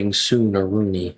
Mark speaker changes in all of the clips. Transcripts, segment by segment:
Speaker 1: soon, Rune.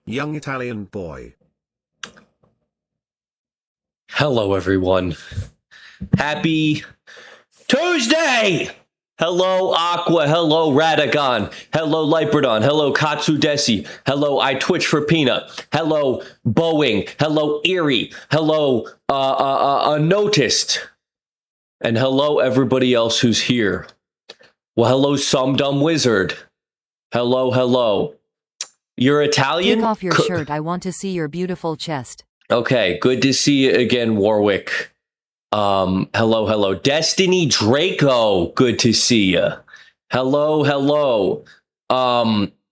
Speaker 2: Young Italian boy.
Speaker 1: Hello, everyone. Happy Tuesday! Hello, Aqua. Hello, Radagon. Hello, Liperdon. Hello, Katsudesi. Hello, I Twitch for Peanut. Hello, Boeing. Hello, Erie. Hello, Noticed. And hello, everybody else who's here. Well, hello, some dumb wizard. Hello, hello. You're Italian?
Speaker 3: Take off your shirt. I want to see your beautiful chest.
Speaker 1: Okay, good to see you again, Warwick. Hello. Destiny Draco, good to see you. Hello.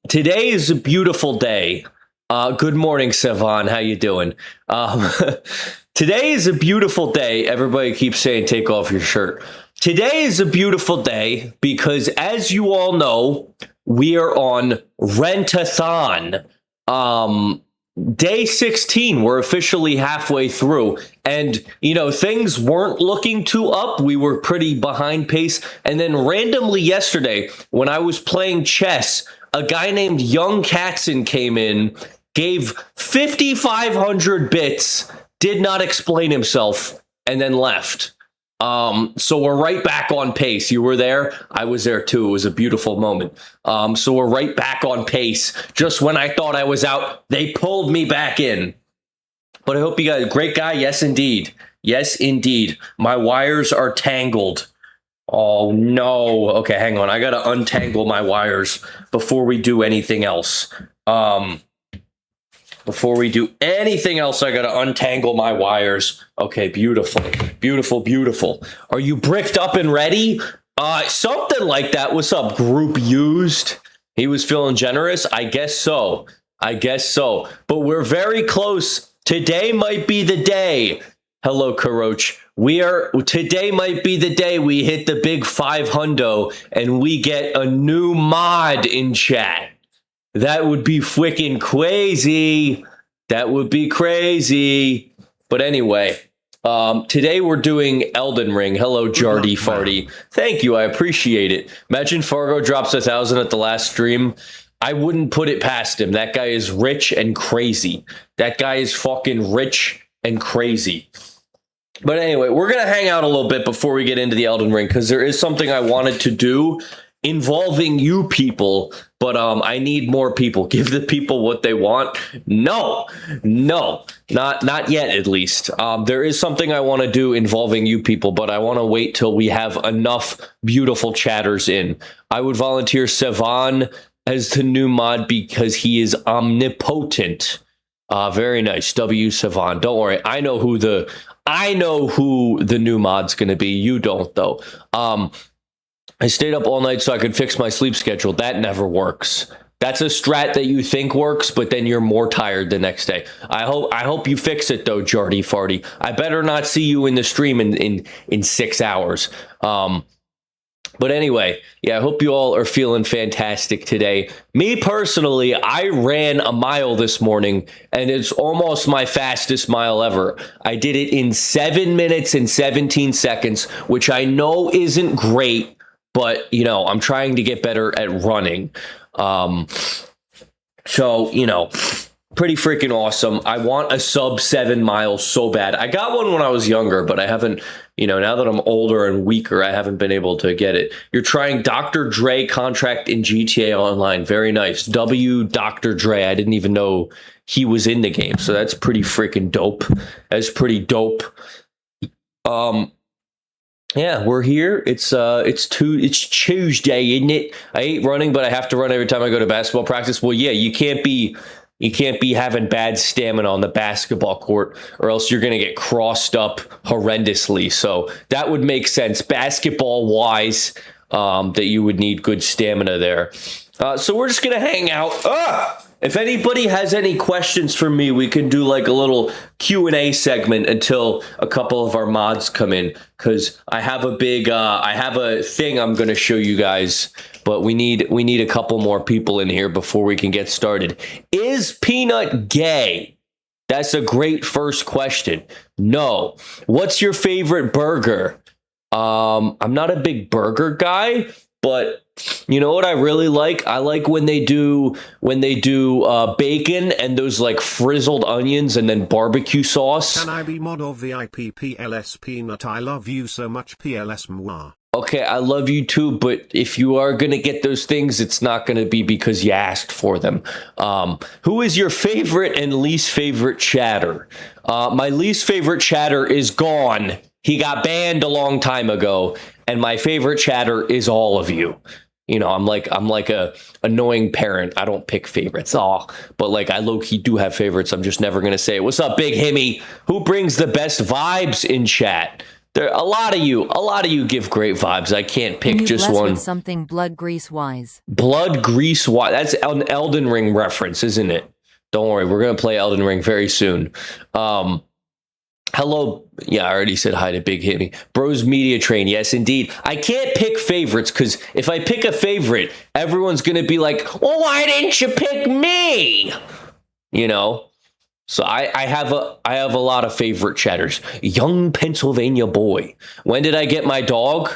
Speaker 1: Today is a beautiful day. Good morning, Savan. How you doing? Today is a beautiful day. Everybody keeps saying take off your shirt. Today is a beautiful day because, as you all know, we are on Rentathon. Day 16, we're officially halfway through, and things weren't looking too up. We were pretty behind pace, and then randomly yesterday, when I was playing chess, a guy named Young Katzen came in, gave 5,500 bits, did not explain himself, and then left. So we're right back on pace. You were there. I was there too. It was a beautiful moment. So we're right back on pace. Just when I thought I was out, they pulled me back in. But I hope you guys, great guy. Yes, indeed. Yes, indeed. My wires are tangled. Oh no. Okay, hang on. I got to untangle my wires before we do anything else. Before we do anything else, I got to untangle my wires. Okay, beautiful. Are you bricked up and ready? Something like that. What's up, group used? He was feeling generous? I guess so. I guess so. But we're very close. Today might be the day. Hello, Karoch. Today might be the day we hit the big 500 and we get a new mod in chat. That would be freaking crazy. That would be crazy. But anyway, today we're doing Elden Ring. Hello, Jardy Farty. Thank you. I appreciate it. Imagine Fargo drops 1,000 at the last stream. I wouldn't put it past him. That guy is rich and crazy. That guy is fucking rich and crazy. But anyway, we're going to hang out a little bit before we get into the Elden Ring because there is something I wanted to do involving you people, but I need more people. Give the people what they want. No, not yet, at least. There is something I want to do involving you people, but I want to wait till we have enough beautiful chatters in. I would volunteer Sevan as the new mod because he is omnipotent. Very nice. W Sevan. Don't worry. I know who the new mod's going to be. You don't, though. I stayed up all night so I could fix my sleep schedule. That never works. That's a strat that you think works, but then you're more tired the next day. I hope you fix it, though, Jardy Farty. I better not see you in the stream in 6 hours. But anyway, yeah, I hope you all are feeling fantastic today. Me personally, I ran a mile this morning, and it's almost my fastest mile ever. I did it in 7 minutes and 17 seconds, which I know isn't great, but, you know, I'm trying to get better at running. So, you know, pretty freaking awesome. I want a sub 7 miles so bad. I got one when I was younger, but I haven't, you know, now that I'm older and weaker, I haven't been able to get it. You're trying Dr. Dre contract in GTA Online. Very nice. W Dr. Dre. I didn't even know he was in the game. So that's pretty freaking dope. That's pretty dope. Yeah, we're here. It's Tuesday, isn't it? I hate running, but I have to run every time I go to basketball practice. Well, yeah, you can't be having bad stamina on the basketball court, or else you're going to get crossed up horrendously. So that would make sense, basketball wise, that you would need good stamina there. So we're just going to hang out. If anybody has any questions for me, we can do like a little Q&A segment until a couple of our mods come in, because I have a thing I'm going to show you guys, but we need a couple more people in here before we can get started. Is Peanut gay? That's a great first question. No. What's your favorite burger? I'm not a big burger guy, but you know what I really like? I like when they do bacon and those like frizzled onions and then barbecue sauce.
Speaker 2: Can I be mod of the IPPLS Peanut? I love you so much, PLS moi.
Speaker 1: Okay, I love you too, but if you are going to get those things, it's not going to be because you asked for them. Who is your favorite and least favorite chatter? My least favorite chatter is gone. He got banned a long time ago, and my favorite chatter is all of you. You know, I'm like a annoying parent. I don't pick favorites. But like I low-key do have favorites. I'm just never going to say it. What's up, Big Himmy? Who brings the best vibes in chat? There a lot of you give great vibes. I can't pick just one.
Speaker 3: With something blood grease wise.
Speaker 1: Blood grease wise. That's an Elden Ring reference, isn't it? Don't worry, we're going to play Elden Ring very soon. Hello. Yeah, I already said hi to Big Hit Bros Media Train. Yes, indeed. I can't pick favorites because if I pick a favorite, everyone's going to be like, well, why didn't you pick me? You know? So I have a lot of favorite chatters. Young Pennsylvania boy. When did I get my dog?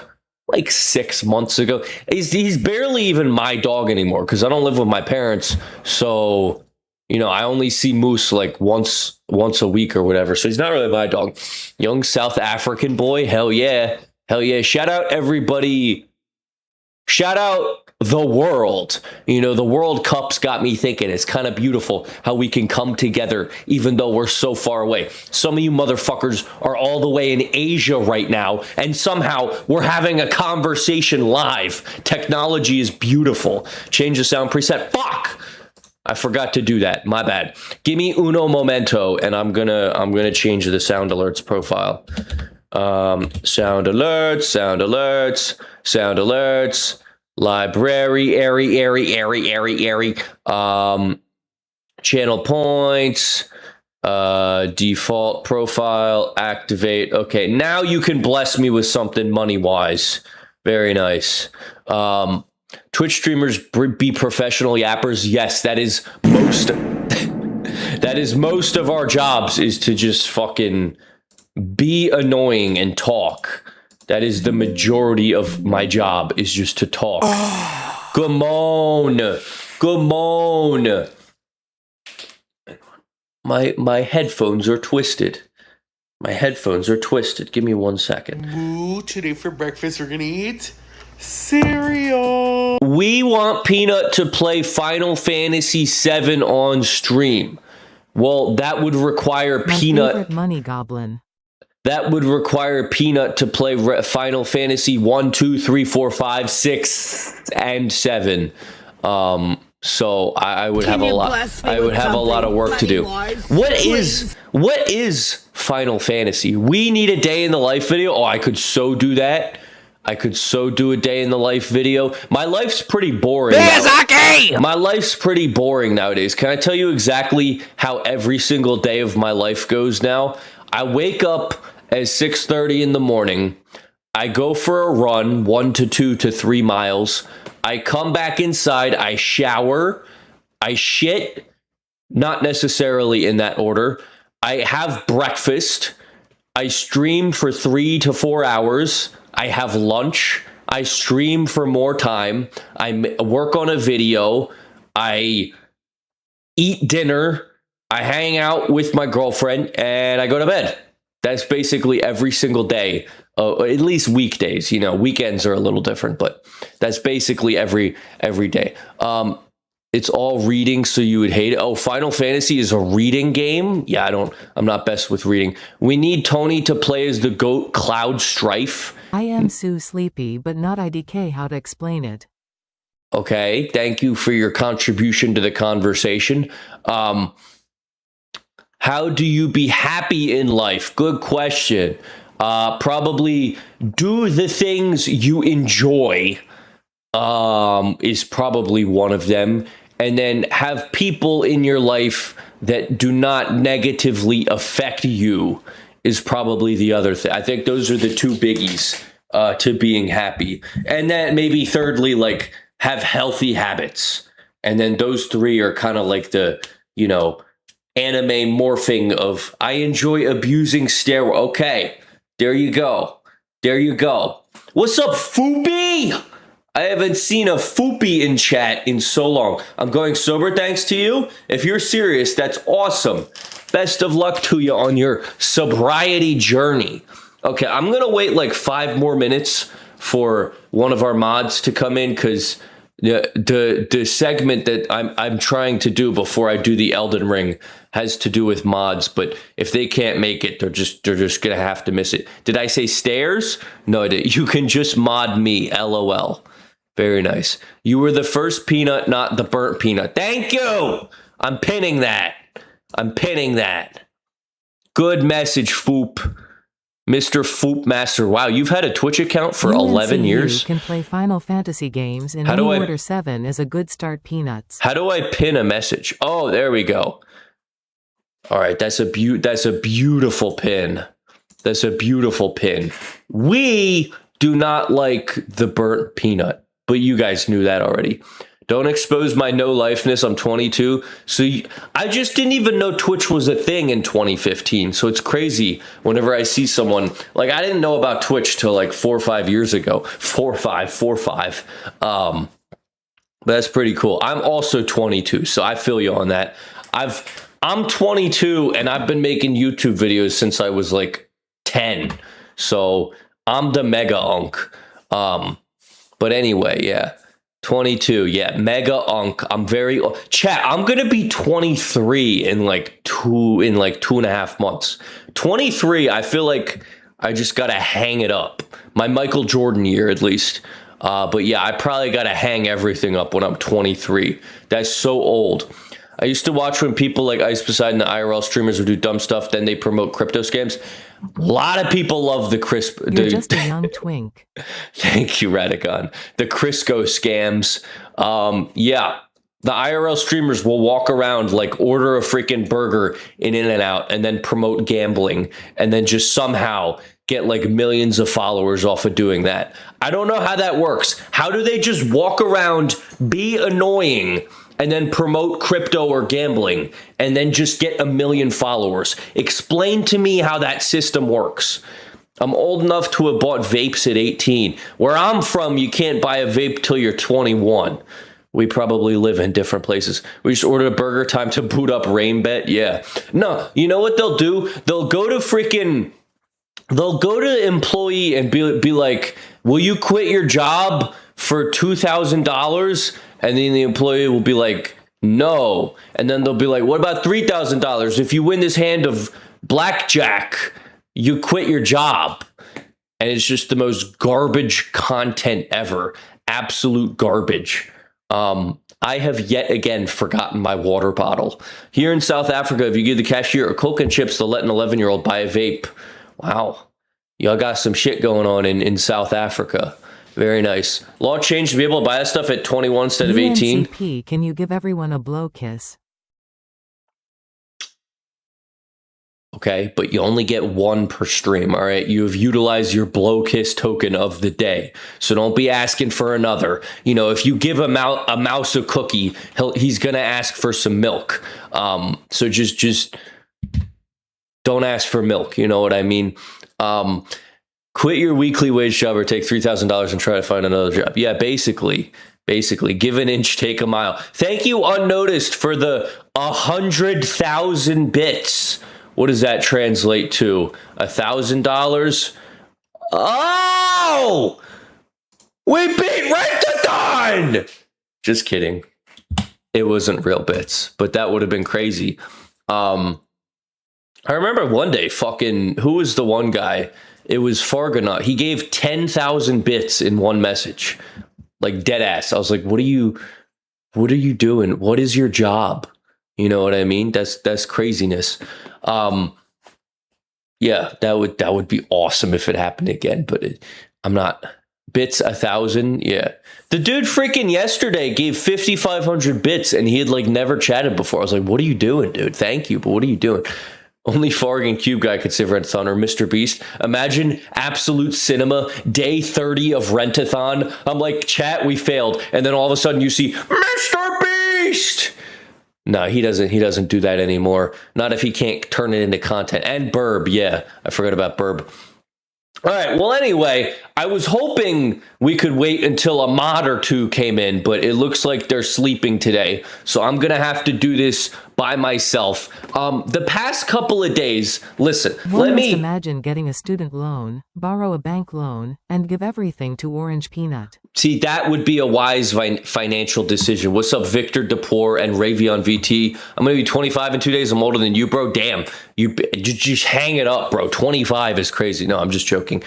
Speaker 1: Like 6 months ago. He's barely even my dog anymore because I don't live with my parents. So, you know, I only see Moose like once a week or whatever. So he's not really my dog. Young South African boy. Hell yeah. Hell yeah. Shout out everybody. Shout out the world. You know, the World Cup's got me thinking. It's kind of beautiful how we can come together even though we're so far away. Some of you motherfuckers are all the way in Asia right now, and somehow we're having a conversation live. Technology is beautiful. Change the sound preset. Fuck! I forgot to do that. My bad. Give me uno momento, and I'm gonna change the sound alerts profile. Sound alerts. Library, airy. channel points, default profile, activate. Okay, now you can bless me with something money-wise. Very nice. Twitch streamers be professional yappers. Yes, that is most. That is most of our jobs, is to just fucking be annoying and talk. That is the majority of my job, is just to talk. Come on. Come on. My headphones are twisted. My headphones are twisted. Give me 1 second.
Speaker 4: Ooh, today for breakfast we're gonna eat cereal.
Speaker 1: We want Peanut to play Final Fantasy VII on stream. Well, that would require
Speaker 3: My
Speaker 1: Peanut.
Speaker 3: favorite money goblin.
Speaker 1: That would require Peanut to play Final Fantasy 1, 2, 3, 4, 5, 6, and 7. So I would have a lot. I would have a lot of work to do. What is Final Fantasy? We need a day in the life video. Oh, I could so do that. I could so do a day in the life video. My life's pretty boring. My life's pretty boring nowadays. Can I tell you exactly how every single day of my life goes now? I wake up at 6:30 in the morning. I go for a run, 1 to 2 to 3 miles. I come back inside. I shower. I shit. Not necessarily in that order. I have breakfast. I stream for 3 to 4 hours. I have lunch. I stream for more time. I work on a video. I eat dinner. I hang out with my girlfriend, and I go to bed. That's basically every single day, at least weekdays. You know, weekends are a little different, but that's basically every day. It's all reading, so you would hate it. Oh, Final Fantasy is a reading game? Yeah, I'm not best with reading. We need Tony to play as the goat Cloud Strife.
Speaker 3: I am so sleepy, but not IDK how to explain it.
Speaker 1: Okay, thank you for your contribution to the conversation. How do you be happy in life? Good question. Probably do the things you enjoy, is probably one of them. And then have people in your life that do not negatively affect you is probably the other thing. I think those are the two biggies to being happy. And then maybe thirdly, like, have healthy habits. And then those three are kind of like the, you know, anime morphing of I enjoy abusing steroids. Okay, there you go. There you go. What's up, Foopy? I haven't seen a Foopy in chat in so long. I'm going sober thanks to you. If you're serious, that's awesome. Best of luck to you on your sobriety journey. Okay, I'm going to wait like 5 more minutes for one of our mods to come in, because the segment that I'm trying to do before I do the Elden Ring has to do with mods, but if they can't make it, they're just gonna have to miss it. Did I say stairs? No, I didn't. You can just mod me, LOL. Very nice. You were the first peanut, not the burnt peanut. Thank you. I'm pinning that. I'm pinning that. Good message, Foop. Mr. Foop Master. Wow, you've had a Twitch account for 11 years?
Speaker 3: You can play Final Fantasy games in any order. 7 is a good start, Peanuts.
Speaker 1: How do I pin a message? Oh, there we go. All right, that's a beautiful pin. That's a beautiful pin. We do not like the burnt peanut, but you guys knew that already. Don't expose my no-lifeness. I'm 22. So I just didn't even know Twitch was a thing in 2015. So it's crazy whenever I see someone, like, I didn't know about Twitch till like 4 or 5 years ago. 4 or 5. But that's pretty cool. I'm also 22, so I feel you on that. I'm 22 and I've been making YouTube videos since I was like 10. So I'm the mega unk. But anyway, yeah. 22, yeah, mega unk. I'm very chat. I'm gonna be 23 in like 2.5 months. 23. I feel like I just gotta hang it up. My Michael Jordan year, at least. But yeah, I probably gotta hang everything up when I'm 23. That's so old. I used to watch when people like Ice Poseidon, the IRL streamers, would do dumb stuff. Then they promote crypto scams. A lot of people love the crisp.
Speaker 3: You're just a young twink.
Speaker 1: Thank you, Radicon. The Crisco scams. Yeah, The IRL streamers will walk around, like order a freaking burger in In-N-Out and then promote gambling and then just somehow get like millions of followers off of doing that. I don't know how that works. How do they just walk around, be annoying, and then promote crypto or gambling and then just get a million followers? Explain to me how that system works. I'm old enough to have bought vapes at 18. Where I'm from, you can't buy a vape till you're 21. We probably live in different places. We just ordered a burger, time to boot up RainBet. Yeah. No, you know what they'll do? They'll go to employee and be like, will you quit your job for $2,000? And then the employee will be like, no. And then they'll be like, what about $3,000? If you win this hand of blackjack, you quit your job. And it's just the most garbage content ever. Absolute garbage. I have yet again forgotten my water bottle. Here in South Africa, if you give the cashier a Coke and chips, they'll let an 11-year-old buy a vape. Wow. Y'all got some shit going on in South Africa. Very nice. Law changed to be able to buy that stuff at 21 instead of 18.
Speaker 3: UNCP, can you give everyone a blow kiss?
Speaker 1: Okay, but you only get one per stream, all right? You have utilized your blow kiss token of the day, so don't be asking for another. You know, if you give a mouse a cookie, he's going to ask for some milk. So just don't ask for milk, you know what I mean? Quit your weekly wage job or take $3,000 and try to find another job. Yeah, basically, give an inch, take a mile. Thank you, Unnoticed, for the 100,000 bits. What does that translate to? $1,000? Oh! We beat Rent-A-Thon! Just kidding. It wasn't real bits, but that would have been crazy. I remember one day, who was the one guy? It was Fargonaut. He gave 10,000 bits in one message. Like, dead ass. I was like, what are you doing? What is your job? You know what I mean? That's craziness. Yeah, that would be awesome if it happened again, but I'm not. Bits 1,000. Yeah. The dude freaking yesterday gave 5,500 bits and he had like never chatted before. I was like, what are you doing, dude? Thank you, but what are you doing? Only Farg and Cube Guy could save Rent-A-Thon or Mr. Beast. Imagine Absolute Cinema, day 30 of Rent-A-Thon. I'm like, chat, we failed. And then all of a sudden you see Mr. Beast. No, he doesn't do that anymore. Not if he can't turn it into content. And Burb, yeah, I forgot about Burb. All right, well, anyway, I was hoping we could wait until a mod or two came in, but it looks like they're sleeping today. So I'm going to have to do this by myself. The past couple of days, listen,
Speaker 3: One must imagine getting a student loan, borrow a bank loan, and give everything to Orange Peanut.
Speaker 1: See, that would be a wise financial decision. What's up, Victor Depour and Ravion VT? I'm going to be 25 in 2 days. I'm older than you, bro. Damn, you just hang it up, bro. 25 is crazy. No, I'm just joking.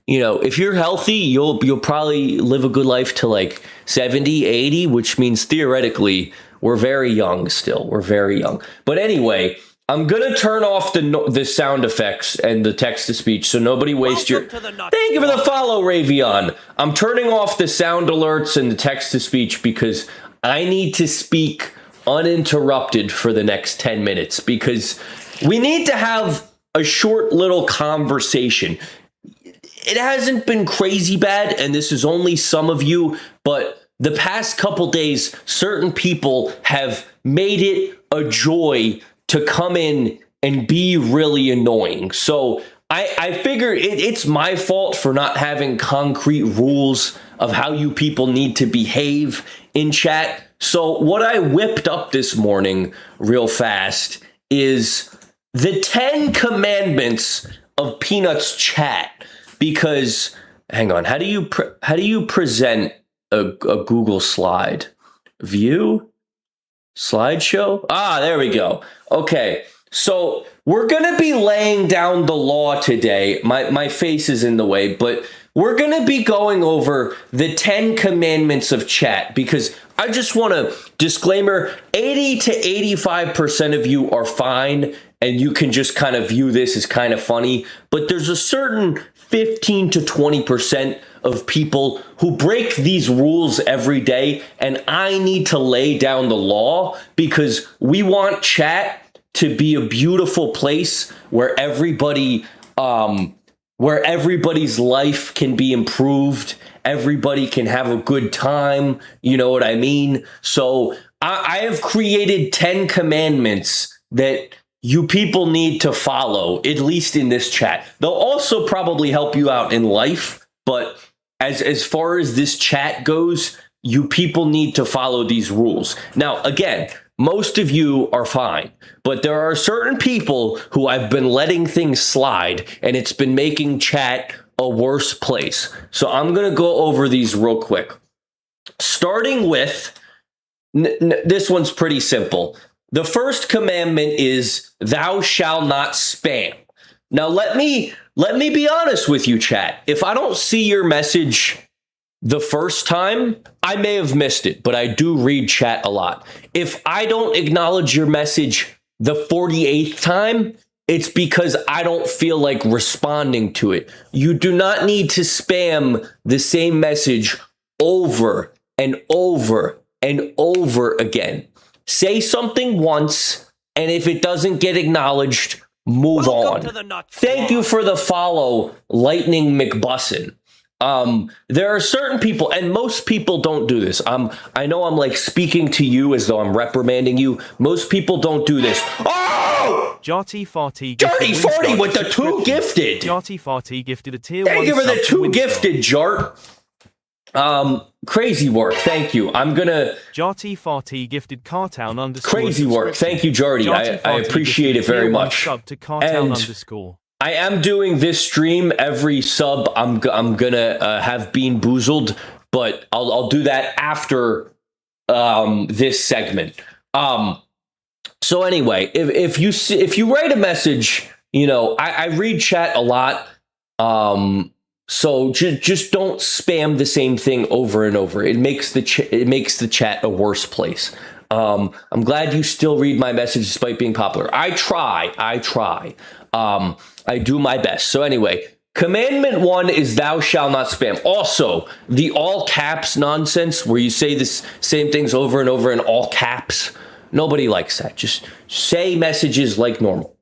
Speaker 1: You know, if you're healthy, you'll probably live a good life to like 70, 80, which means theoretically we're very young still. We're very young. But anyway, I'm going to turn off the sound effects and the text-to-speech so nobody waste your... Thank you for the follow, Ravion. I'm turning off the sound alerts and the text-to-speech because I need to speak uninterrupted for the next 10 minutes because we need to have a short little conversation. It hasn't been crazy bad, and this is only some of you, but the past couple days, certain people have made it a joy to come in and be really annoying. So I figure it's my fault for not having concrete rules of how you people need to behave in chat. So what I whipped up this morning real fast is the 10 commandments of Peanut's chat. Because, hang on, how do you present a Google slide? View? Slideshow? Ah, there we go. Okay, so we're going to be laying down the law today. My face is in the way, but we're going to be going over the 10 commandments of chat because I just want to disclaimer, 80 to 85% of you are fine and you can just kind of view this as kind of funny, but there's a certain 15 to 20% of people who break these rules every day, and I need to lay down the law because we want chat to be a beautiful place where everybody's life can be improved. Everybody can have a good time. You know what I mean? So I have created 10 commandments that you people need to follow, at least in this chat. They'll also probably help you out in life, but as far as this chat goes, you people need to follow these rules. Now, again, most of you are fine, but there are certain people who I've been letting things slide, and it's been making chat a worse place. So I'm going to go over these real quick. Starting with, this one's pretty simple. The first commandment is thou shalt not spam. Now, let me be honest with you, chat. If I don't see your message the first time, I may have missed it, but I do read chat a lot. If I don't acknowledge your message the 48th time, it's because I don't feel like responding to it. You do not need to spam the same message over and over and over again. Say something once, and if it doesn't get acknowledged, move on. Thank you for the follow, Lightning McBussin. There are certain people, and most people don't do this. I know I'm like speaking to you as though I'm reprimanding you. Most people don't do this. Oh!
Speaker 5: Jarty Farty
Speaker 1: Dirty 40 with the 2 gifted.
Speaker 5: Jarty Farty gifted a tier 1
Speaker 1: Thank you for the
Speaker 5: sub
Speaker 1: 2
Speaker 5: to
Speaker 1: gifted, Jart. Crazy work. Thank you. I'm gonna.
Speaker 5: Jarty Farty gifted Cartown _.
Speaker 1: Crazy work. Thank you, Jarty. I appreciate it very much.
Speaker 5: Sub to Cartown _
Speaker 1: I am doing this stream every sub. I'm gonna have Bean Boozled, but I'll do that after this segment. So anyway, if you write a message, you know I read chat a lot. So just don't spam the same thing over and over. It makes the chat a worse place. I'm glad you still read my message despite being popular. I try. I do my best. So anyway, commandment 1 is thou shalt not spam. Also, the all caps nonsense where you say this same things over and over in all caps. Nobody likes that. Just say messages like normal.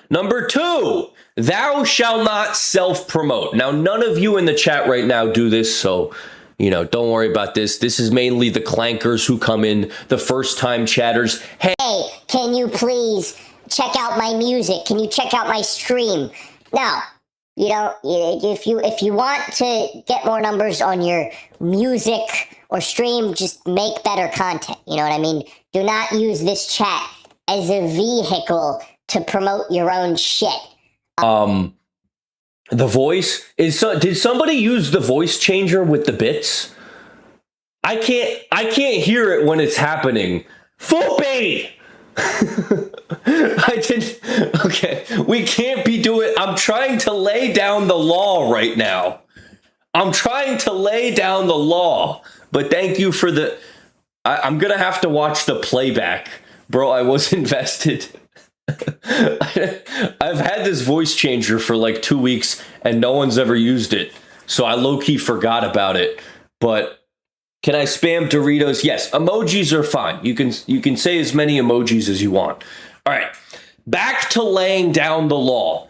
Speaker 1: Number 2, thou shalt not self-promote. Now, none of you in the chat right now do this, so, you know, don't worry about this. This is mainly the clankers who come in, the first-time chatters. Hey,
Speaker 6: can you please check out my music? Can you check out my stream? Now, you know, if you want to get more numbers on your music or stream, just make better content. You know what I mean? Do not use this chat as a vehicle to promote your own shit.
Speaker 1: The voice is did somebody use the voice changer with the bits? I can't hear it when it's happening. Foopy! I didn't. Okay, we can't be doing. I'm trying to lay down the law right now. I'm trying to lay down the law. But thank you for the. I'm gonna have to watch the playback, bro. I was invested. I've had this voice changer for like 2 weeks and no one's ever used it. So I low-key forgot about it. But can I spam Doritos? Yes, emojis are fine. You can say as many emojis as you want. All right. Back to laying down the law.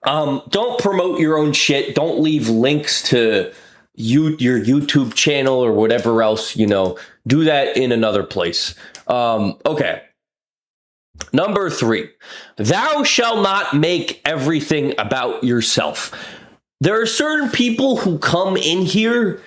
Speaker 1: Don't promote your own shit. Don't leave links to your YouTube channel or whatever else, you know. Do that in another place. Okay. Number 3, thou shalt not make everything about yourself. There are certain people who come in here.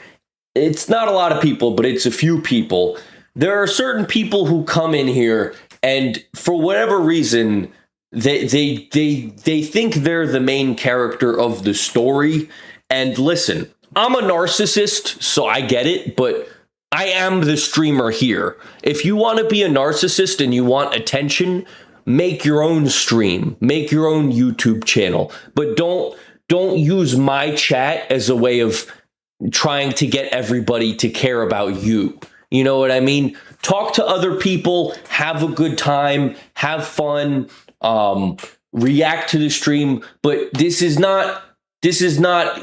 Speaker 1: It's not a lot of people, but it's a few people. There are certain people who come in here and for whatever reason, they think they're the main character of the story. And listen, I'm a narcissist, so I get it, but I am the streamer here. If you want to be a narcissist and you want attention, make your own stream, make your own YouTube channel, but don't use my chat as a way of trying to get everybody to care about you. You know what I mean? Talk to other people, have a good time, have fun, react to the stream, but this is not this is not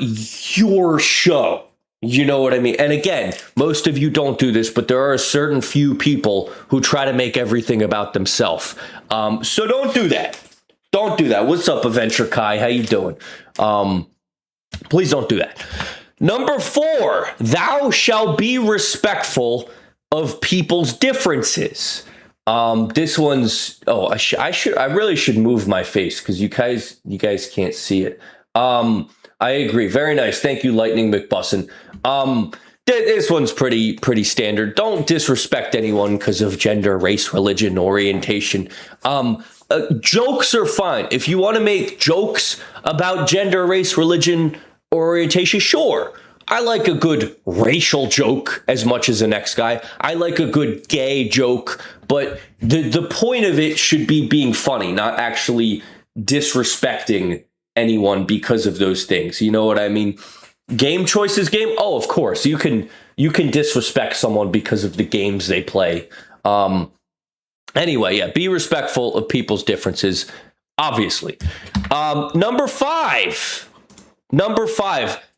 Speaker 1: your show. You know what I mean? And again, most of you don't do this, but there are a certain few people who try to make everything about themselves. So don't do that. Don't do that. What's up, Adventure Kai? How you doing? Please don't do that. Number 4, thou shalt be respectful of people's differences. This one's, I really should move my face because you guys can't see it. I agree. Very nice. Thank you, Lightning McBussin. This one's pretty standard. Don't disrespect anyone because of gender, race, religion, orientation. Jokes are fine. If you want to make jokes about gender, race, religion, orientation, sure. I like a good racial joke as much as the next guy. I like a good gay joke, but the point of it should be being funny, not actually disrespecting anyone because of those things. You know what I mean? Game choices game. Oh, of course. You can disrespect someone because of the games they play. Anyway, yeah, be respectful of people's differences, obviously. Number 5,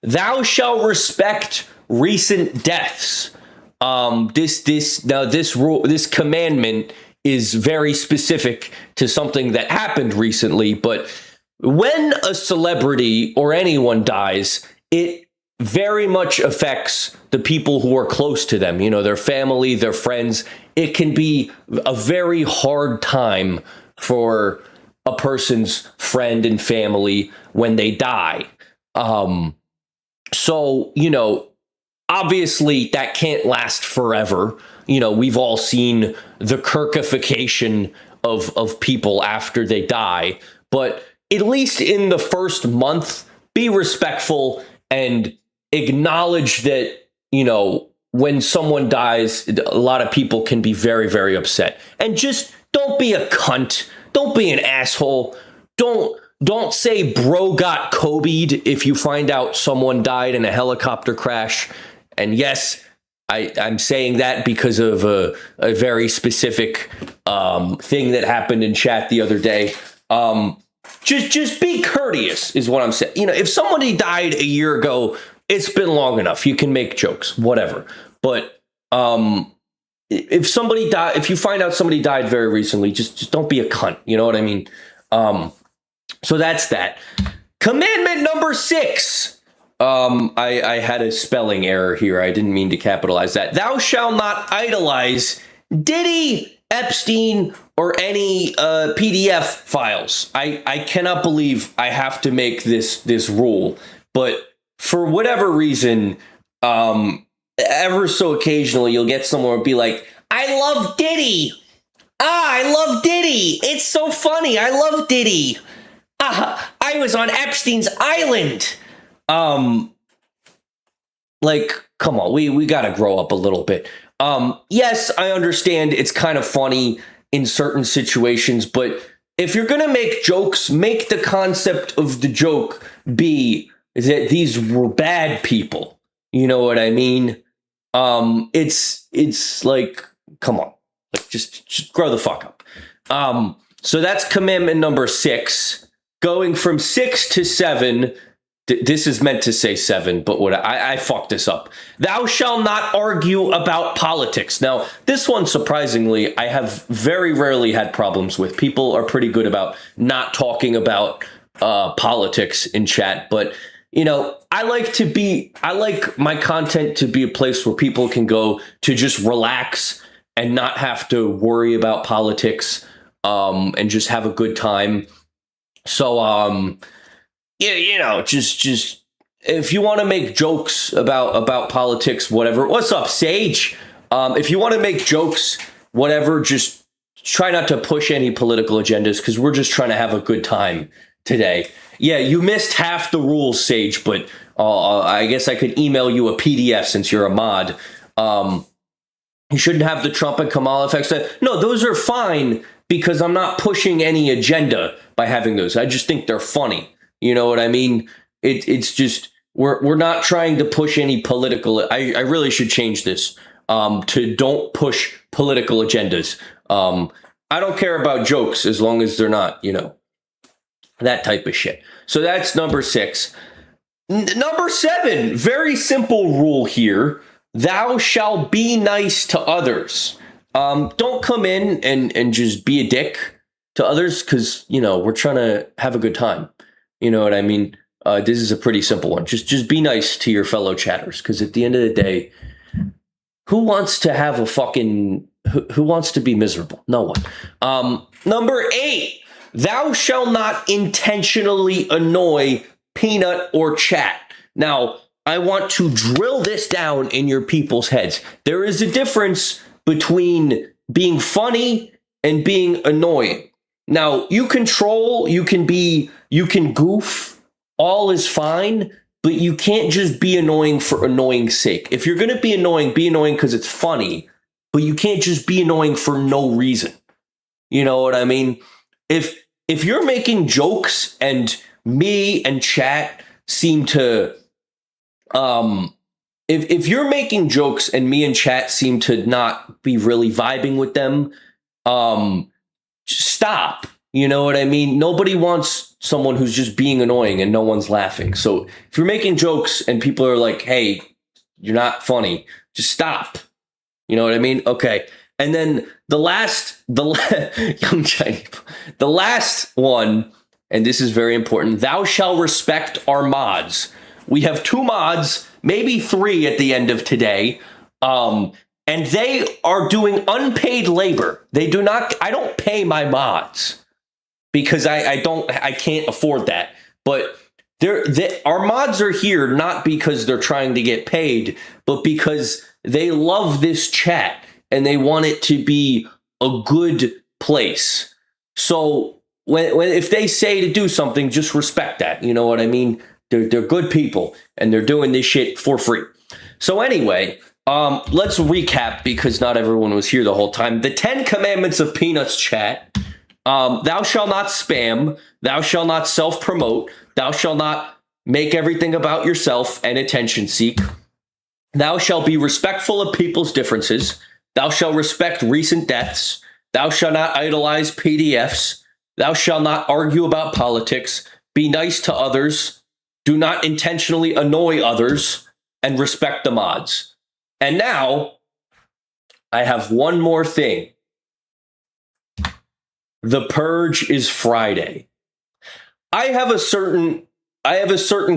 Speaker 1: thou shalt respect recent deaths. This commandment is very specific to something that happened recently, but when a celebrity or anyone dies, it very much affects the people who are close to them, you know, their family, their friends. It can be a very hard time for a person's friend and family when they die. So, you know, obviously that can't last forever. You know, we've all seen the Kirkification of people after they die, but at least in the first month, be respectful and acknowledge that, you know, when someone dies, a lot of people can be very, very upset. And just don't be a cunt. Don't be an asshole. Don't say bro got Kobe'd if you find out someone died in a helicopter crash. And yes, I'm saying that because of a very specific thing that happened in chat the other day. Just be courteous is what I'm saying. You know, if somebody died a year ago, it's been long enough. You can make jokes, whatever. But if you find out somebody died very recently, just don't be a cunt. You know what I mean? So that's that. Commandment number 6. I had a spelling error here. I didn't mean to capitalize that. Thou shalt not idolize Diddy, Epstein, or any PDF files. I cannot believe I have to make this rule, but for whatever reason, ever so occasionally you'll get someone be like, I love Diddy. I love Diddy. It's so funny. I love Diddy. I was on Epstein's island. Like, come on, we got to grow up a little bit. Yes, I understand it's kind of funny in certain situations, but if you're going to make jokes, make the concept of the joke be that these were bad people. You know what I mean? It's like, come on, like just grow the fuck up. So that's commandment number 6. Going from 6 to 7. This is meant to say 7, but what I fucked this up. Thou shalt not argue about politics. Now, this one, surprisingly, I have very rarely had problems with. People are pretty good about not talking about politics in chat, but you know, I like my content to be a place where people can go to just relax and not have to worry about politics, and just have a good time. So, yeah, you know, just if you want to make jokes about politics, whatever. What's up, Sage? If you want to make jokes, whatever, just try not to push any political agendas because we're just trying to have a good time today. Yeah, you missed half the rules, Sage, but I guess I could email you a PDF since you're a mod. You shouldn't have the Trump and Kamala effects. No, those are fine because I'm not pushing any agenda by having those. I just think they're funny. You know what I mean? It's just we're not trying to push any political. I really should change this to don't push political agendas. I don't care about jokes as long as they're not, you know, that type of shit. So that's number 6. Number 7, very simple rule here. Thou shalt be nice to others. Don't come in and just be a dick to others because, we're trying to have a good time. You know what I mean? This is a pretty simple one. Just be nice to your fellow chatters because at the end of the day, who wants to have a fucking... Who wants to be miserable? No one. Number 8, thou shalt not intentionally annoy Peanut or chat. Now, I want to drill this down in your people's heads. There is a difference between being funny and being annoying. Now, you can troll, you can goof, all is fine, but you can't just be annoying for annoying's sake. If you're going to be annoying because it's funny, but you can't just be annoying for no reason. You know what I mean? If you're making jokes and me and chat seem to if you're making jokes and me and chat seem to not be really vibing with them, stop. You know what I mean? Nobody wants someone who's just being annoying and no one's laughing. So if you're making jokes and people are like, hey, you're not funny, just stop. You know what I mean? Okay. And then the last one, and this is very important. Thou shalt respect our mods. We have 2 mods, maybe 3 at the end of today. And they are doing unpaid labor. I don't pay my mods because I can't afford that. But our mods are here not because they're trying to get paid, but because they love this chat and they want it to be a good place. So if they say to do something, just respect that. You know what I mean? They're good people and they're doing this shit for free. So anyway, let's recap because not everyone was here the whole time. The 10 commandments of Peanuts chat. Thou shalt not spam. Thou shalt not self-promote. Thou shalt not make everything about yourself and attention seek. Thou shalt be respectful of people's differences. Thou shalt respect recent deaths. Thou shalt not idolize PDFs. Thou shalt not argue about politics. Be nice to others. Do not intentionally annoy others. And respect the mods. And now, I have one more thing. The Purge is Friday. I have a certain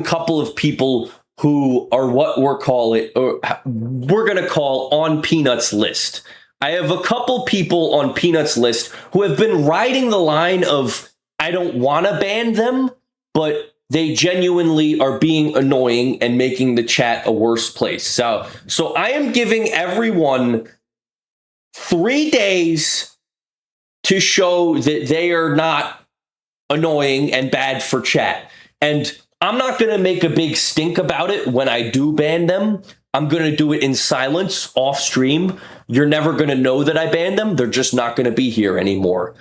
Speaker 1: couple of people who are what we're going to call on Peanuts list. I have a couple people on Peanuts list who have been riding the line of, I don't want to ban them, but they genuinely are being annoying and making the chat a worse place. So I am giving everyone 3 days to show that they are not annoying and bad for chat. And I'm not going to make a big stink about it when I do ban them. I'm going to do it in silence off stream. You're never going to know that I banned them. They're just not going to be here anymore.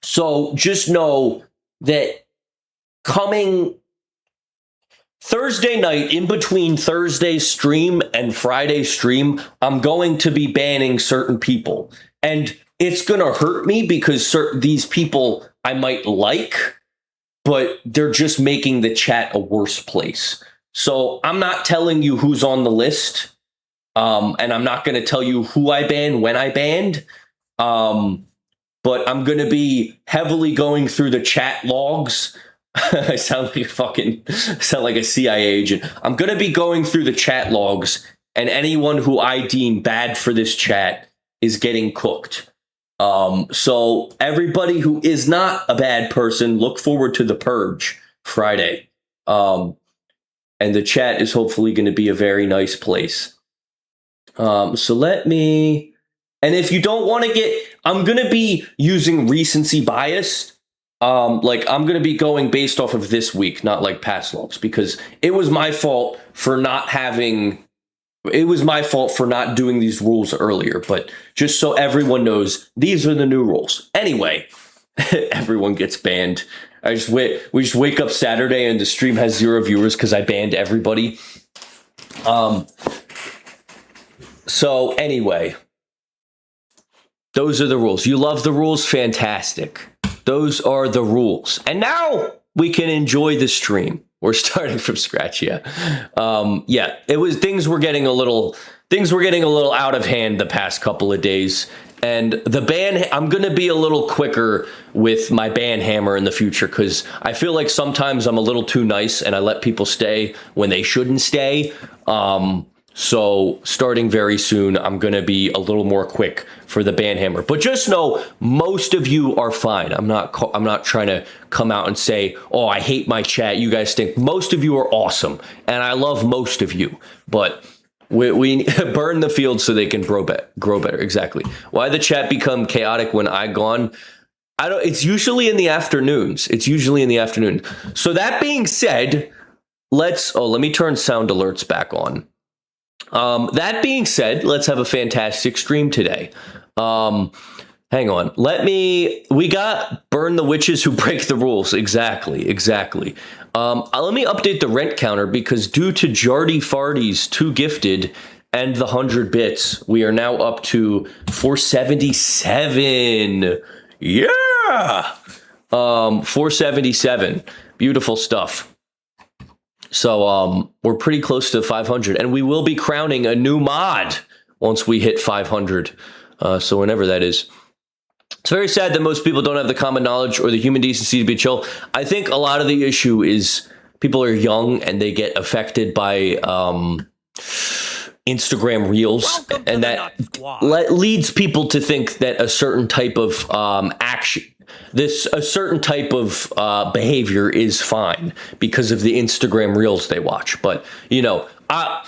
Speaker 1: So just know that coming Thursday night, in between Thursday's stream and Friday's stream, I'm going to be banning certain people. And it's going to hurt me because these people I might like, but they're just making the chat a worse place. So I'm not telling you who's on the list. And I'm not going to tell you who I banned, when I banned. But I'm going to be heavily going through the chat logs. I sound like a CIA agent. I'm going to be going through the chat logs, and anyone who I deem bad for this chat is getting cooked. So everybody who is not a bad person, look forward to the Purge Friday. And the chat is hopefully going to be a very nice place. So let me, and if you don't want to get, I'm going to be using recency bias. I'm going to be going based off of this week, not like past logs, because it was my fault for not doing these rules earlier. But just so everyone knows, these are the new rules. Anyway, everyone gets banned. We just wake up Saturday and the stream has 0 viewers because I banned everybody. So anyway, those are the rules. You love the rules? Fantastic. Those are the rules. And now we can enjoy the stream. We're starting from scratch. Yeah. Yeah, it was, things were getting a little out of hand the past couple of days. And the ban, I'm going to be a little quicker with my ban hammer in the future, because I feel like sometimes I'm a little too nice and I let people stay when they shouldn't stay. So starting very soon, I'm going to be a little more quick for the ban hammer. But just know, most of you are fine. I'm not trying to come out and say, oh, I hate my chat, you guys stink. Most of you are awesome, and I love most of you. But we burn the field so they can grow better. Exactly. Why the chat become chaotic when I gone? I don't. It's usually in the afternoons. So that being said, let me turn sound alerts back on. That being said, let's have a fantastic stream today. Hang on. We got burn the witches who break the rules. Exactly. Let me update the rent counter, because due to Jardy Fardy's 2 gifted and the 100 bits, we are now up to 477. Yeah. 477. Beautiful stuff. So, we're pretty close to 500, and we will be crowning a new mod once we hit 500. So whenever that is. It's very sad that most people don't have the common knowledge or the human decency to be chill. I think a lot of the issue is people are young and they get affected by Instagram Reels, and that leads people to think that a certain type of behavior is fine because of the Instagram Reels they watch. But you know, I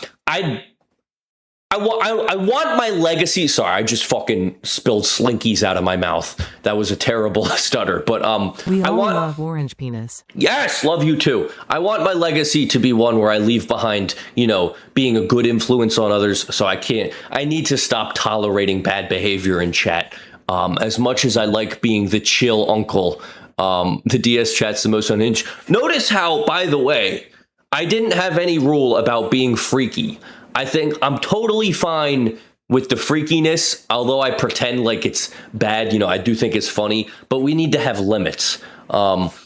Speaker 1: want my legacy. Sorry, I just fucking spilled Slinkies out of my mouth. That was a terrible stutter. But
Speaker 3: We all love orange penis.
Speaker 1: Yes, love you too. I want my legacy to be one where I leave behind, you know, being a good influence on others. So I need to stop tolerating bad behavior in chat. As much as I like being the chill uncle, the DS chat's the most unhinged. Notice how, by the way, I didn't have any rule about being freaky. I think I'm totally fine with the freakiness, although I pretend like it's bad. You know, I do think it's funny, but we need to have limits.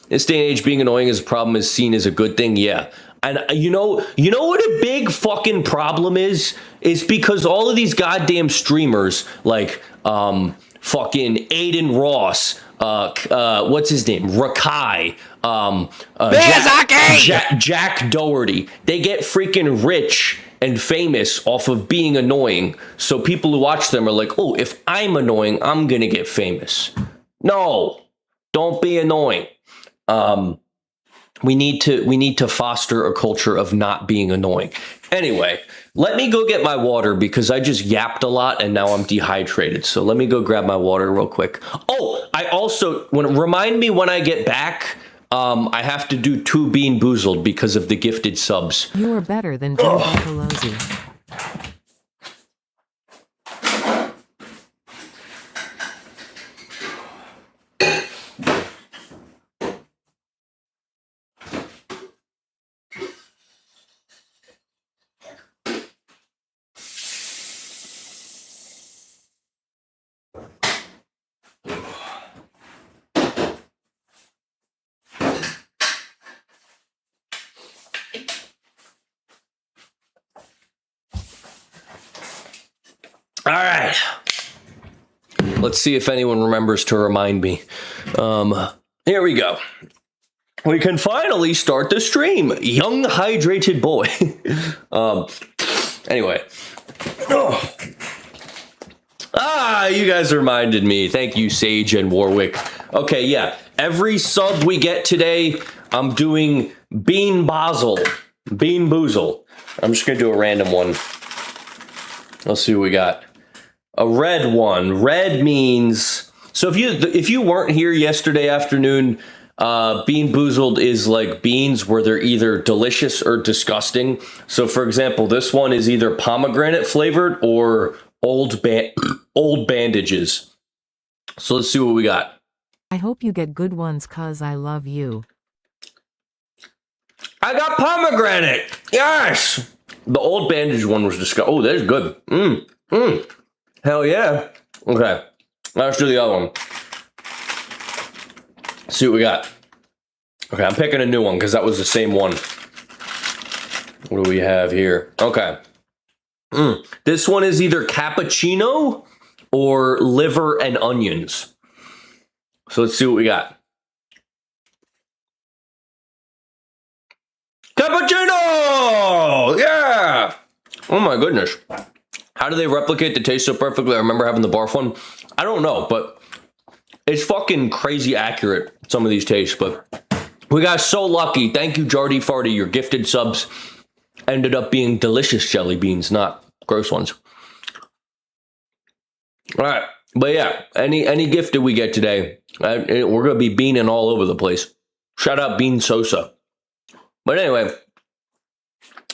Speaker 1: This day and age, being annoying as a problem is seen as a good thing. Yeah. And you know what a big fucking problem is because all of these goddamn streamers like fucking Aiden Ross, what's his name? Rakai, Jack Doherty. They get freaking rich and famous off of being annoying. So people who watch them are like, oh, if I'm annoying, I'm going to get famous. No, don't be annoying. We need to foster a culture of not being annoying. Anyway, let me go get my water because I just yapped a lot and now I'm dehydrated. So let me go grab my water real quick. Oh, I also remind me when I get back. I have to do 2 Bean Boozled because of the gifted subs.
Speaker 3: You are better than Joe Pelosi.
Speaker 1: All right. Let's see if anyone remembers to remind me. Here we go. We can finally start the stream. Young, hydrated boy. Anyway. You guys reminded me. Thank you, Sage and Warwick. Okay, yeah. Every sub we get today, I'm doing Bean Boozle. I'm just going to do a random one. Let's see what we got. A red one. Red means, so if you weren't here yesterday afternoon, Bean Boozled is like beans where they're either delicious or disgusting. So for example, this one is either pomegranate flavored or old bandages. So let's see what we got.
Speaker 3: I hope you get good ones cause I love you.
Speaker 1: I got pomegranate. Yes. The old bandage one was disgusting. Oh, that's good. Hell yeah. Okay. Let's do the other one. See what we got. Okay, I'm picking a new one because that was the same one. What do we have here? Okay. This one is either cappuccino or liver and onions. So let's see what we got. Cappuccino! Yeah! Oh my goodness. How do they replicate the taste so perfectly? I remember having the barf one. I don't know, but it's fucking crazy accurate, some of these tastes. But we got so lucky. Thank you, Jardy Farty. Your gifted subs ended up being delicious jelly beans, not gross ones. All right. But yeah, any gift that we get today, we're going to be beaning all over the place. Shout out Bean Sosa. But anyway,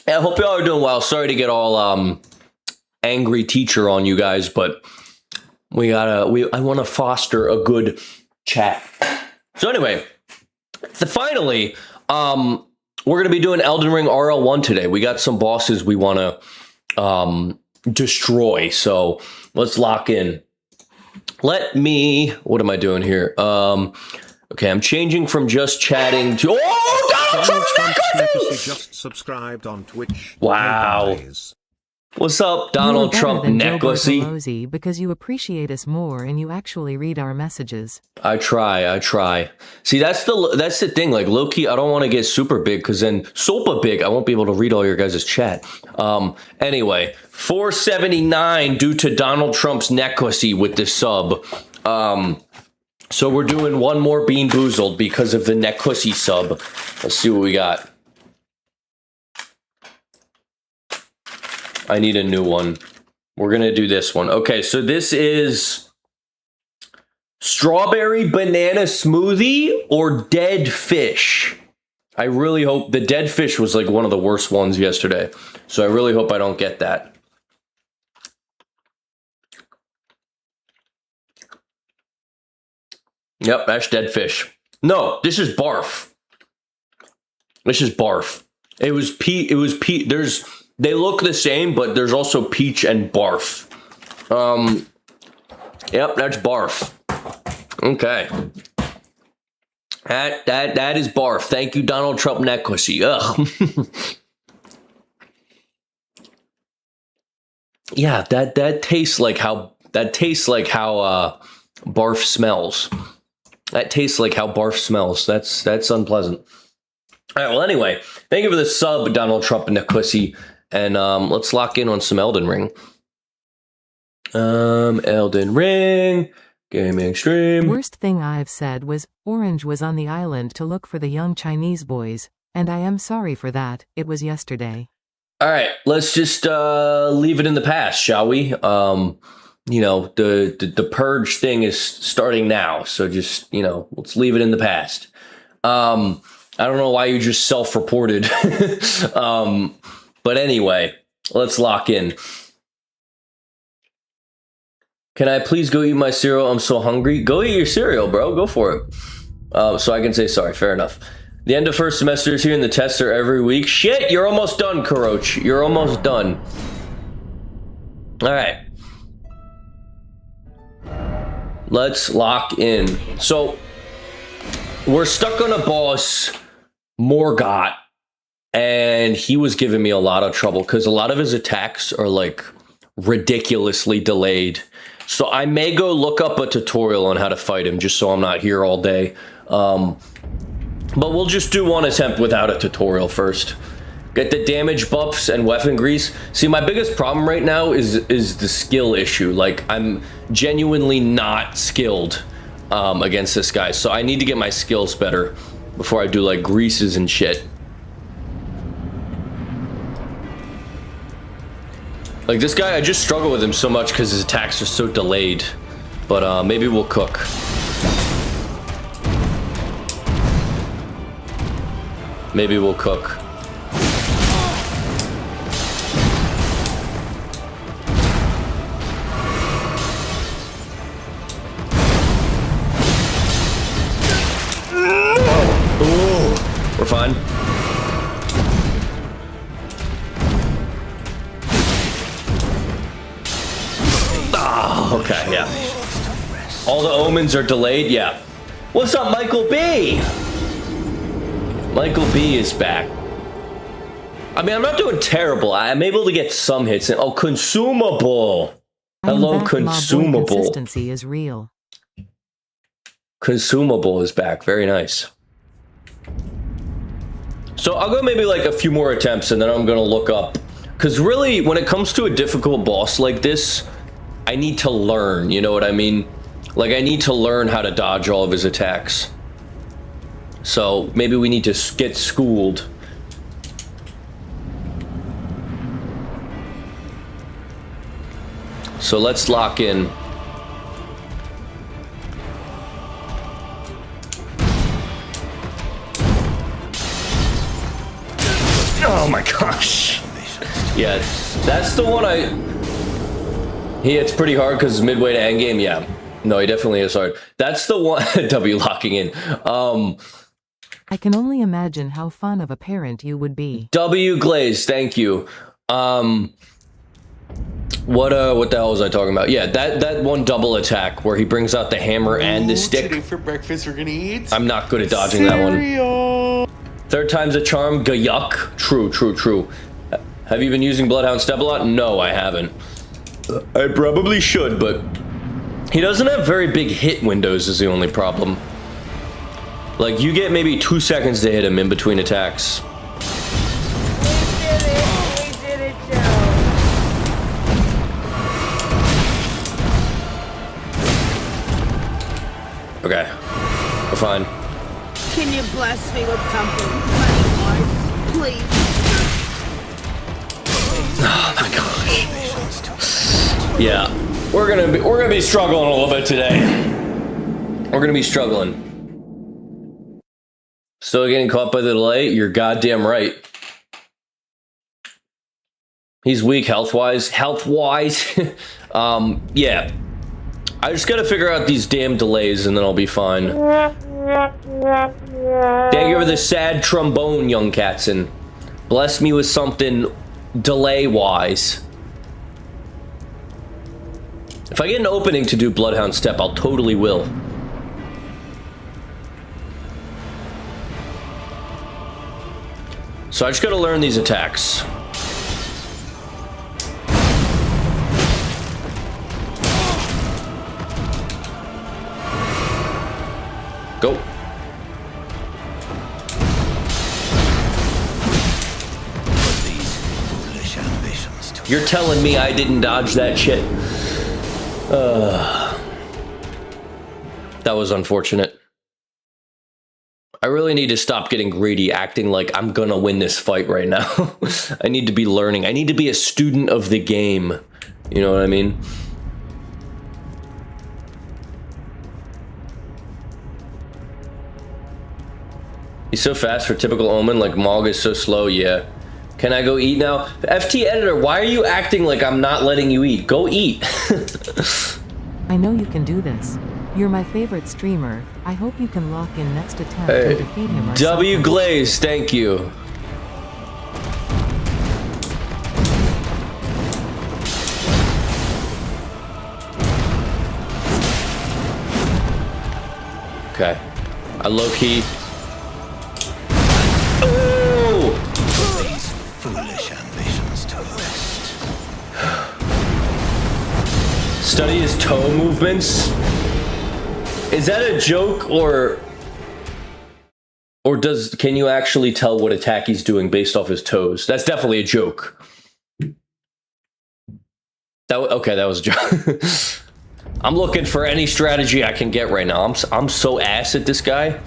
Speaker 1: I hope y'all are doing well. Sorry to get all angry teacher on you guys, but I want to foster a good chat. So anyway, finally, we're going to be doing Elden Ring RL1 today. We got some bosses we want to destroy, so let's lock in. What am I doing here? Okay, I'm changing from just chatting to... Oh, Donald Trump's
Speaker 2: just subscribed on Twitch.
Speaker 1: Wow. What's up, Donald Trump necklacey?
Speaker 3: Because you appreciate us more and you actually read our messages.
Speaker 1: I try. See, that's the thing. Like, low-key, I don't want to get super big because then super big, I won't be able to read all your guys' chat. Anyway, 479 due to Donald Trump's necklacey with the sub. So we're doing one more Bean Boozled because of the necklacey sub. Let's see what we got. I need a new one. We're going to do this one. Okay, so this is strawberry banana smoothie or dead fish. I really hope the dead fish was like one of the worst ones yesterday. So I really hope I don't get that. Yep, that's dead fish. No, this is barf. This is barf. It was peach. They look the same, but there's also peach and barf. Yep, that's barf. Okay. That is barf. Thank you, Donald Trump necklacey. Ugh. Yeah, that tastes like how barf smells. That tastes like how barf smells. That's unpleasant. All right, well, anyway, thank you for the sub, Donald Trump necklacey. And let's lock in on some Elden Ring. Elden Ring, gaming stream.
Speaker 3: Worst thing I've said was, Orange was on the island to look for the young Chinese boys, and I am sorry for that, it was yesterday.
Speaker 1: All right, let's just leave it in the past, shall we? You know, the purge thing is starting now, so just, you know, let's leave it in the past. I don't know why you just self-reported. But anyway, let's lock in. Can I please go eat my cereal? I'm so hungry. Go eat your cereal, bro. Go for it. So I can say sorry. Fair enough. The end of first semester is here and the tests are every week. Shit, you're almost done, Kuroch. You're almost done. All right. Let's lock in. So we're stuck on a boss, Morgott. And he was giving me a lot of trouble because a lot of his attacks are like ridiculously delayed. So I may go look up a tutorial on how to fight him just so I'm not here all day. But we'll just do one attempt without a tutorial first. Get the damage buffs and weapon grease. See, my biggest problem right now is the skill issue. Like, I'm genuinely not skilled against this guy. So I need to get my skills better before I do like greases and shit. Like, this guy, I just struggle with him so much because his attacks are so delayed. But maybe we'll cook. Maybe we'll cook. Ooh, we're fine. Okay, yeah. All the omens are delayed, yeah. What's up, Michael B? Michael B is back. I mean, I'm not doing terrible. I'm able to get some hits in. Oh, consumable.
Speaker 3: I am
Speaker 1: Hello,
Speaker 3: back, Ma boy.
Speaker 1: consumable.
Speaker 3: Consistency is real.
Speaker 1: Consumable is back. Very nice. So I'll go maybe like a few more attempts and then I'm going to look up. Because really, when it comes to a difficult boss like this, I need to learn. You know what I mean? Like, I need to learn how to dodge all of his attacks. So maybe we need to get schooled. So let's lock in. Oh my gosh. Yeah, that's the one he hits pretty hard because it's midway to endgame. Yeah. No, he definitely is hard. That's the one. W locking in.
Speaker 3: I can only imagine how fun of a parent you would be.
Speaker 1: W Glaze, thank you. What the hell was I talking about? Yeah, that one double attack where he brings out the hammer and the stick.
Speaker 4: Today for breakfast we're gonna eat.
Speaker 1: I'm not good at dodging that one. Third time's a charm. Gayuk. True. Have you been using Bloodhound Step a lot? No, I haven't. I probably should, but he doesn't have very big hit windows is the only problem. Like, you get maybe 2 seconds to hit him in between attacks.
Speaker 7: We did it, Joe.
Speaker 1: Okay, we're fine.
Speaker 7: Can you bless me with something, Pennywise, please?
Speaker 1: Oh my gosh. Yeah, we're gonna be struggling a little bit today. We're gonna be struggling. Still getting caught by the delay? You're goddamn right. He's weak health-wise. Yeah. I just gotta figure out these damn delays and then I'll be fine. Thank you for the sad trombone, young Katzen. Bless me with something delay-wise. If I get an opening to do Bloodhound Step, I'll totally will. So I just gotta learn these attacks. Go. You're telling me I didn't dodge that shit. That was unfortunate. I really need to stop getting greedy, acting like I'm gonna win this fight right now. I need to be learning. I need to be a student of the game. You know what I mean? He's so fast for typical Omen, like Mog is so slow, yeah. Can I go eat now? FT Editor, why are you acting like I'm not letting you eat? Go eat.
Speaker 3: I know you can do this. You're my favorite streamer. I hope you can lock in next attempt and defeat him.
Speaker 1: W Glaze, thank you. Okay. I low-key. Oh!
Speaker 8: These foolish ambitions to rest.
Speaker 1: Study his toe movements. Is that a joke or can you actually tell what attack he's doing based off his toes? That's definitely a joke. Okay, that was a joke. I'm looking for any strategy I can get right now. I'm so ass at this guy.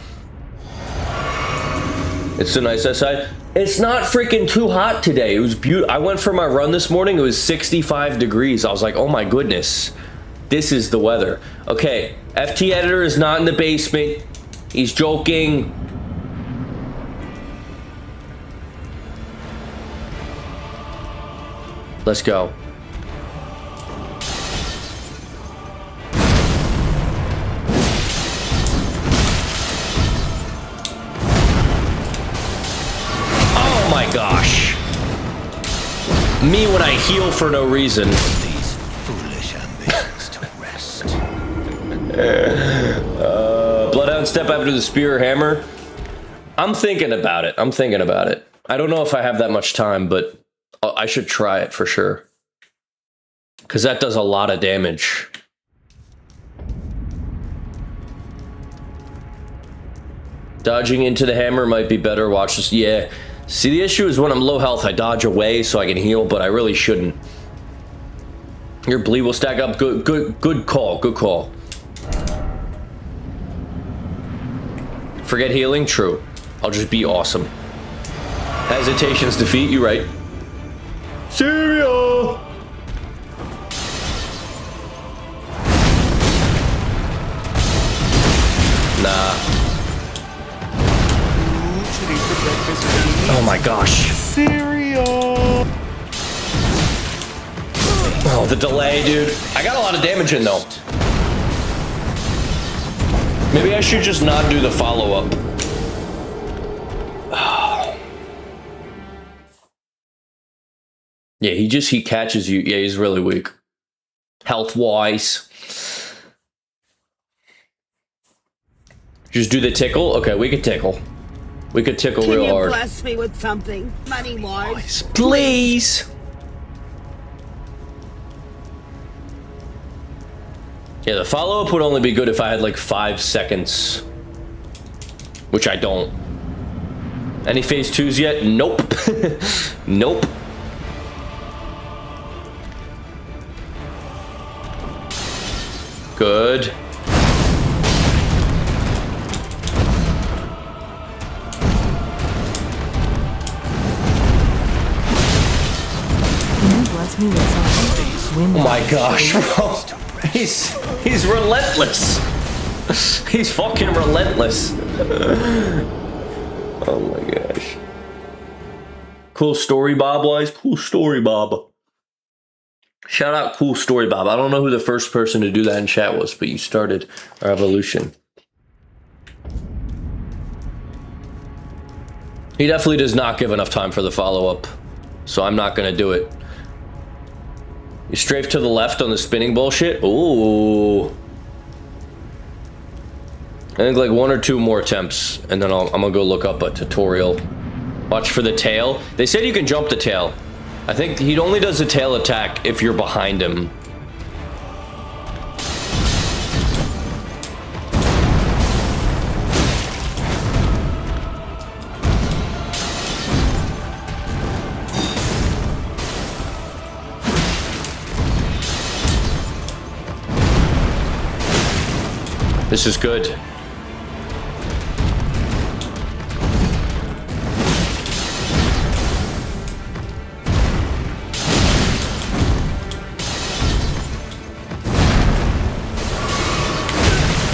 Speaker 1: It's a nice outside. It's not freaking too hot today. It was beautiful. I went for my run this morning. It was 65 degrees. I was like, oh my goodness. This is the weather. Okay, FT Editor is not in the basement. He's joking. Let's go. Oh my gosh. Me when I heal for no reason.
Speaker 8: These foolish ambitions to rest.
Speaker 1: Bloodhound Step after the spear hammer. I'm thinking about it. I don't know if I have that much time, but I should try it for sure. Because that does a lot of damage. Dodging into the hammer might be better. Watch this. Yeah. See, the issue is when I'm low health, I dodge away so I can heal, but I really shouldn't. Your bleed will stack up. Good call. Good call. Forget healing? True. I'll just be awesome. Hesitation's defeat. You right. Cereal! Nah.
Speaker 4: Today's for breakfast. We're gonna eat
Speaker 1: Oh my gosh.
Speaker 4: cereal.
Speaker 1: Oh, the delay, dude. I got a lot of damage in, though. Maybe I should just not do the follow-up. Yeah, he catches you. Yeah, he's really weak. Health-wise. Just do the tickle? Okay, we could tickle. We could tickle
Speaker 7: Can
Speaker 1: real
Speaker 7: you
Speaker 1: hard.
Speaker 7: bless me with something money-wise?
Speaker 1: Please! Yeah, the follow-up would only be good if I had like 5 seconds. Which I don't. Any phase 2s yet? Nope. Nope. Good.
Speaker 3: Can you bless me with something? Wind
Speaker 1: Oh my gosh, bro. He's relentless. He's fucking relentless. Oh my gosh. Cool story, Bob Wise. Cool story, Bob. Shout out Cool Story, Bob. I don't know who the first person to do that in chat was, but you started our evolution. He definitely does not give enough time for the follow-up, so I'm not going to do it. You strafe to the left on the spinning bullshit? Ooh. I think like 1 or 2 more attempts, and then I'm going to go look up a tutorial. Watch for the tail. They said you can jump the tail. I think he only does a tail attack if you're behind him. This is good.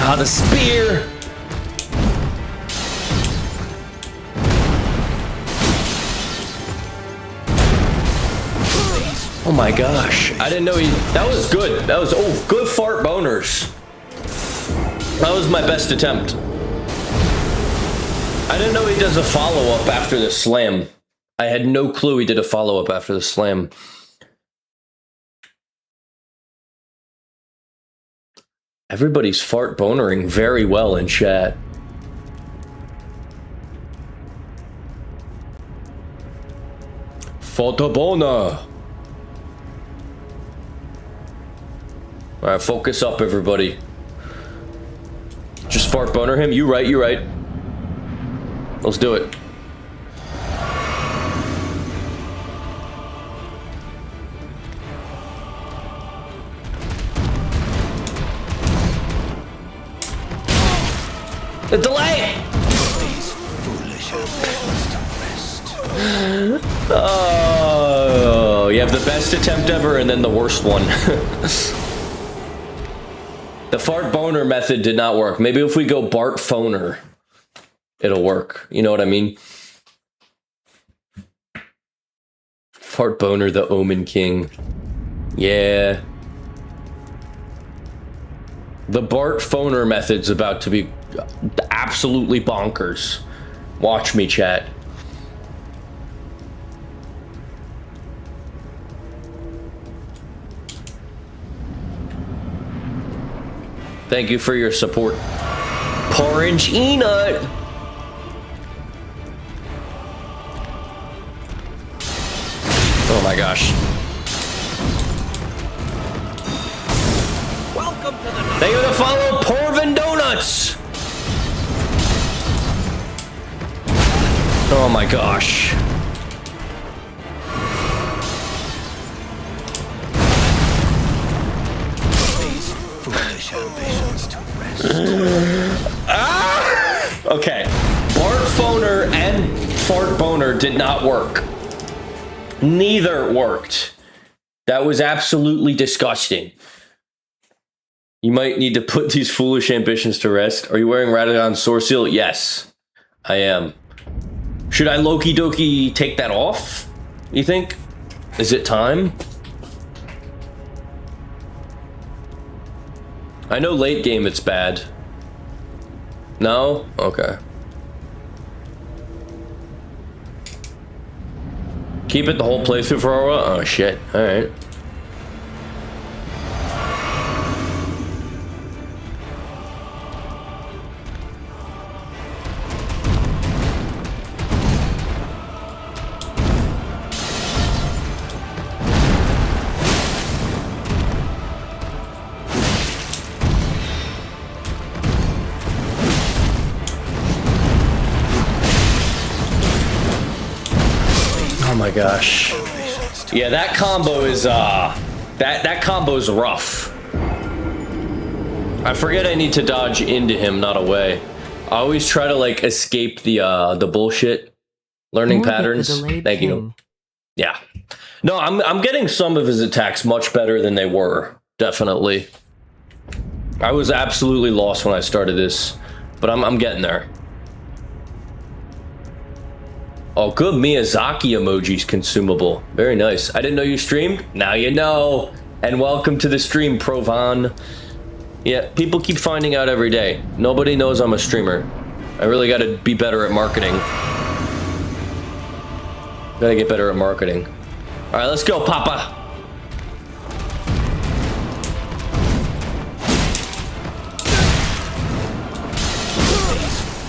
Speaker 1: Ah, the spear! Oh my gosh. I didn't know he... That was good. That was... Oh, good fart boners. That was my best attempt. I didn't know he does a follow-up after the slam. I had no clue he did a follow-up after the slam. Everybody's fart bonering very well in chat. Photobona. Alright, focus up, everybody. Just fart boner him. You right, you right. Let's do it. The delay!
Speaker 8: These foolish ambitions to rest.
Speaker 1: Oh, you have the best attempt ever and then the worst one. The fart boner method did not work. Maybe if we go Bart Phoner, it'll work. You know what I mean? Fart boner, the Omen King. Yeah. The Bart Phoner method's about to be absolutely bonkers. Watch me, chat. Thank you for your support. Porridge E-Nut. my gosh.
Speaker 7: Welcome to the
Speaker 1: They gotta follow Porvin Donuts. Oh my gosh.
Speaker 8: These foolish ambitions to rest.
Speaker 1: Okay. Bart Phoner and Fart Boner did not work. Neither worked. That was absolutely disgusting. You might need to put these foolish ambitions to rest. Are you wearing Radagon Sword Seal? Yes, I am. Should I Loki Doki take that off? You think? Is it time? I know late game it's bad. No? Okay. Keep it the whole playthrough for a while? Oh shit. Alright. Oh my gosh. Yeah, that combo is that combo is rough. I forget I need to dodge into him, not away. I always try to like escape the bullshit learning
Speaker 3: More
Speaker 1: patterns.
Speaker 3: the delayed
Speaker 1: Thank you.
Speaker 3: king.
Speaker 1: Yeah. No, I'm getting some of his attacks much better than they were. Definitely. I was absolutely lost when I started this, but I'm getting there. Oh, good Miyazaki emojis consumable. Very nice. I didn't know you streamed. Now you know. And welcome to the stream, Provan. Yeah, people keep finding out every day. Nobody knows I'm a streamer. I really got to be better at marketing. Gotta get better at marketing. All right, let's go, Papa.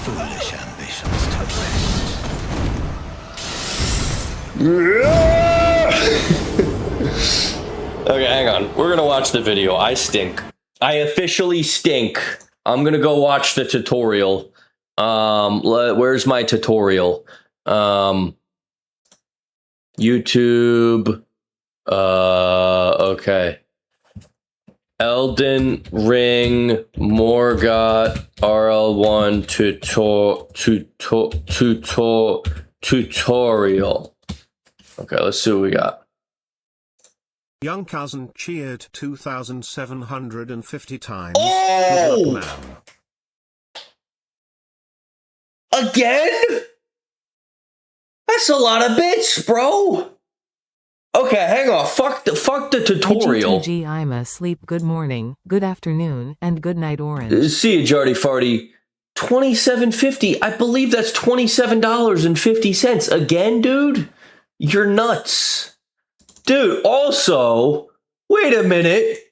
Speaker 8: Foolish ambitions to rest.
Speaker 1: Okay, hang on. We're gonna watch the video. I stink. I officially stink. I'm gonna go watch the tutorial. Where's my tutorial? YouTube. Okay. Elden Ring Morgoth RL1 tutorial. Okay, let's see what we got.
Speaker 2: Young cousin cheered 2,750 times.
Speaker 1: Oh!
Speaker 2: Good luck, man.
Speaker 1: Again? That's a lot of bits, bro. Okay, hang on. Fuck the tutorial.
Speaker 3: GG, I'm asleep. Good morning, good afternoon, and good night, Orange.
Speaker 1: See you, Jardy Farty. $27.50. I believe that's $27.50. Again, dude? You're nuts. Dude, also, wait a minute.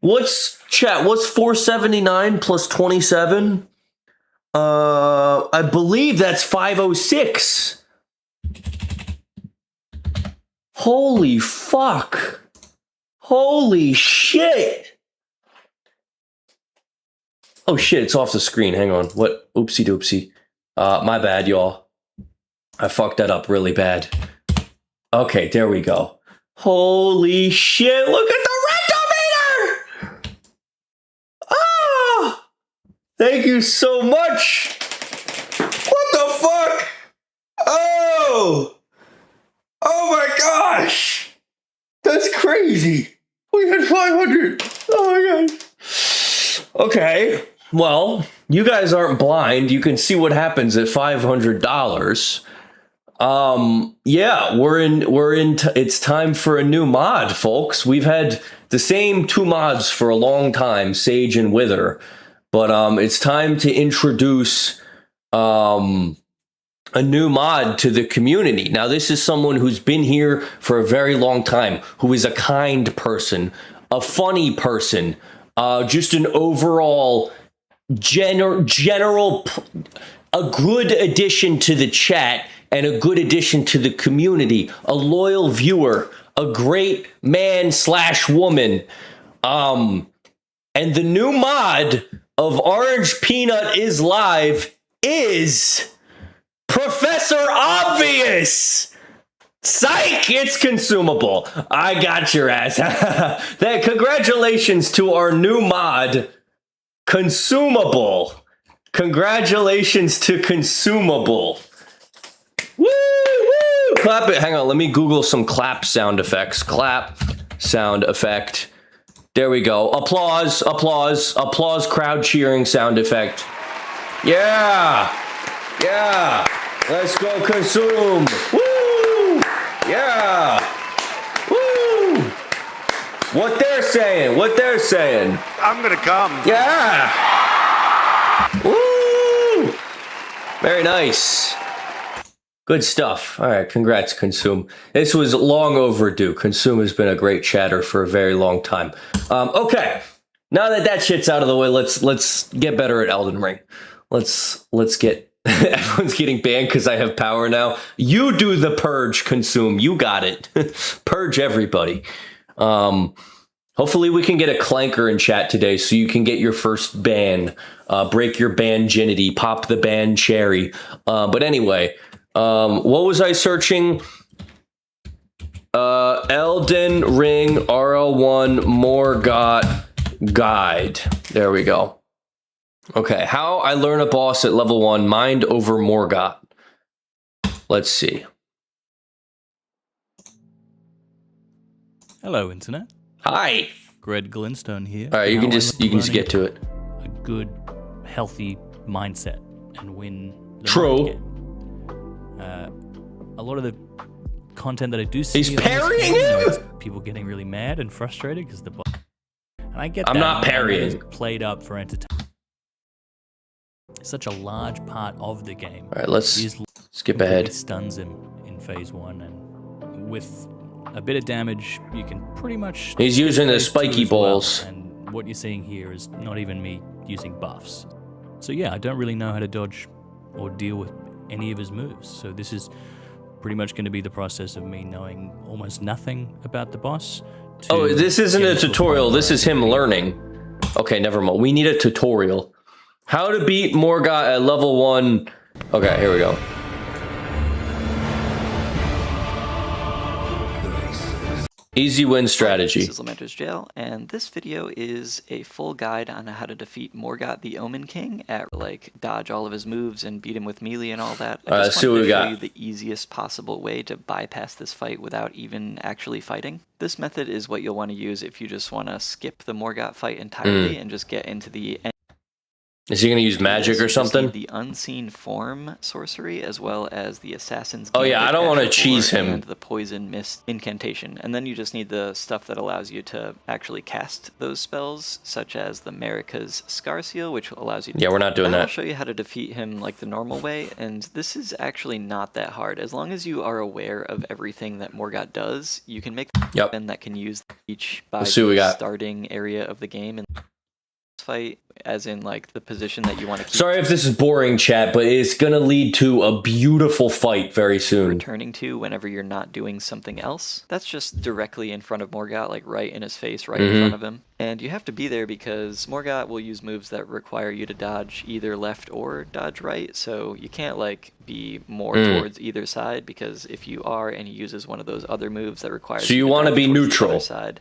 Speaker 1: What's $4.79 plus 27? I believe that's $5.06. Holy fuck. Holy shit. Oh shit, it's off the screen. Hang on. What? Oopsie doopsie. My bad, y'all. I fucked that up really bad. Okay, there we go. Holy shit, look at the rentometer! Ah! Thank you so much! What the fuck? Oh! Oh my gosh! That's crazy! We had 500! Oh my god. Okay, well, you guys aren't blind. You can see what happens at $500. Yeah, it's time for a new mod, folks. We've had the same two mods for a long time, Sage and Wither, but it's time to introduce a new mod to the community. Now, this is someone who's been here for a very long time, who is a kind person, a funny person, just an overall general a good addition to the chat, and a good addition to the community, a loyal viewer, a great man / woman. And the new mod of Orange Peanut is Live is Professor Obvious. Psych, it's consumable. I got your ass. Congratulations to our new mod, Consumable. Congratulations to Consumable. Woo, woo. Clap it. Hang on, let me Google some clap sound effects. Clap sound effect. There we go. Applause, applause, applause, crowd cheering sound effect. Yeah. Yeah. Let's go consume. Woo. Yeah. Woo. What they're saying. What they're saying.
Speaker 4: I'm gonna come.
Speaker 1: Yeah. Woo. Very nice. Good stuff. All right, congrats, Consume. This was long overdue. Consume has been a great chatter for a very long time. Okay, now that shit's out of the way, let's get better at Elden Ring. Let's get. Everyone's getting banned because I have power now. You do the purge, Consume. You got it. Purge everybody. Hopefully we can get a clanker in chat today so you can get your first ban. Break your ban ginity. Pop the ban cherry. But anyway. What was I searching? Elden Ring RL1 Morgott Guide. There we go. Okay, how I learn a boss at level 1, Mind over Morgott. Let's see.
Speaker 9: Hello, Internet.
Speaker 1: Hi.
Speaker 9: Greg Glinstone here.
Speaker 1: All right, you can just get to it.
Speaker 9: A good, healthy mindset and win the
Speaker 1: True.
Speaker 9: game. A lot of the content that I do see,
Speaker 1: He's parrying him.
Speaker 9: People getting really mad and frustrated because the boss. And I get.
Speaker 1: I'm not parrying.
Speaker 9: It's played up for entertainment. Such a large part of the game.
Speaker 1: All right, let's skip ahead.
Speaker 9: Stuns him in phase 1, and with a bit of damage, you can pretty much.
Speaker 1: He's using the spiky balls.
Speaker 9: Well. And what you're seeing here is not even me using buffs. So yeah, I don't really know how to dodge or deal with any of his moves. So this is pretty much going to be the process of me knowing almost nothing about the boss.
Speaker 1: Oh, this isn't a tutorial. This is him learning. Okay, never mind. We need a tutorial. How to beat Morgott at level 1. Okay, here we go. Easy win strategy.
Speaker 10: This is Lamenter's Jail, and this video is a full guide on how to defeat Morgott the Omen King at, like, dodge all of his moves and beat him with melee and all that. I just wanted to show you the easiest possible way to bypass this fight without even actually fighting. This method is what you'll want to use if you just want to skip the Morgott fight entirely and just get into the end.
Speaker 1: Is he going to use magic or something?
Speaker 10: The Unseen Form sorcery, as well as the Assassin's
Speaker 1: Oh yeah, I don't want to cheese him.
Speaker 10: And the Poison Mist incantation. And then you just need the stuff that allows you to actually cast those spells, such as the Marika's Scar Seal, which allows you to...
Speaker 1: Yeah, we're not doing that.
Speaker 10: I'll show you how to defeat him like the normal way, and this is actually not that hard. As long as you are aware of everything that Morgott does, you can make a weapon that can use each by the starting area of the game. And fight, as in like the position that you want to keep. Sorry
Speaker 1: if this is boring, chat, but it's gonna lead to a beautiful fight very soon.
Speaker 10: Returning to whenever you're not doing something else. That's just directly in front of Morgott, like right in his face, right in front of him. And you have to be there because Morgott will use moves that require you to dodge either left or dodge right. So you can't like be more towards either side, because if you are and he uses one of those other moves that requires
Speaker 1: you want to be neutral
Speaker 10: side,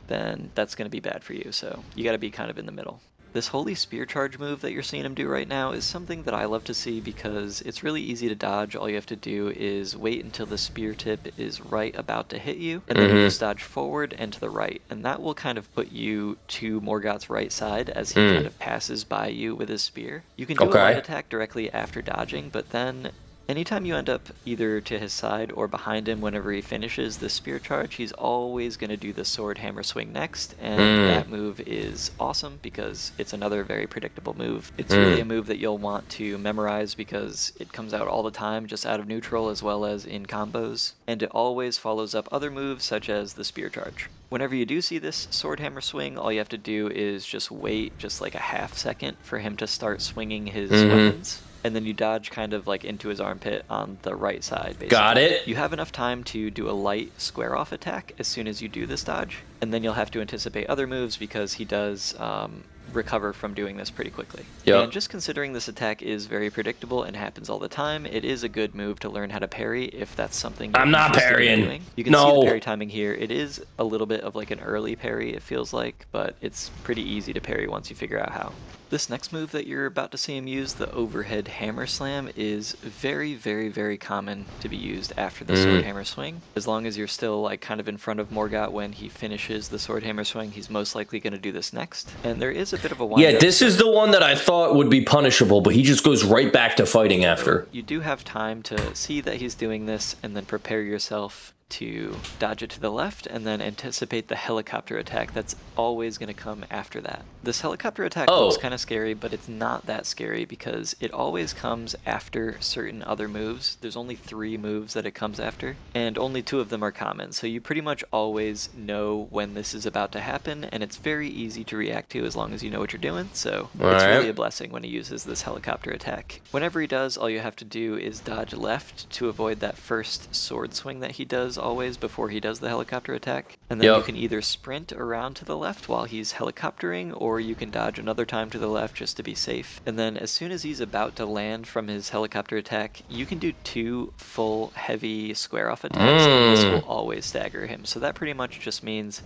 Speaker 10: then that's going to be bad for you. So you got to be kind of in the middle. This Holy Spear Charge move that you're seeing him do right now is something that I love to see because it's really easy to dodge. All you have to do is wait until the spear tip is right about to hit you, and then you just dodge forward and to the right. And that will kind of put you to Morgott's right side as he kind of passes by you with his spear. You can do a light attack directly after dodging, but then anytime you end up either to his side or behind him whenever he finishes the spear charge, he's always going to do the sword hammer swing next, and that move is awesome because it's another very predictable move. It's really a move that you'll want to memorize because it comes out all the time, just out of neutral as well as in combos, and it always follows up other moves such as the spear charge. Whenever you do see this sword hammer swing, all you have to do is just wait just like a half second for him to start swinging his weapons. and then you dodge kind of like into his armpit on the right side, basically.
Speaker 1: Got it.
Speaker 10: You have enough time to do a light square-off attack as soon as you do this dodge, and then you'll have to anticipate other moves because he does recover from doing this pretty quickly.
Speaker 1: Yep.
Speaker 10: And just considering this attack is very predictable and happens all the time, it is a good move to learn how to parry if that's something you're
Speaker 1: I'm not
Speaker 10: interested in
Speaker 1: parrying.
Speaker 10: doing. You can see the parry timing here. It is a little bit of like an early parry, it feels like, but it's pretty easy to parry once you figure out how. This next move that you're about to see him use, the overhead hammer slam, is very, very, very common to be used after the sword hammer swing. As long as you're still like kind of in front of Morgott when he finishes the sword hammer swing, he's most likely going to do this next. And there is a bit of a wind
Speaker 1: Yeah, this is the one that I thought would be punishable, but he just goes right back to fighting after.
Speaker 10: You do have time to see that he's doing this and then prepare yourself to dodge it to the left and then anticipate the helicopter attack that's always going to come after that. This helicopter attack looks kind of scary, but it's not that scary because it always comes after certain other moves. There's only 3 moves that it comes after, and only 2 of them are common, so you pretty much always know when this is about to happen, and it's very easy to react to as long as you know what you're doing, so it's really a blessing when he uses this helicopter attack. Whenever he does, all you have to do is dodge left to avoid that first sword swing that he does always before he does the helicopter attack, and then you can either sprint around to the left while he's helicoptering, or you can dodge another time to the left just to be safe. And then as soon as he's about to land from his helicopter attack, you can do 2 full heavy square off attacks, and this will always stagger him. So that pretty much just means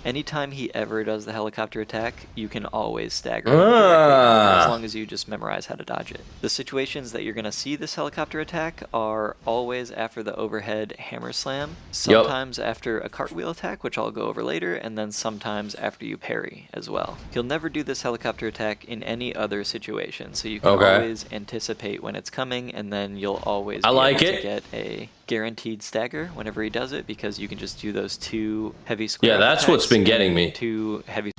Speaker 10: anytime he ever does the helicopter attack, you can always stagger him directly, as long as you just memorize how to dodge it. The situations that you're going to see this helicopter attack are always after the overhead hammer slam, sometimes after a cartwheel attack, which I'll go over later, and then sometimes after you parry as well. He'll never do this helicopter attack in any other situation, so you can always anticipate when it's coming, and then you'll always be able to get a guaranteed stagger whenever he does it, because you can just do those 2 heavy square
Speaker 1: that's what's been getting me.
Speaker 10: 2 heavy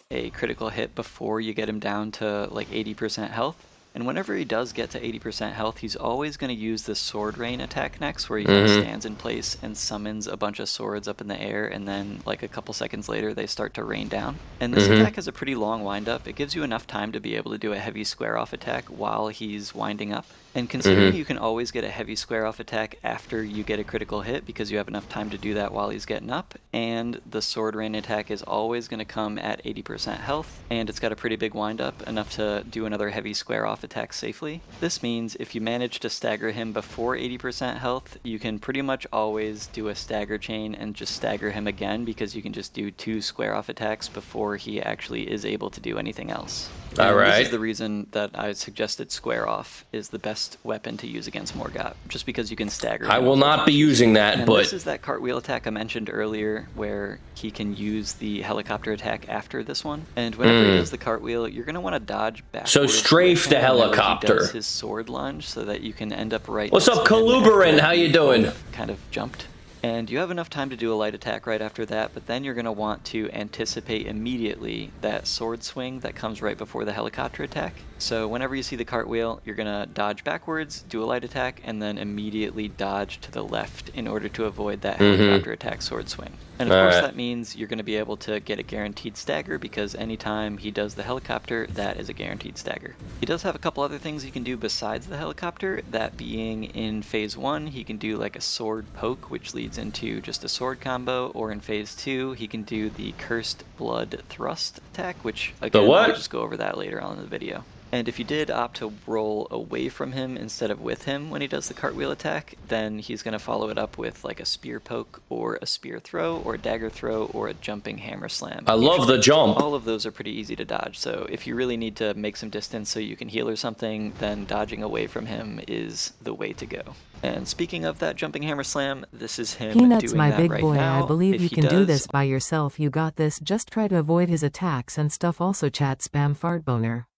Speaker 10: a critical hit before you get him down to like 80% health. And whenever he does get to 80% health, he's always going to use the sword rain attack next, where he kind of stands in place and summons a bunch of swords up in the air, and then like a couple seconds later they start to rain down. And this attack has a pretty long wind up. It gives you enough time to be able to do a heavy square off attack while he's winding up. And considering you can always get a heavy square off attack after you get a critical hit because you have enough time to do that while he's getting up, and the sword rain attack is always going to come at 80% health, and it's got a pretty big wind up, enough to do another heavy square off attack safely. This means if you manage to stagger him before 80% health, you can pretty much always do a stagger chain and just stagger him again, because you can just do 2 square off attacks before he actually is able to do anything else. This is the reason that I suggested square off is the best weapon to use against Morgott, just because you can stagger him.
Speaker 1: I will not be using that, but
Speaker 10: this is that cartwheel attack I mentioned earlier, where he can use the helicopter attack after this one. And whenever he does the cartwheel, you're going to want to dodge backwards.
Speaker 1: So strafe the helicopter.
Speaker 10: He does his sword lunge so that you can end up right.
Speaker 1: What's up, Coluberin? How you doing?
Speaker 10: Kind of jumped. And you have enough time to do a light attack right after that, but then you're going to want to anticipate immediately that sword swing that comes right before the helicopter attack. So whenever you see the cartwheel, you're going to dodge backwards, do a light attack, and then immediately dodge to the left in order to avoid that helicopter attack sword swing. And of course that means you're going to be able to get a guaranteed stagger, because anytime he does the helicopter, that is a guaranteed stagger. He does have a couple other things he can do besides the helicopter, that being in phase 1, he can do like a sword poke, which leads into just a sword combo, or in phase 2, he can do the cursed blood thrust attack, which again, I'll just go over that later on in the video. And if you did opt to roll away from him instead of with him when he does the cartwheel attack, then he's going to follow it up with like a spear poke, or a spear throw, or a dagger throw, or a jumping hammer slam.
Speaker 1: I love the jump.
Speaker 10: All of those are pretty easy to dodge, so if you really need to make some distance so you can heal or something, then dodging away from him is the way to go. And speaking of that jumping hammer slam, this is him
Speaker 3: Peanuts,
Speaker 10: doing
Speaker 3: my
Speaker 10: that
Speaker 3: big
Speaker 10: right
Speaker 3: boy,
Speaker 10: now.
Speaker 3: I believe
Speaker 10: If
Speaker 3: you
Speaker 10: he
Speaker 3: can do
Speaker 10: does-
Speaker 3: this by yourself. You got this. Just try to avoid his attacks and stuff. Also chat spam fart boner.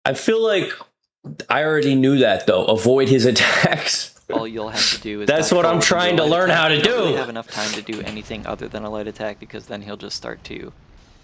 Speaker 1: I feel like I already knew that, though. Avoid his attacks.
Speaker 10: All you'll have to do is
Speaker 1: That's what I'm trying to learn how to
Speaker 10: You don't really
Speaker 1: do.
Speaker 10: have enough time to do anything other than a light attack, because then he'll just start to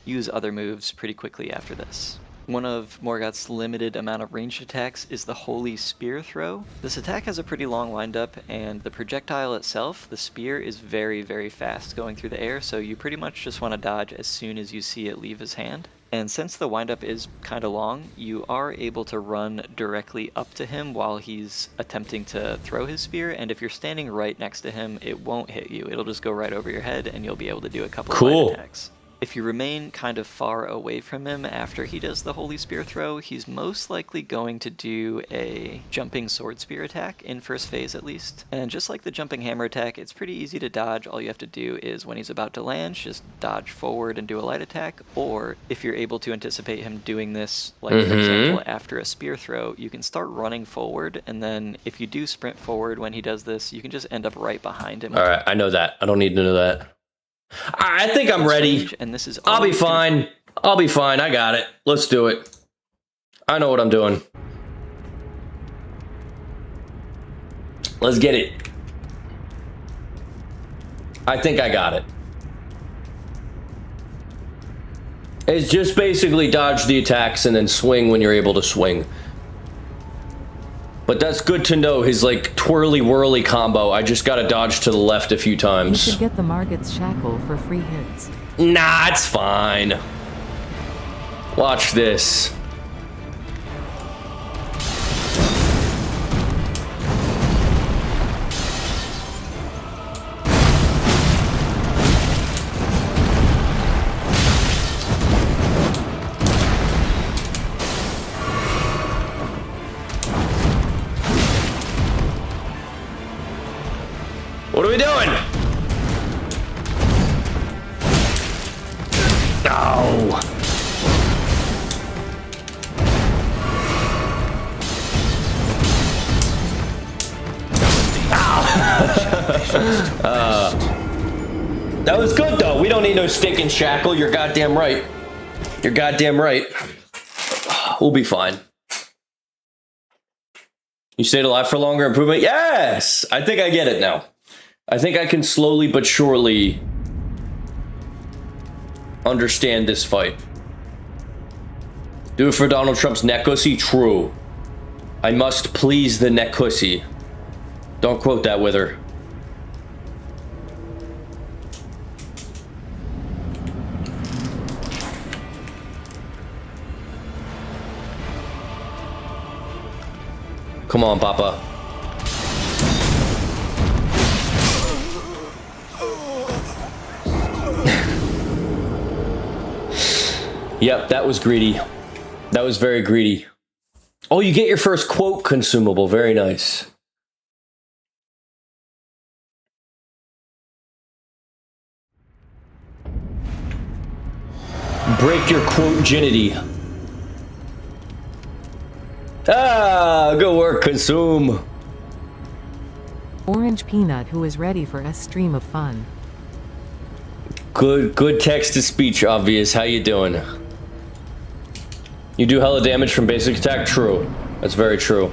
Speaker 10: use other moves pretty quickly after this. One of Morgott's limited amount of ranged attacks is the Holy Spear Throw. This attack has a pretty long windup, and the projectile itself, the spear, is very, very fast going through the air, so you pretty much just want to dodge as soon as you see it leave his hand. And since the windup is kind of long, you are able to run directly up to him while he's attempting to throw his spear, and if you're standing right next to him, it won't hit you. It'll just go right over your head, and you'll be able to do a couple of light attacks. If you remain kind of far away from him after he does the Holy Spear throw, he's most likely going to do a jumping sword spear attack, in first phase at least. And just like the jumping hammer attack, it's pretty easy to dodge. All you have to do is, when he's about to land, just dodge forward and do a light attack. Or, if you're able to anticipate him doing this, like for example, after a spear throw, you can start running forward, and then if you do sprint forward when he does this, you can just end up right behind him.
Speaker 1: Alright, I know that. I don't need to know that. I think I'm ready.
Speaker 10: And this is
Speaker 1: I'll be fine. I'll be fine. I got it. Let's do it. I know what I'm doing. Let's get it. I think I got it. It's just basically dodge the attacks and then swing when you're able to swing. But that's good to know, his like twirly whirly combo. I just gotta dodge to the left a few
Speaker 3: You
Speaker 1: times.
Speaker 3: should get the Margot's Shackle for free hits.
Speaker 1: Nah, it's fine. Watch this. What are we doing? No. That was good though. We don't need no stick and shackle. You're goddamn right. You're goddamn right. We'll be fine. You stayed alive for longer improvement? Yes! I think I get it now. I think I can slowly but surely understand this fight. Do it for Donald Trump's neckussy? True. I must please the neckussy. Don't quote that with her. Come on, Papa. Yep, that was greedy. That was very greedy. Oh, you get your first quote consumable. Very nice. Break your quote ginity. Ah, good work, consume.
Speaker 3: Orange Peanut, who is ready for a stream of fun.
Speaker 1: Good text to speech, obvious. How you doing? You do hella damage from basic attack? True. That's very true.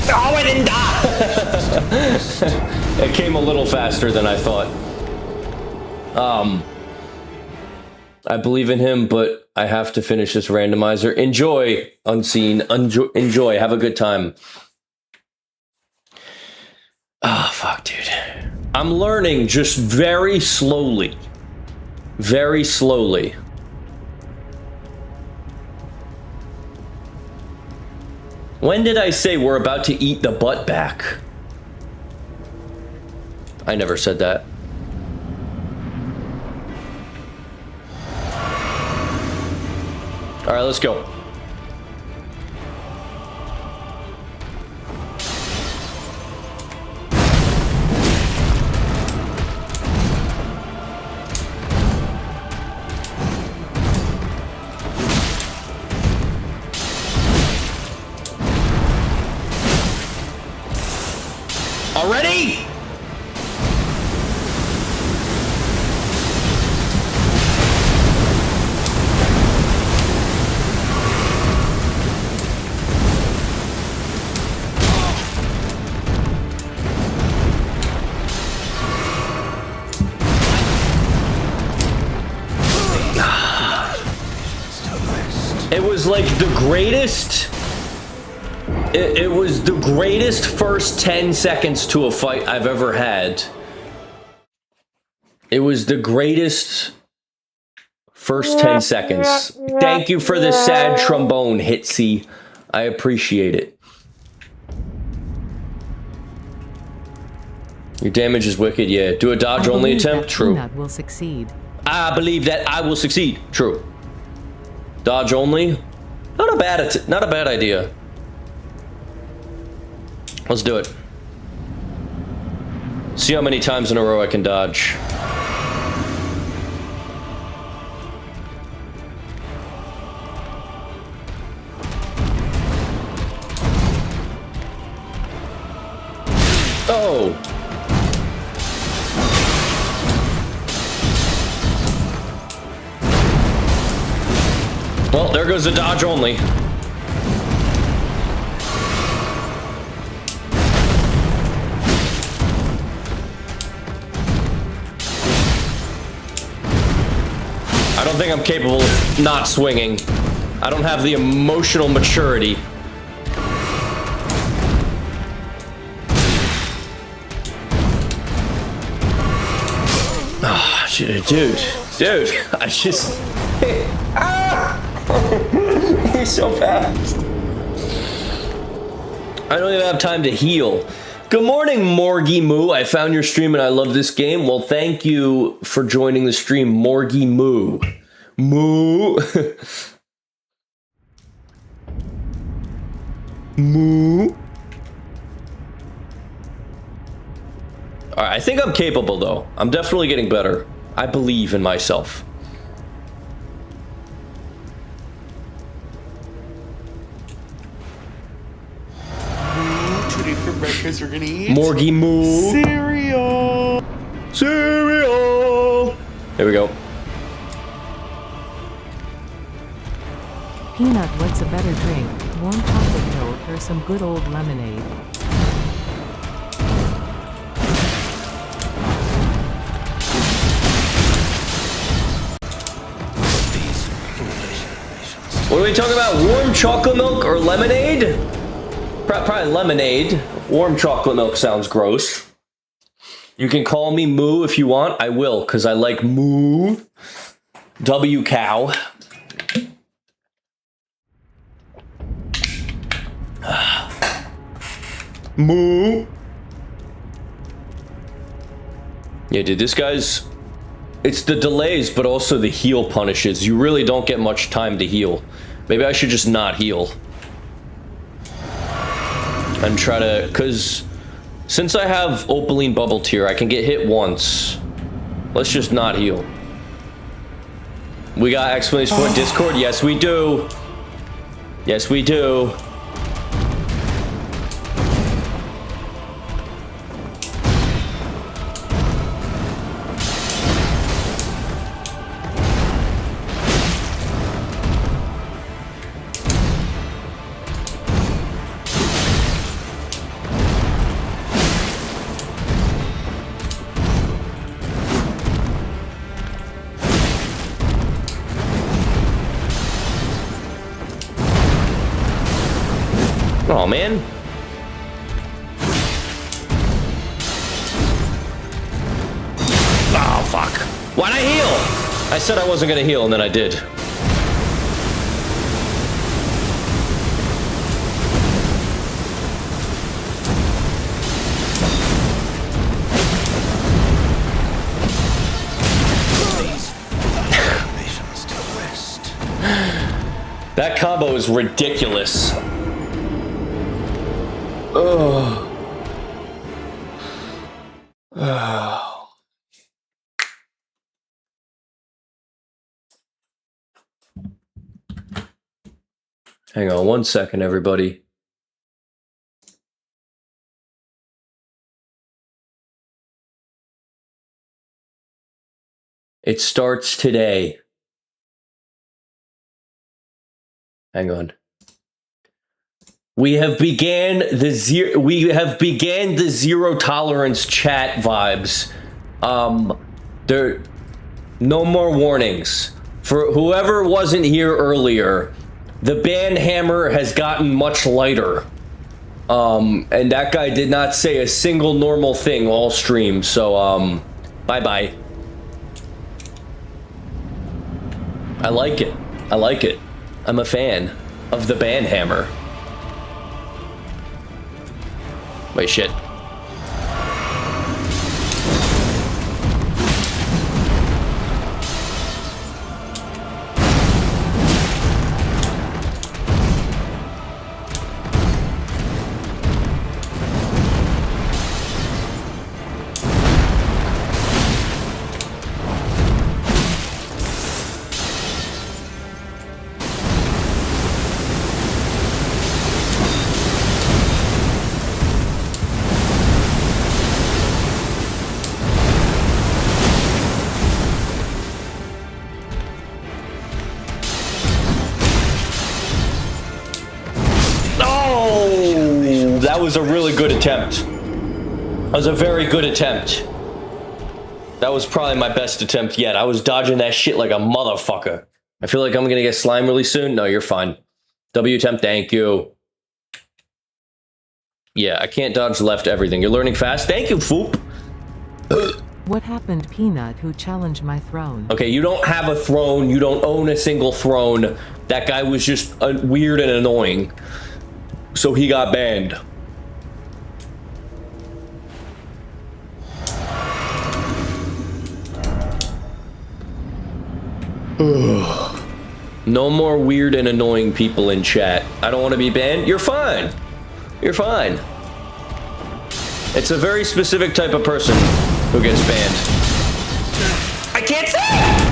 Speaker 1: Oh, I didn't die! It came a little faster than I thought. I believe in him, but I have to finish this randomizer. Enjoy, Unseen. Enjoy. Have a good time. Ah, fuck, dude. I'm learning just very slowly. Very slowly. When did I say we're about to eat the butt back? I never said that. All right, let's go. Already? It was like the greatest. It was the greatest first 10 seconds to a fight I've ever had. It was the greatest first 10 seconds. Thank you for the sad trombone, Hitsy. I appreciate it. Your damage is wicked, yeah. Do a dodge only attempt? True.
Speaker 3: Peanut will succeed.
Speaker 1: I believe that I will succeed. True. Dodge only? Not a bad idea. Let's do it. See how many times in a row I can dodge. Oh! Well, there goes the dodge only. I don't think I'm capable of not swinging. I don't have the emotional maturity. Ah, oh, dude, I just... He's so fast. I don't even have time to heal. Good morning, Morgie Moo. I found your stream and I love this game. Well, thank you for joining the stream, Morgie Moo. Moo. Moo. All right, I think I'm capable, though. I'm definitely getting better. I believe in myself.
Speaker 4: For breakfast, we're gonna eat
Speaker 1: Morgie Moo.
Speaker 4: cereal.
Speaker 1: Cereal. There we go.
Speaker 3: Peanut, what's a better drink? Warm chocolate milk or some good old lemonade?
Speaker 1: What are we talking about? Warm chocolate milk or lemonade? Probably lemonade. Warm chocolate milk sounds gross. You can call me Moo if you want. I will, because I like moo. W cow. Moo. Yeah, dude, this guy's... It's the delays, but also the heal punishes. You really don't get much time to heal. Maybe I should just not heal. And try to, because since I have Opaline Bubble Tier, I can get hit once. Let's just not heal. We got exclamation point Discord? Yes, we do. Yes, we do. Oh, man. Oh, fuck. Why'd I heal? I said I wasn't gonna heal, and then I did. That combo is ridiculous. Oh. Oh. Hang on 1 second, everybody. It starts today. Hang on. We have began the zero tolerance chat vibes. There, no more warnings for whoever wasn't here earlier. The band hammer has gotten much lighter. And that guy did not say a single normal thing all stream, so, bye-bye. I like it. I like it. I'm a fan of the band hammer. Wait, shit. That was a really good attempt. That was a very good attempt. That was probably my best attempt yet. I was dodging that shit like a motherfucker. I feel like I'm gonna get slime really soon. No, you're fine. W attempt, thank you. Yeah, I can't dodge left everything. You're learning fast. Thank you, Foop.
Speaker 3: What happened, Peanut, who challenged my throne?
Speaker 1: Okay, you don't have a throne. You don't own a single throne. That guy was just weird and annoying. So he got banned. No more weird and annoying people in chat. I don't want to be banned. You're fine. You're fine. It's a very specific type of person who gets banned. I can't say it!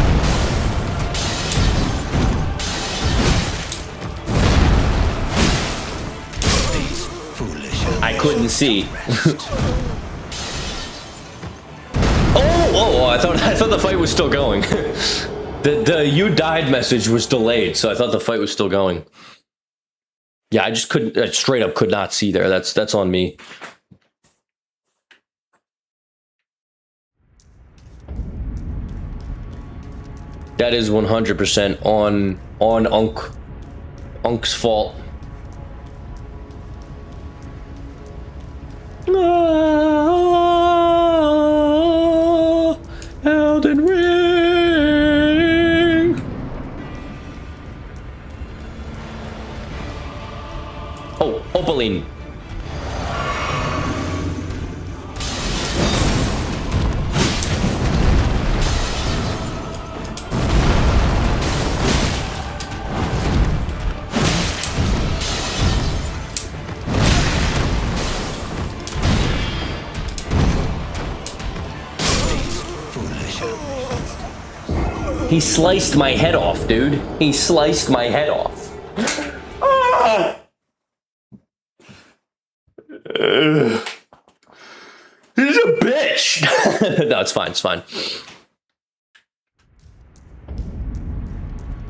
Speaker 1: I couldn't see. Oh, I thought the fight was still going. The you died message was delayed, so I thought the fight was still going. Yeah, I just couldn't, straight up could not see there. That's on me. That is 100% on Unk's fault. Elden Ring. Oh, Opaline. He sliced my head off, dude. He sliced my head off. Ah! He's a bitch. No, it's fine. It's fine.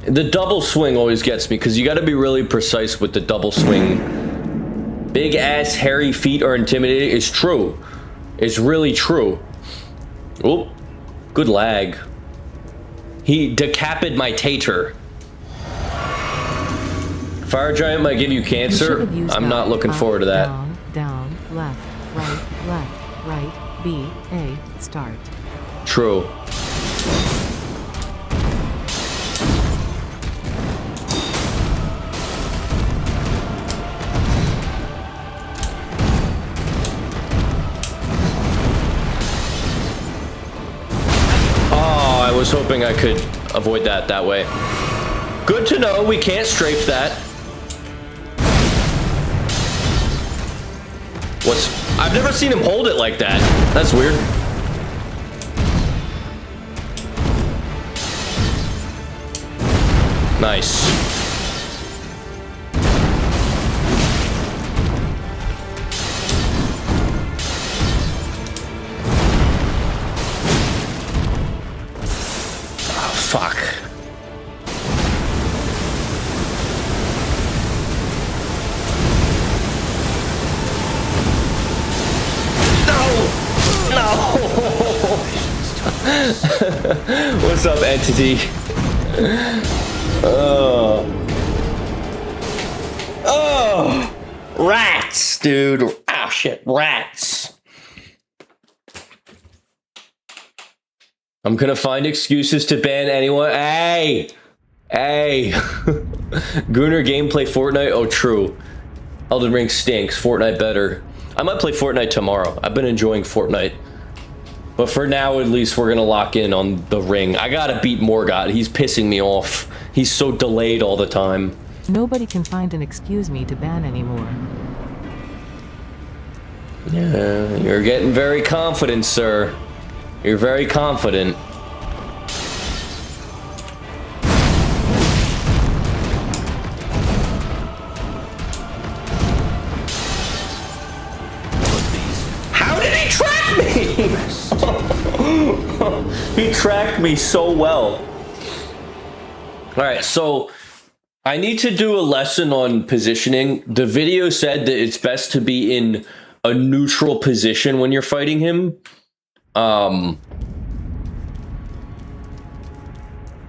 Speaker 1: The double swing always gets me because you got to be really precise with the double swing. Big ass hairy feet are intimidating. It's true. It's really true. Oh, good lag. He decapitated my tater. Fire Giant might give you cancer. I'm not looking forward to that.
Speaker 3: Down, left, right, B, A, start.
Speaker 1: True. I was hoping I could avoid that way. Good to know we can't strafe that. I've never seen him hold it like that. That's weird. Nice. Fuck. No! What's up, Entity? Oh. Rats, dude. Ah, shit. Rats. I'm gonna find excuses to ban anyone. Hey! Hey! Gooner gameplay Fortnite? Oh, true. Elden Ring stinks. Fortnite better. I might play Fortnite tomorrow. I've been enjoying Fortnite. But for now, at least, we're gonna lock in on the ring. I gotta beat Morgott. He's pissing me off. He's so delayed all the time.
Speaker 3: Nobody can find an excuse me to ban anymore.
Speaker 1: Yeah, you're getting very confident, sir. You're very confident. How did he track me? He tracked me so well. All right, so I need to do a lesson on positioning. The video said that it's best to be in a neutral position when you're fighting him.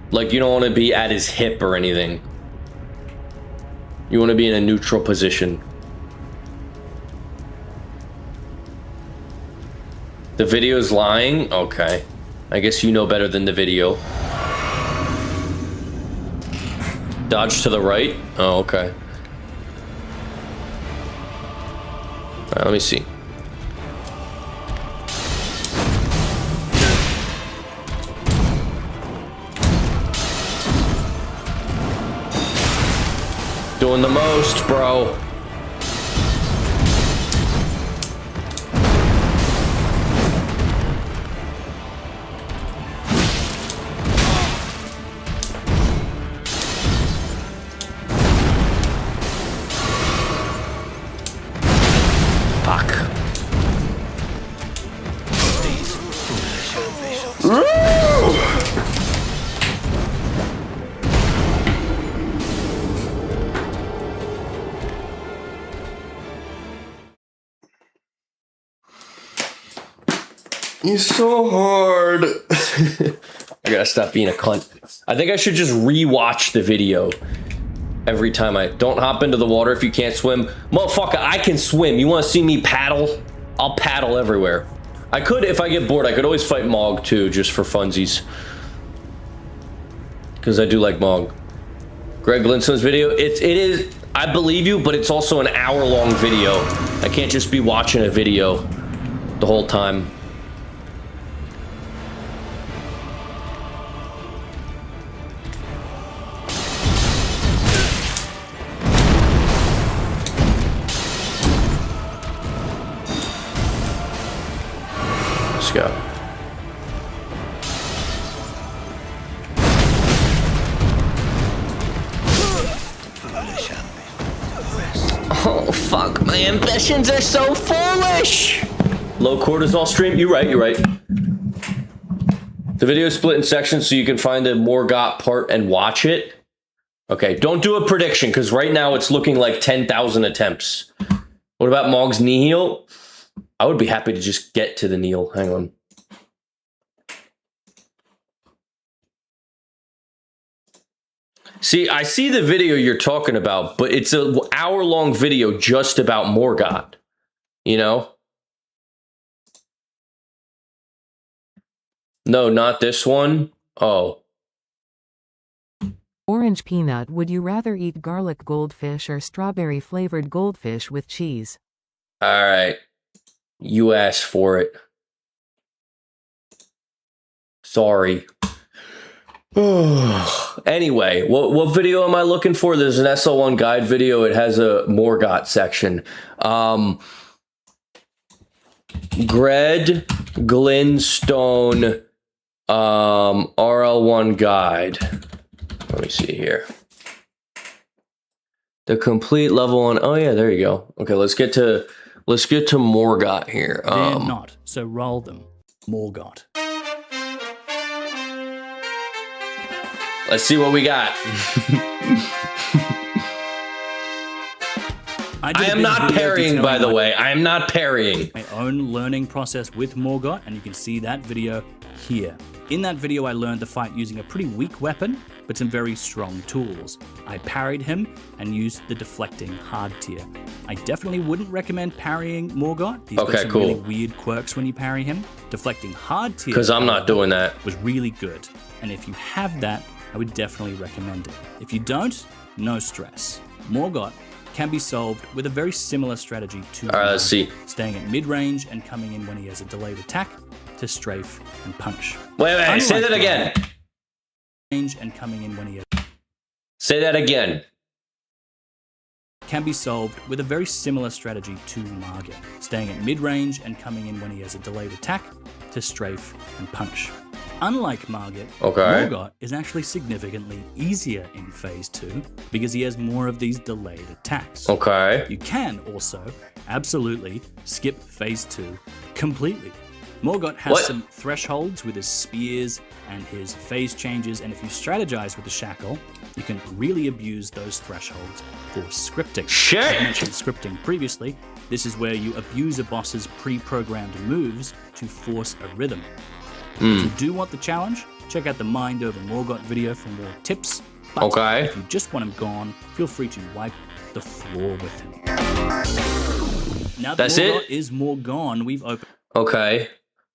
Speaker 1: Like, you don't want to be at his hip or anything. You want to be in a neutral position. The video's lying? Okay. I guess you know better than the video. Dodge to the right? Oh, okay. All right, let me see. Doing the most, bro. Fuck.
Speaker 8: These foolish ambitions.
Speaker 1: You're so hard. I gotta stop being a cunt. I think I should just re-watch the video every time I... Don't hop into the water if you can't swim. Motherfucker, I can swim. You want to see me paddle? I'll paddle everywhere. I could, if I get bored, I could always fight Mog too, just for funsies. Because I do like Mog. Greg Linson's video, it is... I believe you, but it's also an hour-long video. I can't just be watching a video the whole time. Let's go. Oh, fuck. My ambitions are so foolish. Low cortisol stream. You're right. You're right. The video is split in sections so you can find the Morgott part and watch it. Okay, don't do a prediction because right now it's looking like 10,000 attempts. What about Mog's Nihil? I would be happy to just get to the Nihil. Hang on. See, I see the video you're talking about, but it's an hour-long video just about Morgott. You know? No, not this one. Oh.
Speaker 3: Orange peanut, would you rather eat garlic goldfish or strawberry flavored goldfish with cheese?
Speaker 1: All right. You asked for it. Sorry. Anyway, what video am I looking for? There's an SL1 guide video. It has a Morgott section. Gred Glinstone RL1 guide. Let me see here. The complete level 1. Oh yeah, there you go. Okay, let's get to Morgott here.
Speaker 9: They're not, so roll them. Morgott.
Speaker 1: Let's see what we got. I am not parrying, by the way. I am not parrying.
Speaker 9: My own learning process with Morgott, and you can see that video here. In that video, I learned the fight using a pretty weak weapon, but some very strong tools. I parried him and used the deflecting hard tier. I definitely wouldn't recommend parrying Morgott. He's got some really weird quirks when you parry him. Deflecting hard tier,
Speaker 1: because I'm not doing that,
Speaker 9: was really good. And if you have that, I would definitely recommend it. If you don't, no stress. Morgott can be solved with a very similar strategy to
Speaker 1: let's see.
Speaker 9: Staying at mid-range and coming in when he has a delayed attack to strafe and punch.
Speaker 1: Wait, say that again.
Speaker 9: Range and coming in when he has...
Speaker 1: Say that again.
Speaker 9: Can be solved with a very similar strategy to Margit. Staying at mid-range and coming in when he has a delayed attack to strafe and punch. Unlike Margit, Morgott is actually significantly easier in Phase 2 because he has more of these delayed attacks. You can also absolutely skip Phase 2 completely. Morgott has some thresholds with his spears and his phase changes, and if you strategize with the shackle, you can really abuse those thresholds for scripting.
Speaker 1: Shit!
Speaker 9: I mentioned scripting previously. This is where you abuse a boss's pre-programmed moves to force a rhythm. If you do want the challenge, check out the Mind Over Morgott video for more tips. But if you just want him gone, feel free to wipe the floor with him. Now that Morgott is more gone, we've opened...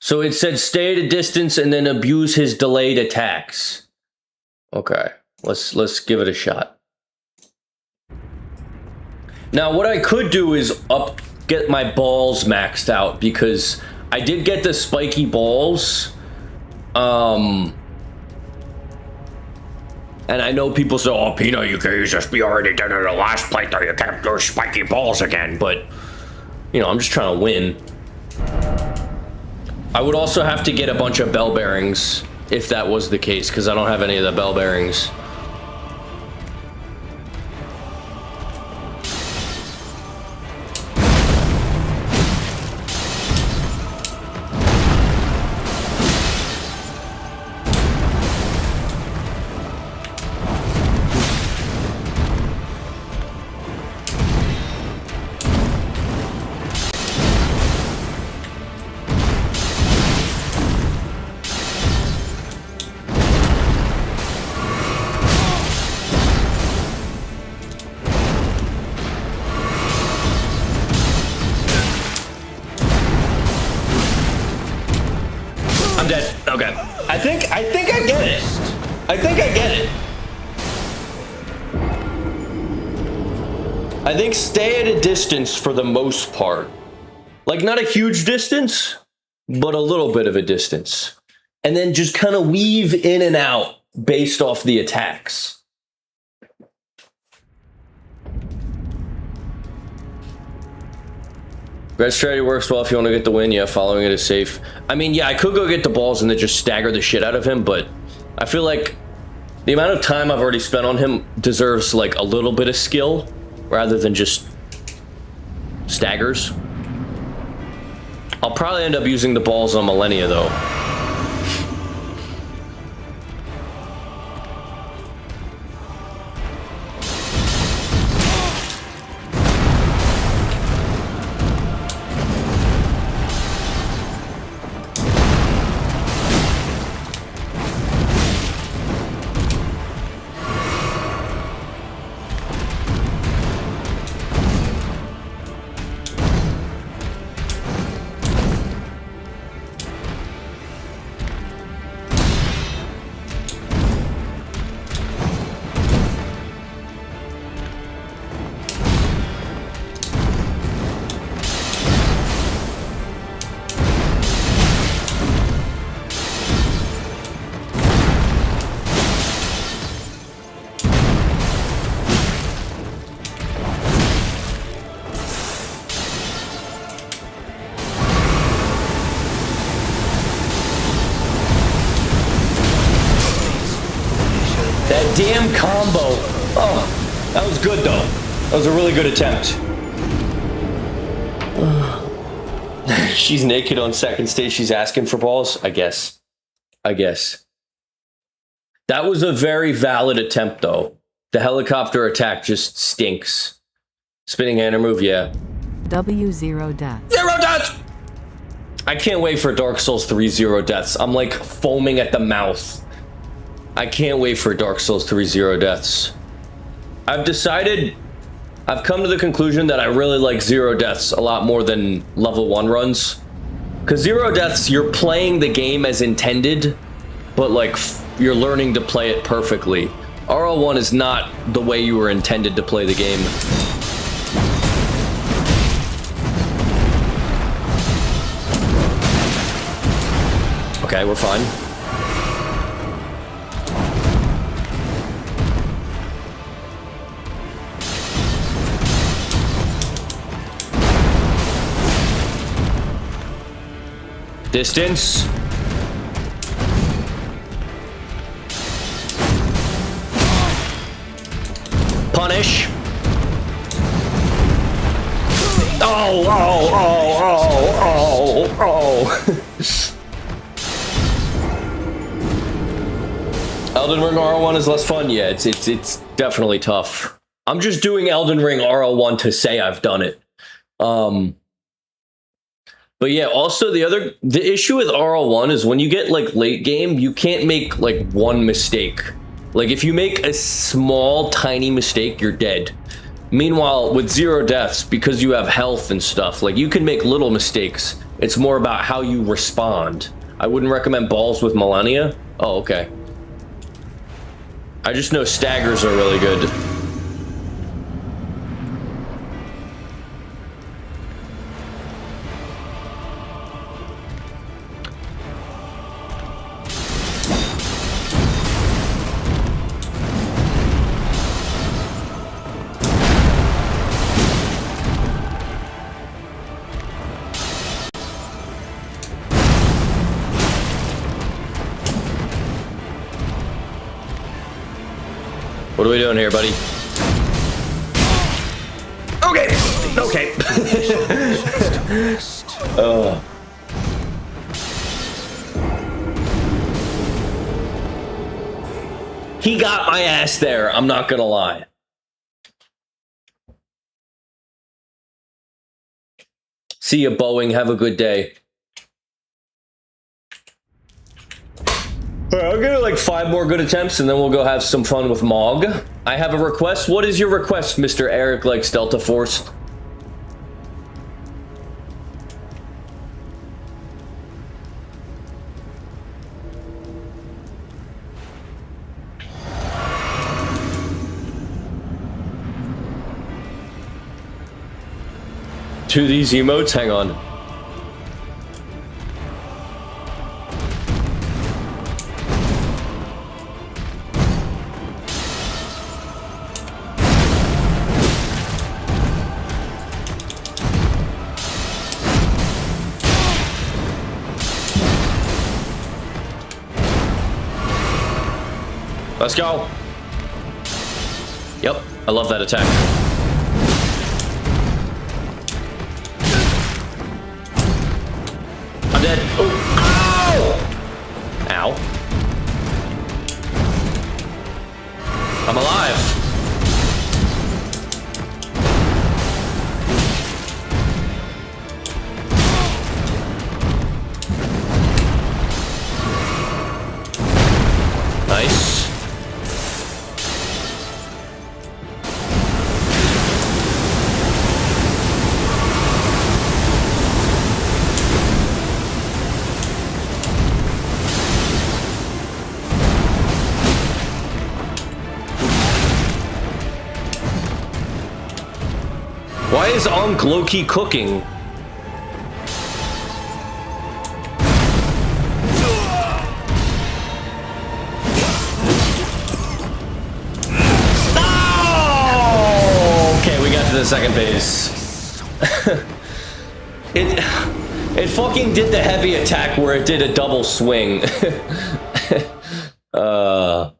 Speaker 1: So it said stay at a distance and then abuse his delayed attacks. Let's give it a shot. Now what I could do is get my balls maxed out, because I did get the spiky balls. And I know people say, oh, Peanut, you can use this. We already did it in the last playthrough. You can't do spiky balls again. But, you know, I'm just trying to win. I would also have to get a bunch of bell bearings if that was the case, because I don't have any of the bell bearings. I'm dead. Okay. I think I get it. I think I get it. I think stay at a distance for the most part. Like, not a huge distance, but a little bit of a distance. And then just kind of weave in and out based off the attacks. Red strategy works well if you want to get the win. Yeah, following it is safe. I mean, yeah, I could go get the balls and then just stagger the shit out of him, but I feel like the amount of time I've already spent on him deserves like a little bit of skill rather than just staggers. I'll probably end up using the balls on Millennia though. That damn combo. Oh, that was good though. That was a really good attempt. She's naked on second stage. She's asking for balls. I guess. That was a very valid attempt though. The helicopter attack just stinks. Spinning hammer move, yeah.
Speaker 3: W0 death.
Speaker 1: 0 deaths! I can't wait for Dark Souls 3 0 deaths. I'm like foaming at the mouth. I can't wait for Dark Souls 3 Zero Deaths. I've come to the conclusion that I really like Zero Deaths a lot more than level 1 runs. Because Zero Deaths, you're playing the game as intended, but like you're learning to play it perfectly. RL1 is not the way you were intended to play the game. Okay, we're fine. Distance. Punish. Oh, oh, oh, oh, oh, oh. Elden Ring RL1 is less fun. Yeah, it's definitely tough. I'm just doing Elden Ring RL1 to say I've done it. But yeah, also the issue with RL1 is when you get like late game, you can't make like one mistake. Like if you make a small, tiny mistake, you're dead. Meanwhile, with Zero Deaths, because you have health and stuff, like you can make little mistakes. It's more about how you respond. I wouldn't recommend balls with Millennia. Oh, okay. I just know staggers are really good. What are we doing here, buddy? Okay. Okay. He got my ass there. I'm not gonna lie. See ya, Boeing. Have a good day. Alright, I'll give it like 5 more good attempts and then we'll go have some fun with Mog. I have a request. What is your request, Mr. Eric likes Delta Force? To these emotes? Hang on. Let's go. Yep, I love that attack. I'm dead. Oh. Ow! Ow. I'm alive. Nice. Why is Ankh low-key cooking? Oh! Okay, we got to the second phase. It fucking did the heavy attack where it did a double swing. That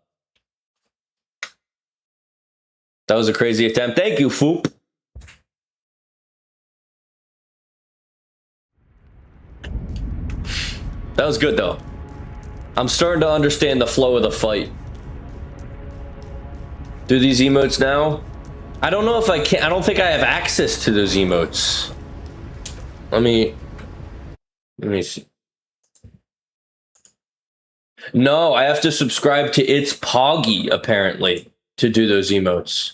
Speaker 1: was a crazy attempt. Thank you, Foop. That was good, though. I'm starting to understand the flow of the fight. Do these emotes now? I don't know if I can. I don't think I have access to those emotes. Let me see. No, I have to subscribe to It's Poggy, apparently, to do those emotes.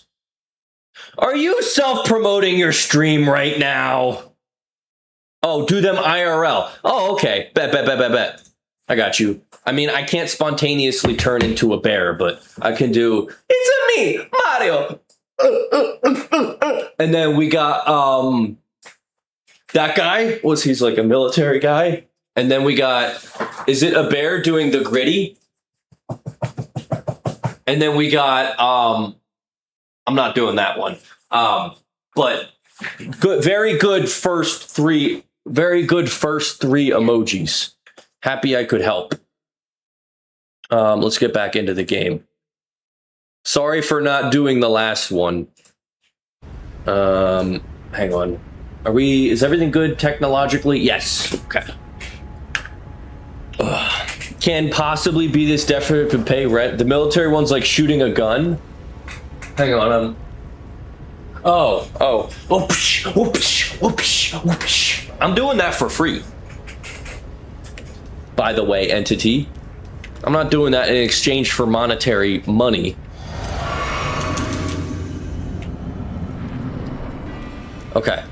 Speaker 1: Are you self-promoting your stream right now? Oh, do them IRL. Oh, okay. Bet. I got you. I mean, I can't spontaneously turn into a bear, but I can do, it's a me, Mario. And then we got that guy. He's like a military guy? And then we got, is it a bear doing the gritty? And then we got I'm not doing that one. But good, very good first three emojis. Happy I could help. Let's get back into the game. Sorry for not doing the last one. Hang on. Is everything good technologically? Yes. Okay. Can possibly be this definite to pay rent. The military one's like shooting a gun. Hang on. Whoopsh. I'm doing that for free. By the way, entity. I'm not doing that in exchange for monetary money. Okay.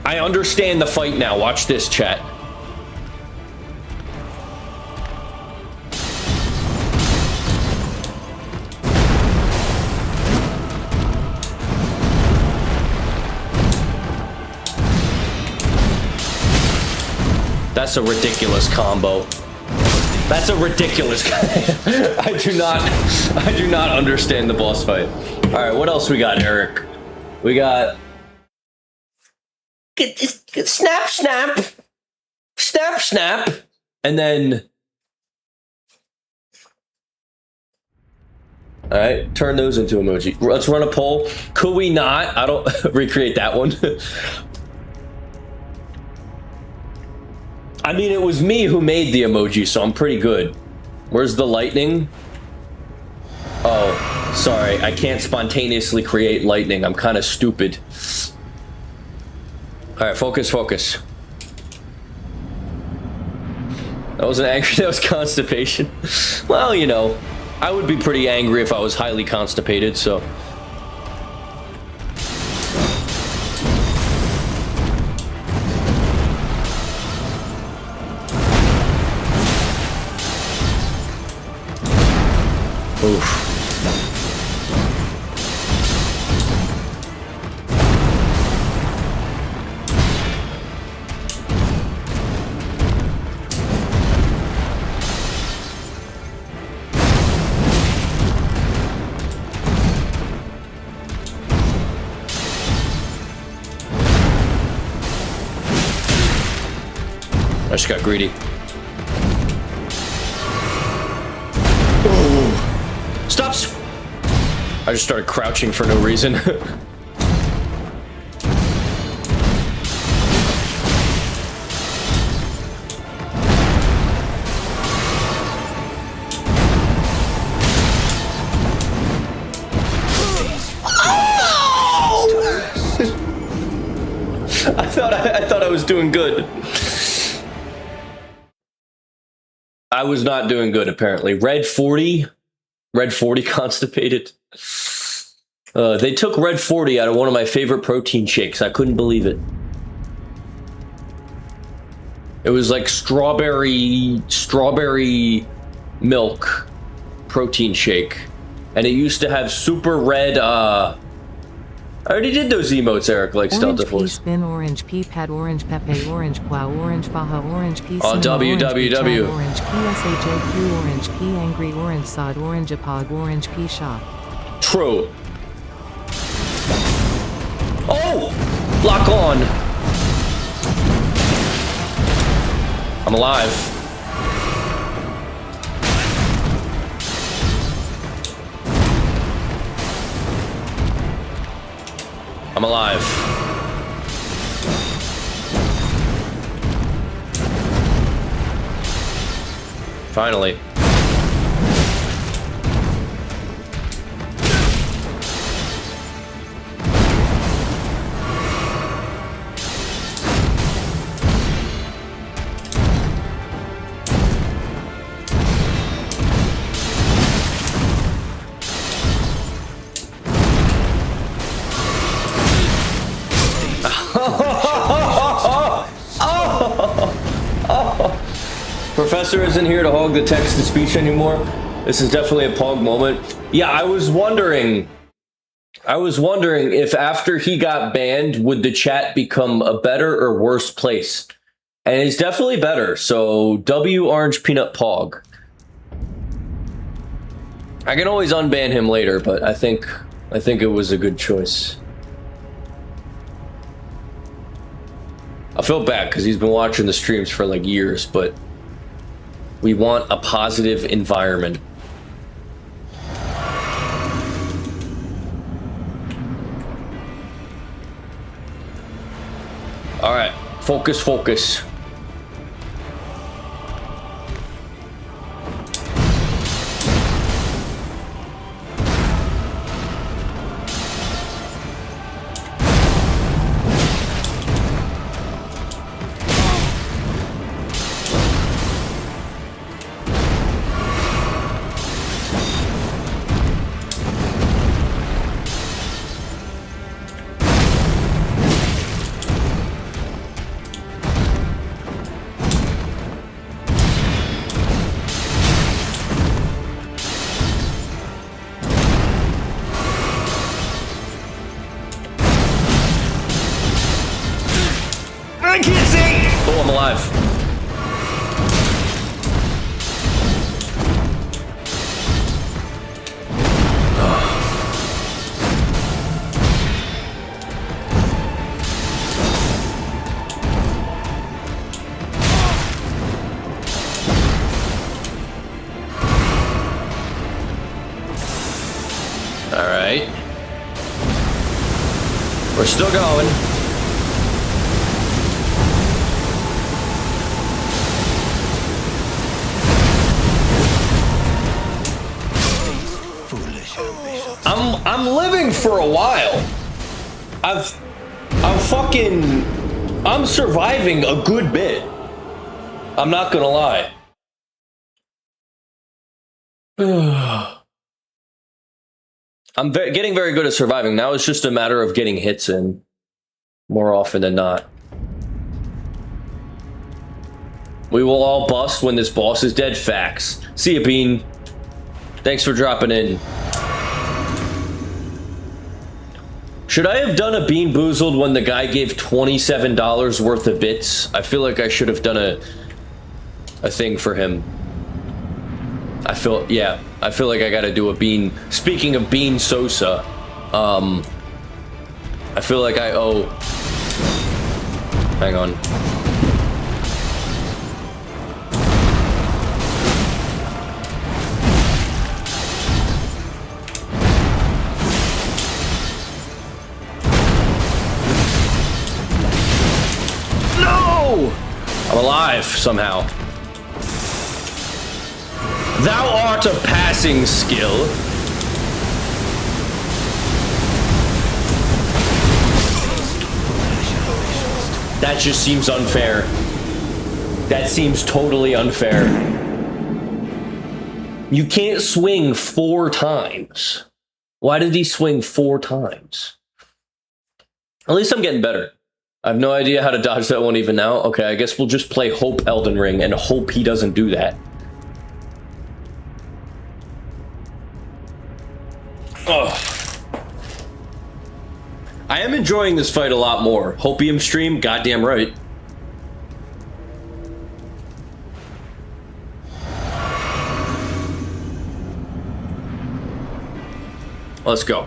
Speaker 1: I understand the fight now. Watch this, chat. That's a ridiculous combo. That's a ridiculous. I do not understand the boss fight. All right, what else we got, Eric? We got snap, and then. All right, turn those into emoji. Let's run a poll. Could we not? I don't recreate that one. I mean, it was me who made the emoji, so I'm pretty good. Where's the lightning? Oh, sorry. I can't spontaneously create lightning. I'm kind of stupid. All right, focus. That wasn't angry. That was constipation. Well, you know, I would be pretty angry if I was highly constipated, so... Oof. I just got greedy. Stops! I just started crouching for no reason. I thought I was doing good. I was not doing good, apparently. Red 40 constipated. They took Red 40 out of one of my favorite protein shakes. I couldn't believe it. It was like strawberry milk protein shake. And it used to have super red, I already did those emotes, Eric, like Delta Force.
Speaker 3: Orange pea spin, orange pea pad, orange pepe, orange plow, orange faja, orange pea
Speaker 1: Oh,
Speaker 3: cinema,
Speaker 1: WWW.
Speaker 3: orange pea shaq, orange pea angry, orange sod, orange apog, orange pea shop.
Speaker 1: True. Oh! Lock on. I'm alive. I'm alive. Finally. Professor isn't here to hog the text-to-speech anymore. This is definitely a Pog moment. Yeah, I was wondering if after he got banned, would the chat become a better or worse place? And it's definitely better. So W Orange Peanut Pog. I can always unban him later, but I think it was a good choice. I feel bad because he's been watching the streams for like years, but we want a positive environment. All right, focus, focus. I can't see! Oh, I'm alive. All right. We're still going. I'm living for a while. I'm surviving a good bit. I'm not gonna lie. I'm getting very good at surviving. Now it's just a matter of getting hits in more often than not. We will all bust when this boss is dead. Facts. See ya, Bean. Thanks for dropping in. Should I have done a Bean Boozled when the guy gave $27 worth of bits? I feel like I should have done a thing for him. I feel like I gotta do a Bean. Speaking of Bean Sosa, I feel like I owe... Hang on. I'm alive, somehow. Thou art of passing skill. That just seems unfair. That seems totally unfair. You can't swing 4 times. Why did he swing 4 times? At least I'm getting better. I have no idea how to dodge that one even now. Okay, I guess we'll just play Hope Elden Ring and hope he doesn't do that. Ugh. I am enjoying this fight a lot more. Hopium stream, goddamn right. Let's go.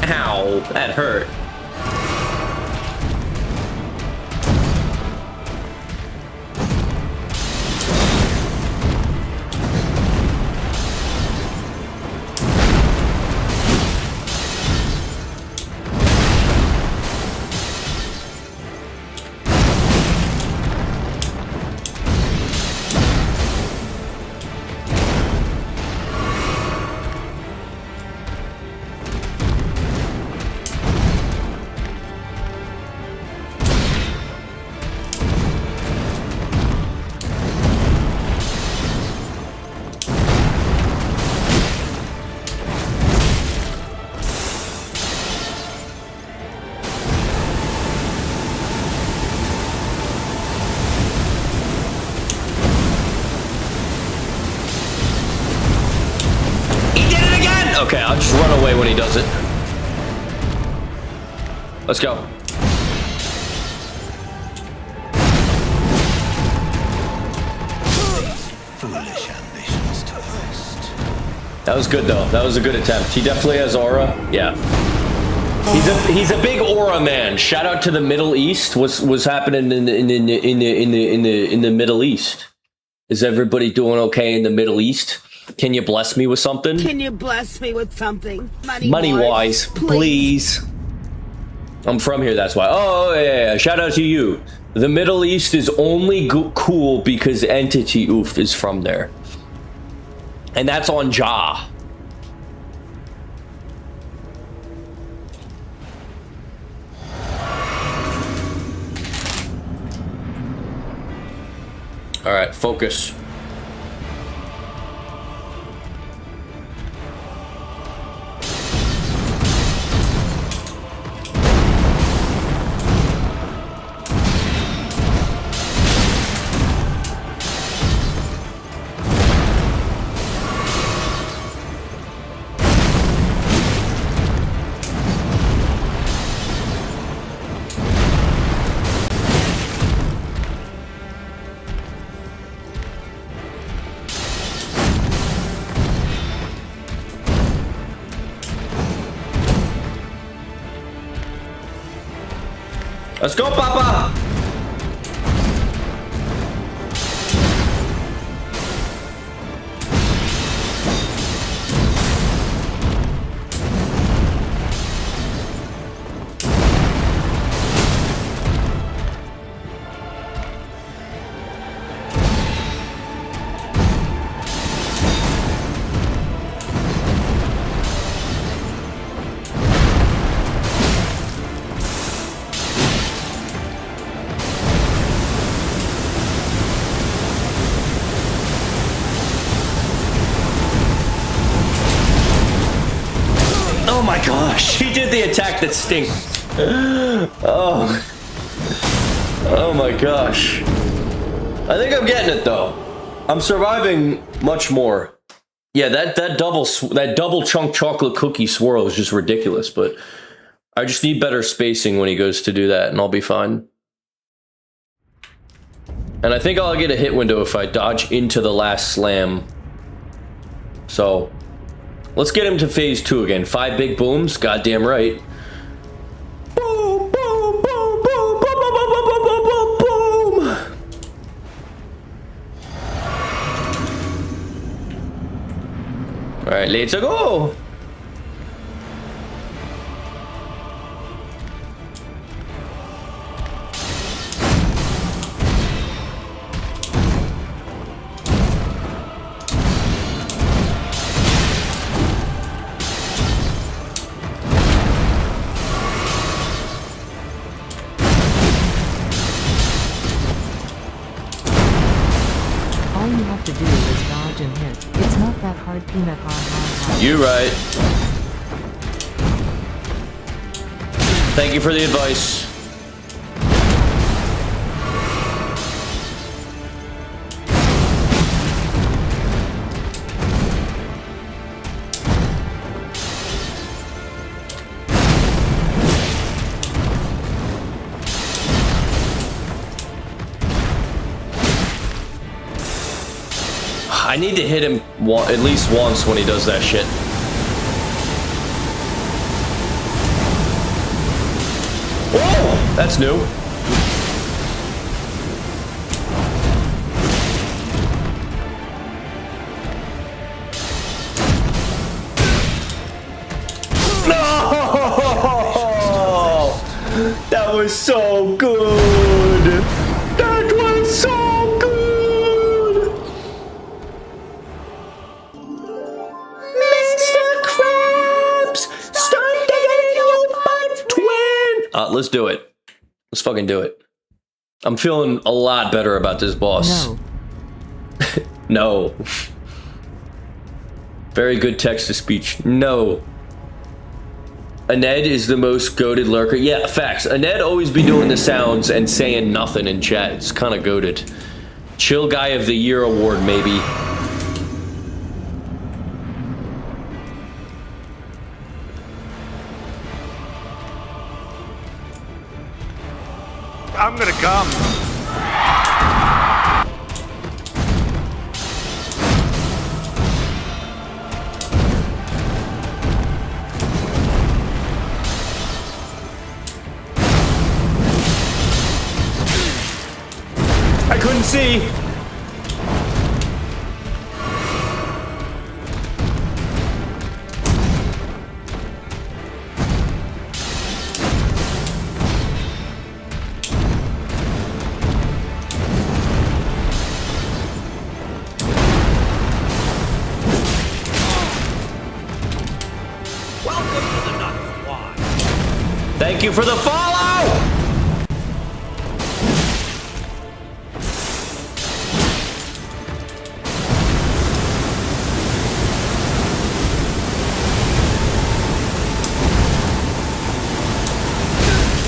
Speaker 1: Ow, that hurt. Okay, I'll just run away when he does it. Let's go.
Speaker 8: Foolish ambitions to rest.
Speaker 1: That was good though. That was a good attempt. He definitely has aura. Yeah. He's a big aura man. Shout out to the Middle East. What's happening in the Middle East? Is everybody doing okay in the Middle East? Can you bless me with something?
Speaker 7: Can you bless me with something?
Speaker 1: Money wise, please. I'm from here, that's why. Oh yeah. Shout out to you. The Middle East is only cool because Entity Oof is from there. And that's on Ja. All right, focus. Let's go, Papa! Oh my gosh, he did the attack that stinks. Oh my gosh. I think I'm getting it though. I'm surviving much more. Yeah, that double chunk chocolate cookie swirl is just ridiculous, but I just need better spacing when he goes to do that and I'll be fine. And I think I'll get a hit window if I dodge into the last slam. So let's get him to phase 2 again. 5 big booms, goddamn right. Boom, boom, boom, boom, boom, boom, boom, boom, boom, boom, boom. All right, let's go.
Speaker 3: All you have to do is dodge and hit. It's not that hard, peanut ha.
Speaker 1: You right. Thank you for the advice. I need to hit him at least once when he does that shit. Oh, that's new. No! That was so good. That was so good. Mr. Krabs, start digging your butt, twin. Let's do it. Let's fucking do it. I'm feeling a lot better about this boss.
Speaker 3: No.
Speaker 1: No. Very good text to speech. No. Aned is the most goated lurker. Yeah, facts. Aned always be doing the sounds and saying nothing in chat. It's kind of goated. Chill Guy of the Year award, maybe.
Speaker 4: I'm gonna come.
Speaker 1: I couldn't see. Thank you for the follow!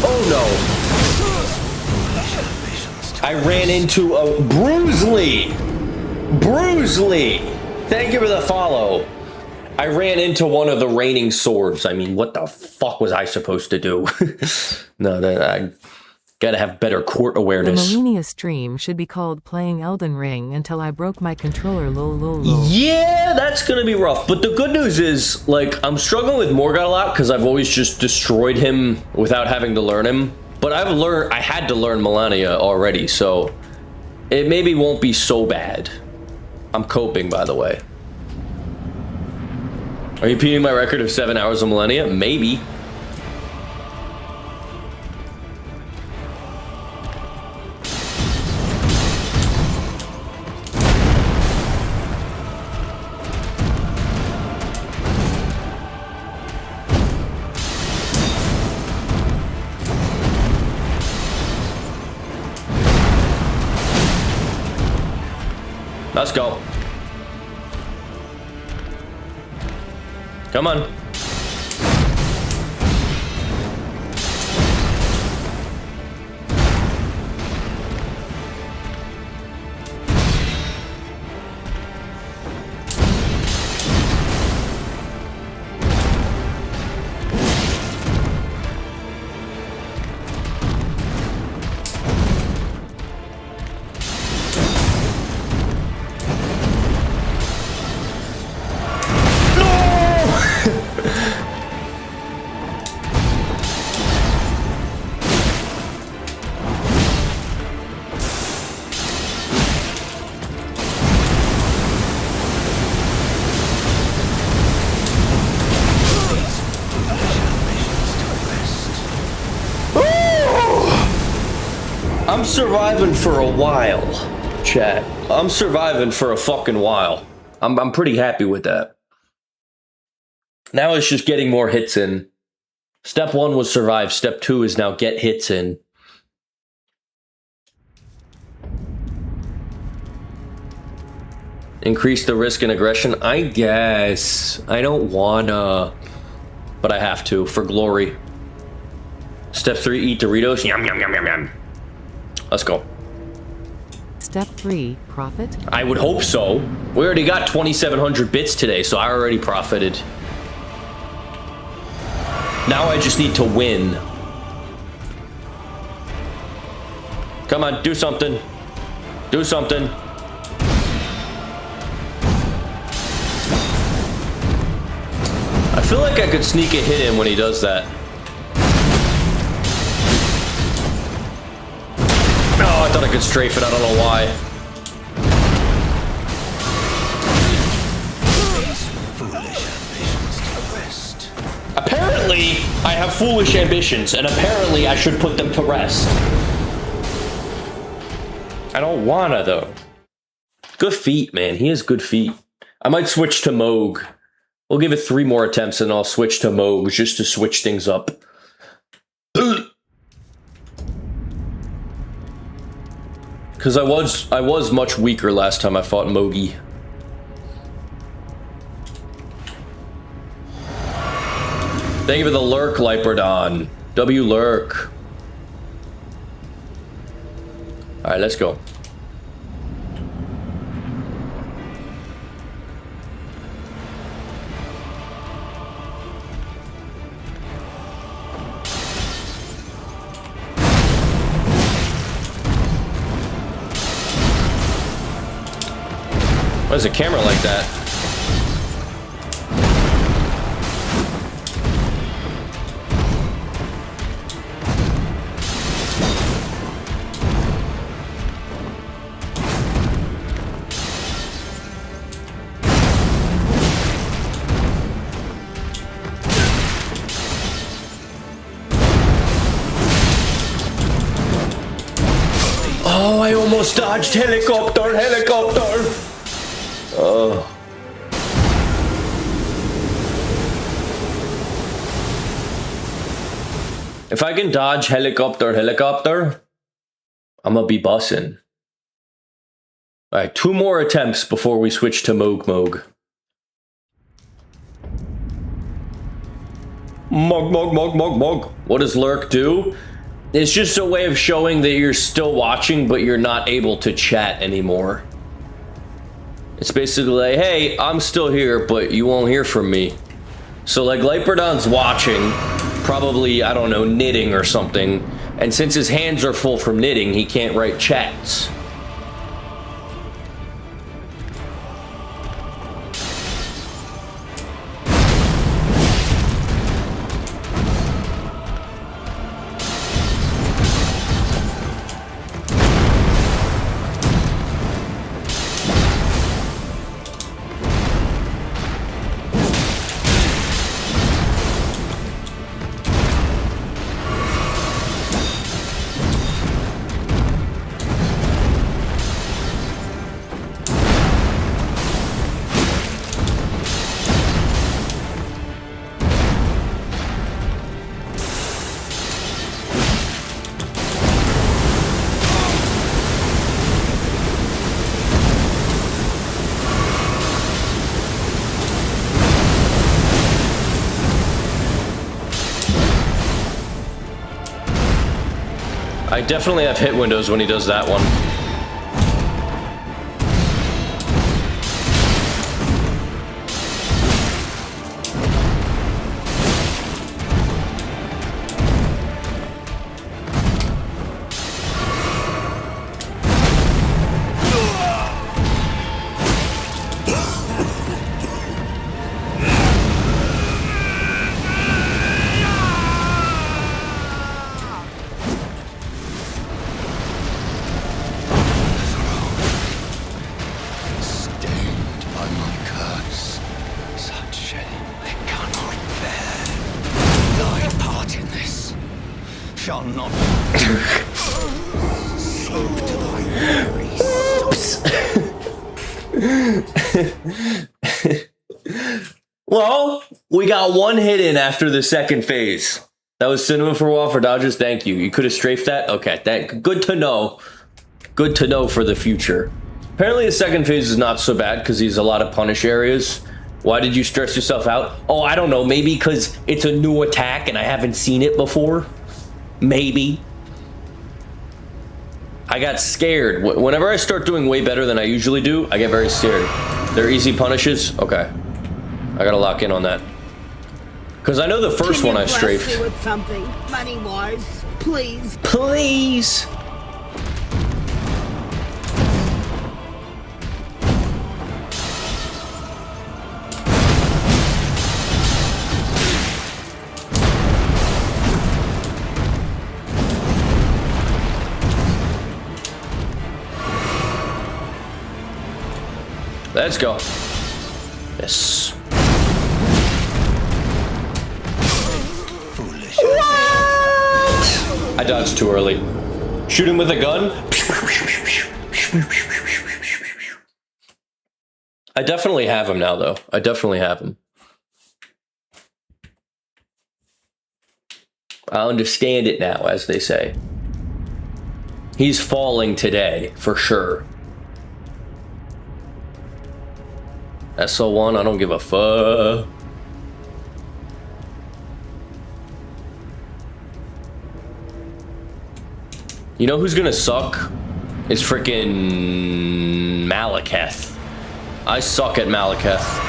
Speaker 1: Oh no. I ran into a Bruce Lee. Thank you for the follow. I ran into one of the raining swords. I mean, what the fuck was I supposed to do? No, I gotta have better court
Speaker 3: The
Speaker 1: awareness.
Speaker 3: Millennia stream should be called Playing Elden Ring until I broke my controller lol.
Speaker 1: Yeah, that's gonna be rough. But the good news is, like, I'm struggling with Morgoth a lot because I've always just destroyed him without having to learn him. But I had to learn Millennia already, so it maybe won't be so bad. I'm coping, by the way. Are you beating my record of 7 hours of Millennia? Maybe. Let's go. Come on. I'm surviving for a while, chat. I'm surviving for a fucking while. I'm pretty happy with that. Now it's just getting more hits in. Step 1 was survive. Step 2 is now get hits in. Increase the risk and aggression? I guess. I don't wanna, but I have to for glory. Step 3, eat Doritos. Yum, yum, yum, yum, yum. Let's go.
Speaker 3: Step 3, profit?
Speaker 1: I would hope so. We already got 2,700 bits today, so I already profited. Now I just need to win. Come on, do something. Do something. I feel like I could sneak a hit in when he does that. Oh, I thought I could strafe it. I don't know why. Apparently, I have foolish ambitions, and apparently I should put them to rest. I don't wanna, though. Good feet, man. He has good feet. I might switch to Moog. We'll give it 3 more attempts, and I'll switch to Moog just to switch things up. Because I was much weaker last time I fought Mogi. Thank you for the lurk, Liperdon. W lurk. Alright, let's go. Why is the camera like that? Oh, I almost dodged helicopter, helicopter. Oh. If I can dodge helicopter, helicopter, I'm gonna be bussin'. All right, 2 more attempts before we switch to Moog Moog. Mog, mog, mog, mog, mog. What does lurk do? It's just a way of showing that you're still watching, but you're not able to chat anymore. It's basically like, hey, I'm still here, but you won't hear from me. So like Lightburdon's watching, probably, I don't know, knitting or something. And since his hands are full from knitting, he can't write chats. I definitely have hit windows when he does that one. Well, we got 1 hit in after the second phase. That was Cinema for a while for Dodgers. Thank you. You could have strafed that? Okay, good to know. Good to know for the future. Apparently the second phase is not so bad because he's a lot of punish areas. Why did you stress yourself out? Oh, I don't know. Maybe because it's a new attack and I haven't seen it before. Maybe. I got scared. Whenever I start doing way better than I usually do, I get very scared. They're easy punishes? Okay. I gotta lock in on that. Because I know the first one I strafed.
Speaker 7: Can you bless me with something, money-wise, please?
Speaker 1: Please! Let's go. Yes.
Speaker 8: Foolish.
Speaker 1: I dodged too early. Shoot him with a gun? I definitely have him now, though. I definitely have him. I understand it now, as they say. He's falling today, for sure. SO1, I don't give a fuck. You know who's gonna suck? Is freaking Malekith. I suck at Malekith.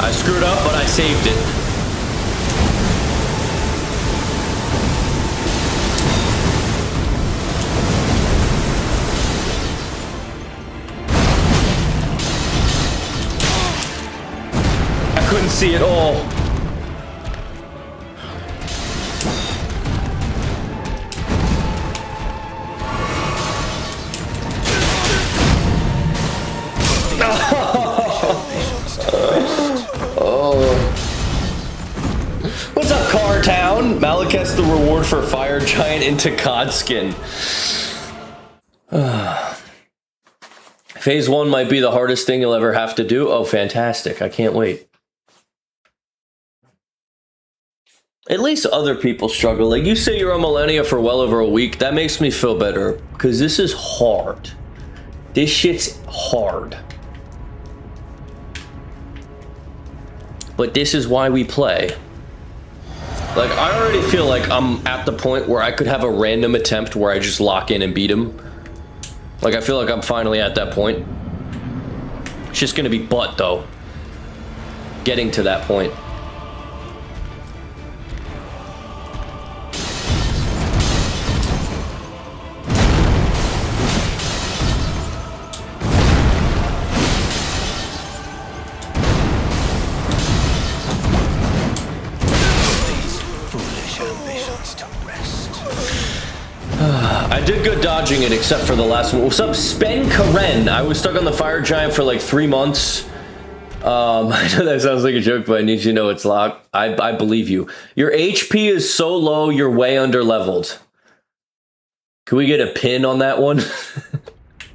Speaker 1: I screwed up, but I saved it. I couldn't see it all. What's up, Cartown? Malekith's the reward for Fire Giant into Godskin. Phase 1 might be the hardest thing you'll ever have to do. Oh, fantastic. I can't wait. At least other people struggle. Like, you say you're a millennia for well over a week. That makes me feel better. Because this is hard. This shit's hard. But this is why we play. Like, I already feel like I'm at the point where I could have a random attempt where I just lock in and beat him. Like, I feel like I'm finally at that point. It's just gonna be butt, though. Getting to that point. I did good dodging it, except for the last one. What's up, Spen Karen? I was stuck on the Fire Giant for like 3 months. I know that sounds like a joke, but I need you to know it's locked. I believe you. Your HP is so low, you're way under leveled. Can we get a pin on that one?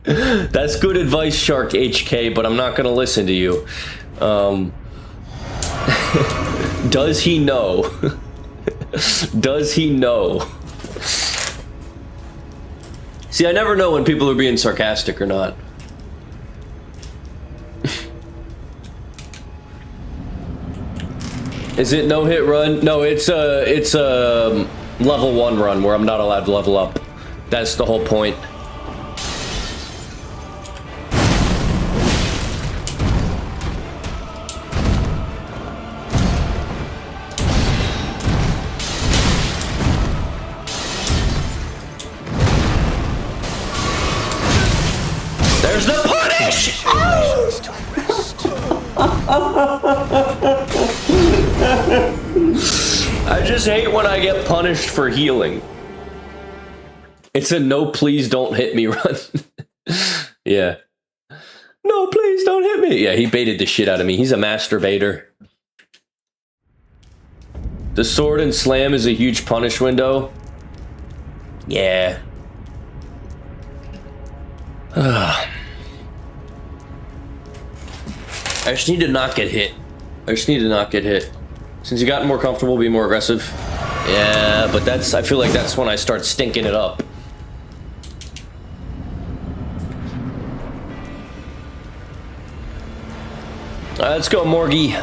Speaker 1: That's good advice, Shark HK, but I'm not going to listen to you. Does he know? Does he know? See, I never know when people are being sarcastic or not. Is it no hit run? No, it's a level 1 run where I'm not allowed to level up. That's the whole point. There's the punish! I just hate when I get punished for healing. It's a no, please don't hit me run. Yeah. No, please don't hit me. Yeah, he baited the shit out of me. He's a masturbator. The sword and slam is a huge punish window. Yeah. I just need to not get hit. I just need to not get hit. Since you got more comfortable, be more aggressive. Yeah, but that's, I feel like that's when I start stinking it up. All right, let's go, Morgie.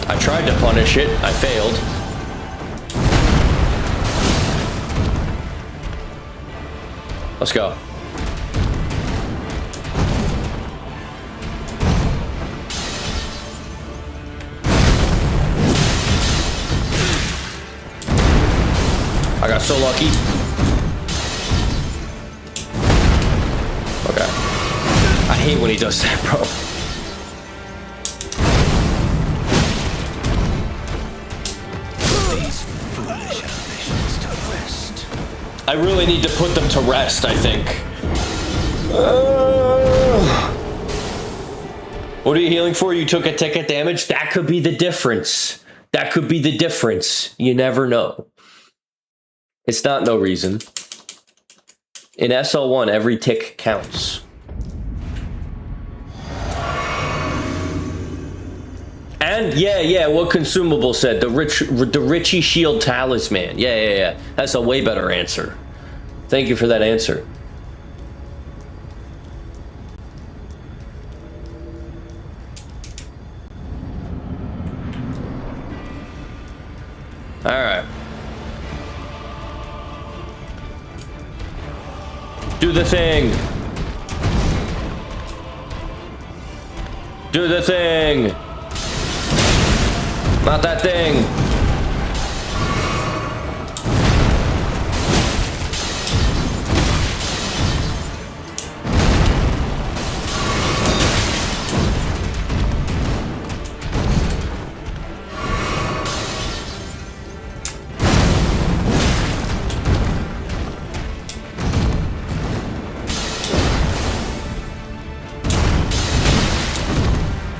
Speaker 1: I tried to punish it. I failed. Let's go. I got so lucky. Okay. I hate when he does that, bro. I really need to put them to rest, I think. What are you healing for? You took a ticket damage? That could be the difference. That could be the difference. You never know. It's not no reason. In SL1, every tick counts. And yeah, what Consumable said, the Richie Shield Talisman. Yeah. That's a way better answer. Thank you for that answer. All right. Do the thing. Do the thing. Not that thing.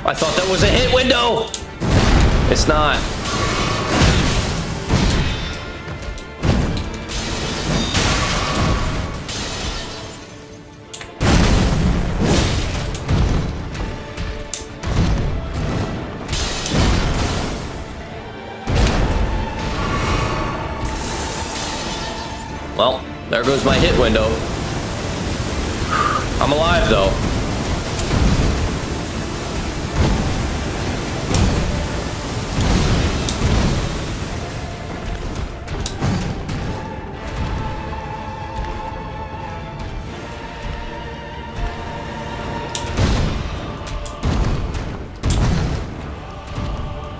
Speaker 1: I thought that was a hit window. It's not. Well, there goes my hit window. I'm alive though.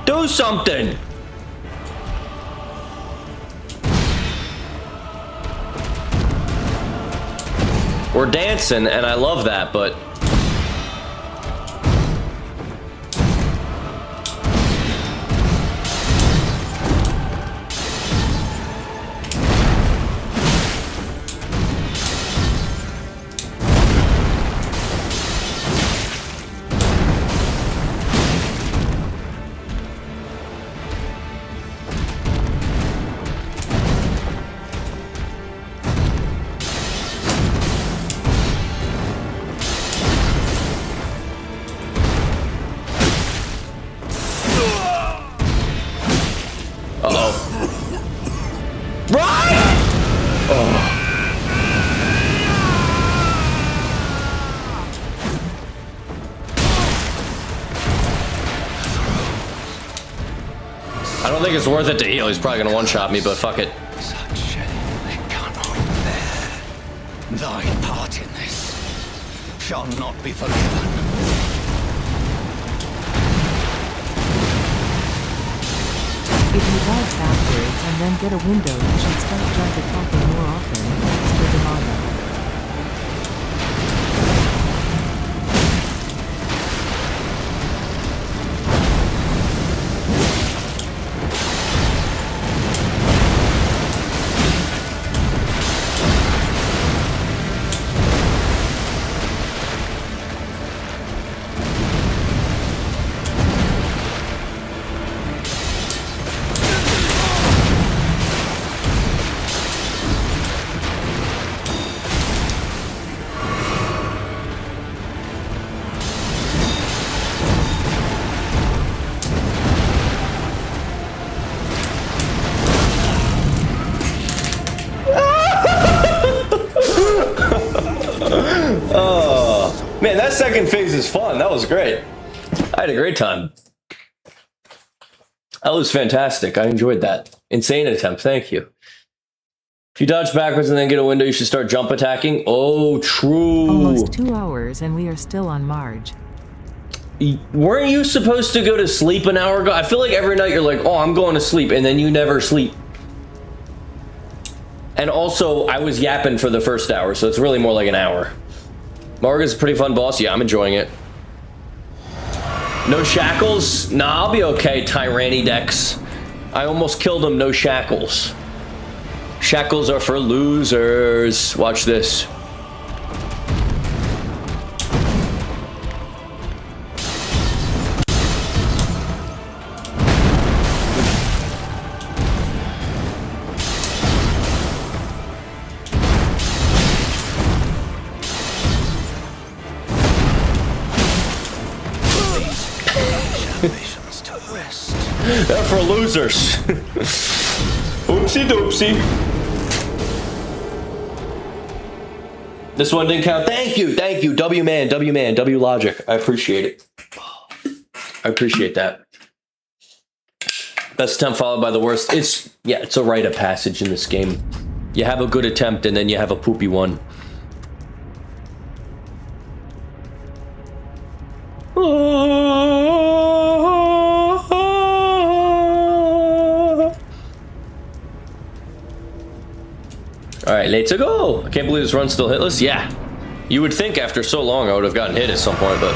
Speaker 1: Do something! We're dancing, and I love that, but... I don't think it's worth it to heal. He's probably gonna one-shot me, but fuck it.
Speaker 8: Such shame they cannot bear. Thy part in this shall not be forgiven.
Speaker 3: If you dive backwards and then get a window, you should start jump attacking more often. Extra Demago.
Speaker 1: Oh, man, that second phase is fun. That was great. I had a great time. That was fantastic. I enjoyed that. Insane attempt. Thank you. If you dodge backwards and then get a window, you should start jump attacking. Oh, true.
Speaker 3: Almost 2 hours and we are still on Marge.
Speaker 1: Weren't you supposed to go to sleep an hour ago? I feel like every night you're like, oh, I'm going to sleep, and then you never sleep. And also, I was yapping for the first hour, so it's really more like an hour. Morgan's a pretty fun boss. Yeah, I'm enjoying it. No shackles? Nah, I'll be okay, Tyrannidex. I almost killed him, no shackles. Shackles are for losers. Watch this. They're for losers. Oopsie doopsie. This one didn't count. Thank you, W-Man, W-Logic. I appreciate it. I appreciate that. Best attempt followed by the worst. It's a rite of passage in this game. You have a good attempt and then you have a poopy one. Alright, let's go! I can't believe this run's still hitless. Yeah. You would think after so long I would have gotten hit at some point, but...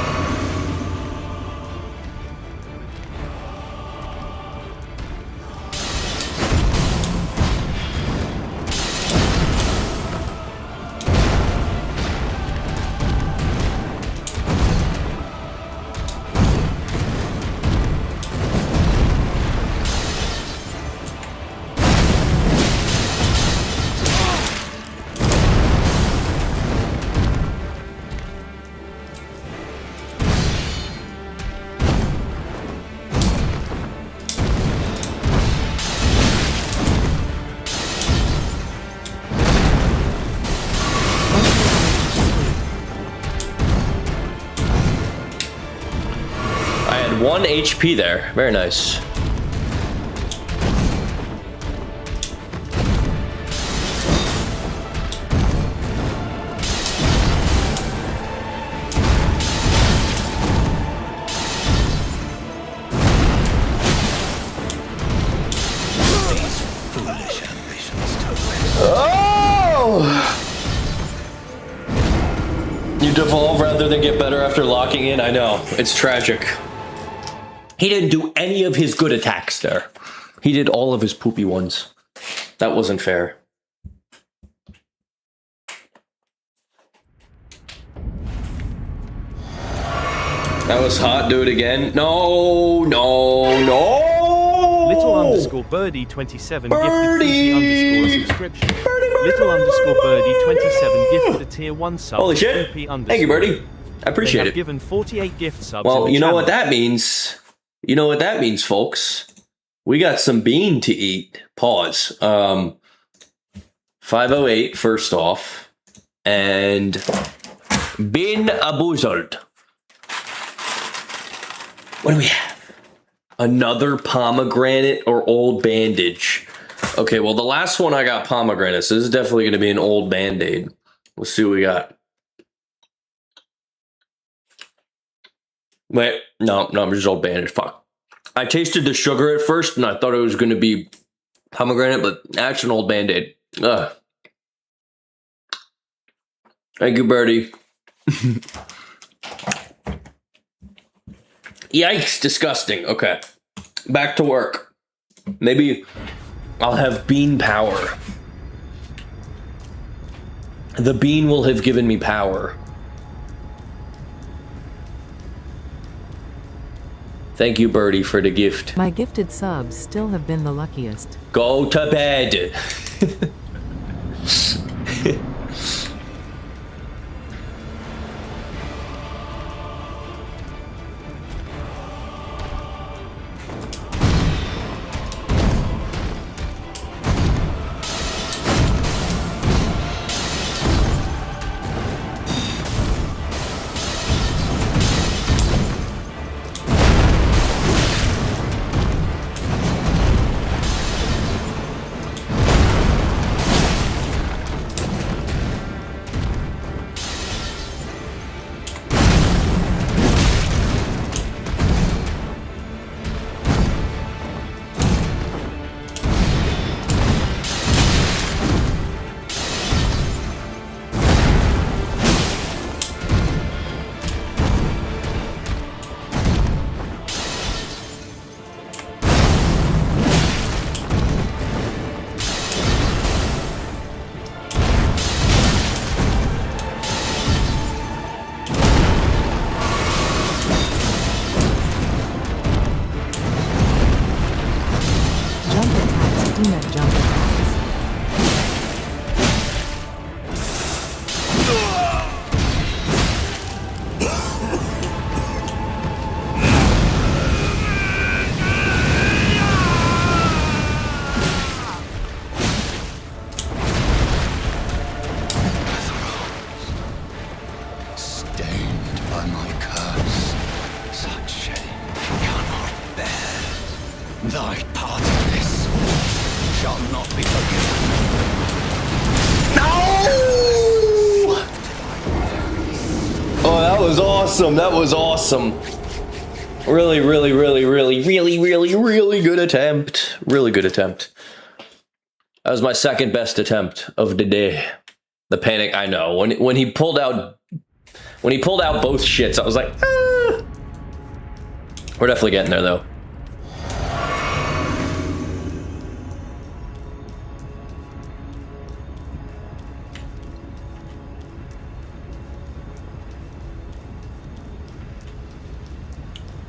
Speaker 1: I had 1 HP there. Very nice. You devolve rather than get better after locking in? I know. It's tragic. He didn't do any of his good attacks there. He did all of his poopy ones. That wasn't fair. That was hot. Do it again. No, no, no.
Speaker 5: Little underscore birdie 27 gifted
Speaker 1: Birdie!
Speaker 5: underscore a subscription. Little underscore birdie 27 gifted a tier 1 sub.
Speaker 1: Holy shit. Thank you, Birdie. I appreciate
Speaker 5: They
Speaker 1: it.
Speaker 5: have given 48 gift subs.
Speaker 1: Well,
Speaker 5: in the
Speaker 1: you know
Speaker 5: channel.
Speaker 1: what that means. You know what that means, folks. We got some bean to eat. Pause. 508 first off. And Bin Abuzard. What do we have? Another pomegranate or old bandage. Okay, well, the last one I got pomegranate, so this is definitely going to be an old band-aid. Let's see what we got. Wait, no, just old bandage. Fuck. I tasted the sugar at first, and I thought it was going to be pomegranate, but that's an old band-aid. Ugh. Thank you, Birdie. Yikes, disgusting. Okay, back to work. Maybe I'll have bean power. The bean will have given me power. Thank you, Birdie, for the gift.
Speaker 3: My gifted subs still have been the luckiest.
Speaker 1: Go to bed.
Speaker 8: Thy part in this shall not be forgiven.
Speaker 1: No! Oh, that was awesome. That was awesome. Really, really, really, really, really, really, really good attempt. Really good attempt. That was my second best attempt of the day. The panic, I know. When he pulled out both shits, I was like, ah. We're definitely getting there though.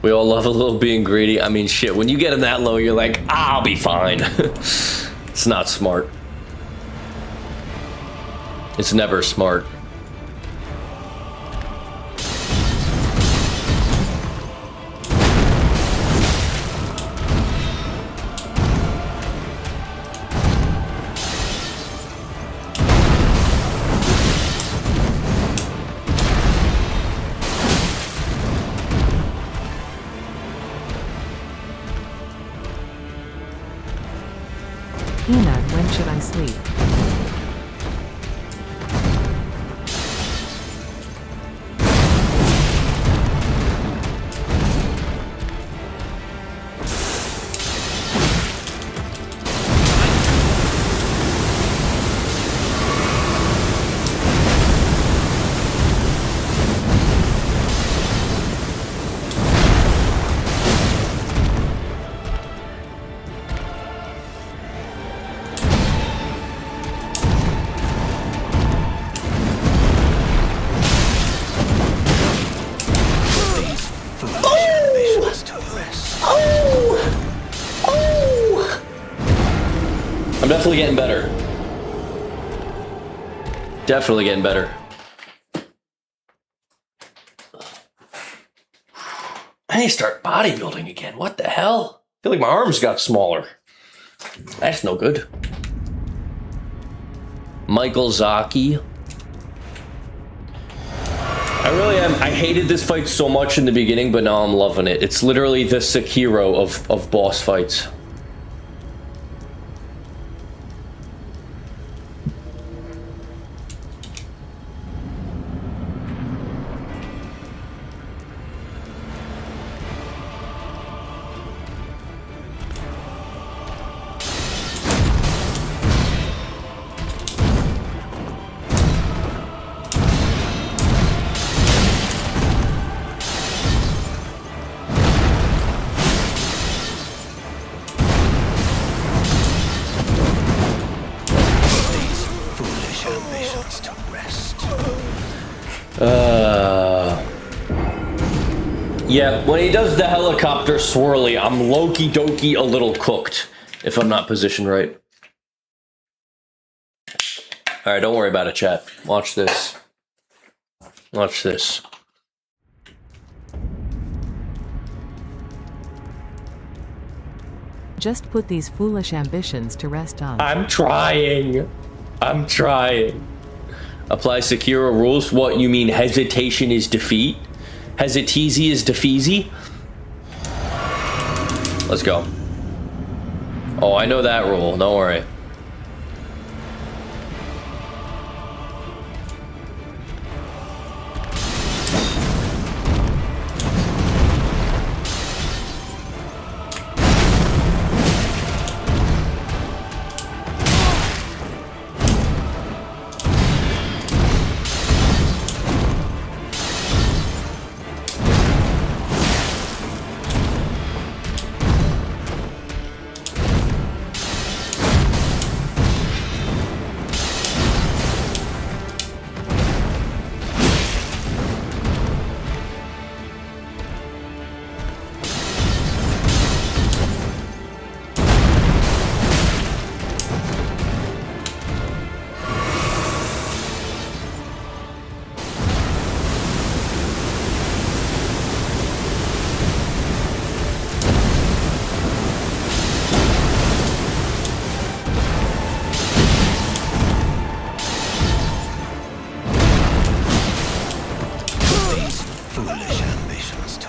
Speaker 1: We all love a little being greedy. I mean, shit, when you get him that low, you're like, I'll be fine. It's not smart. It's never smart.
Speaker 3: Peanut, when should I sleep?
Speaker 1: I'm definitely getting better. Definitely getting better. I need to start bodybuilding again. What the hell? I feel like my arms got smaller. That's no good. Michael Zaki. I really am. I hated this fight so much in the beginning, but now I'm loving it. It's literally the Sekiro of boss fights. Yeah, when he does the helicopter swirly, I'm low-key dokey a little cooked, if I'm not positioned right. Alright, don't worry about it, chat. Watch this. Watch this.
Speaker 3: Just put these foolish ambitions to rest on.
Speaker 1: I'm trying. I'm trying. Apply Sekiro rules. What, you mean hesitation is defeat? Hesiteezy is defeasy? Let's go. Oh, I know that rule. Don't worry.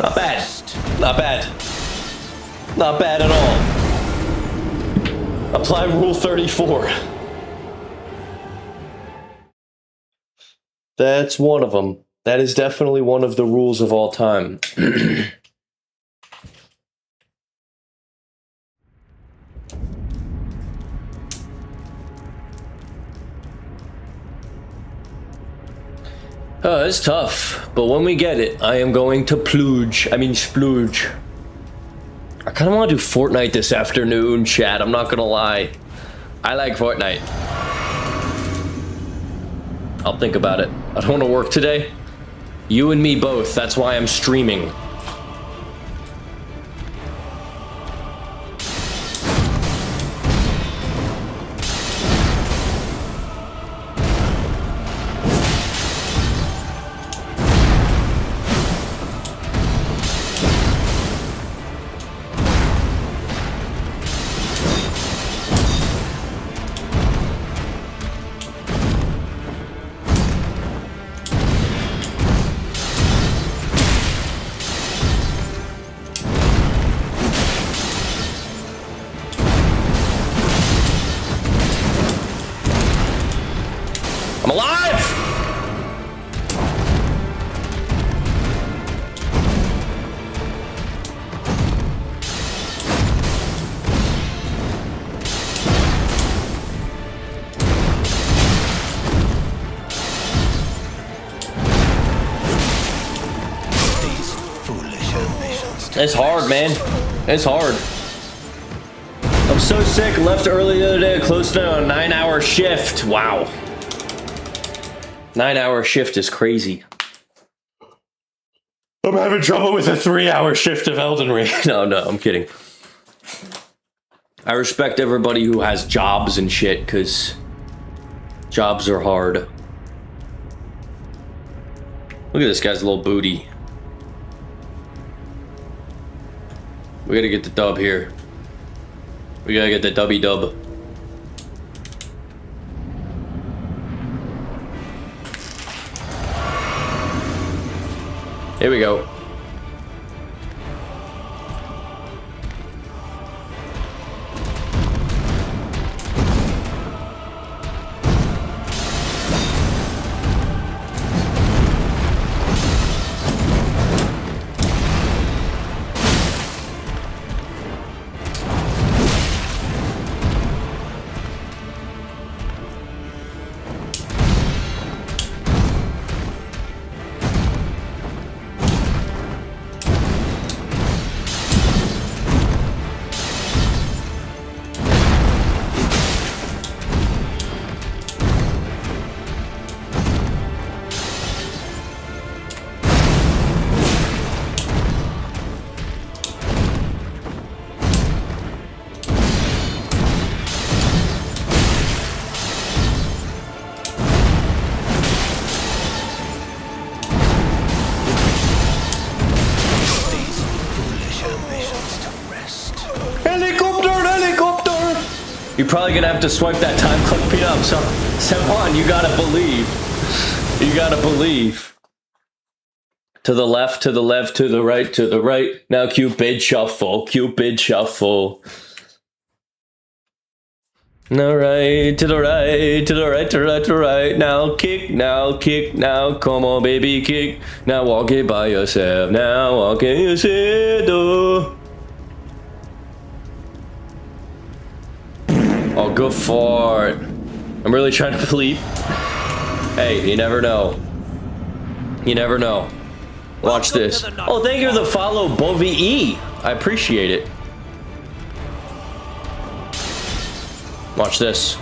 Speaker 1: Not bad. Not bad. Not bad at all. Apply Rule 34. That's one of them. That is definitely one of the rules of all time. Oh, it's tough, but when we get it, I am going to splooge. I kind of want to do Fortnite this afternoon, chat. I'm not gonna lie. I like Fortnite. I'll think about it. I don't want to work today. You and me both. That's why I'm streaming. I'm alive!
Speaker 8: These foolish ambitions.
Speaker 1: It's hard, man. It's hard. I'm so sick. Left early the other day, close to a 9-hour shift. Wow. 9-hour shift is crazy. I'm having trouble with a 3-hour shift of Elden Ring. No, I'm kidding. I respect everybody who has jobs and shit, because jobs are hard. Look at this guy's little booty. We gotta get the dub here. We gotta get the dubby dub. Here we go. You're probably gonna have to swipe that time clock beat up. So, Sevan, you gotta believe. You gotta believe. To the left, to the left, to the right, to the right. Now Cupid shuffle, Cupid shuffle. Now right, to the right, to the right, to the right, to the right. Now kick, now come on baby kick. Now walk it by yourself, now walk it yourself. Oh, good fart. I'm really trying to believe. Hey, you never know. You never know. Watch this. Oh, thank you for the follow, Bovi E. I appreciate it. Watch this.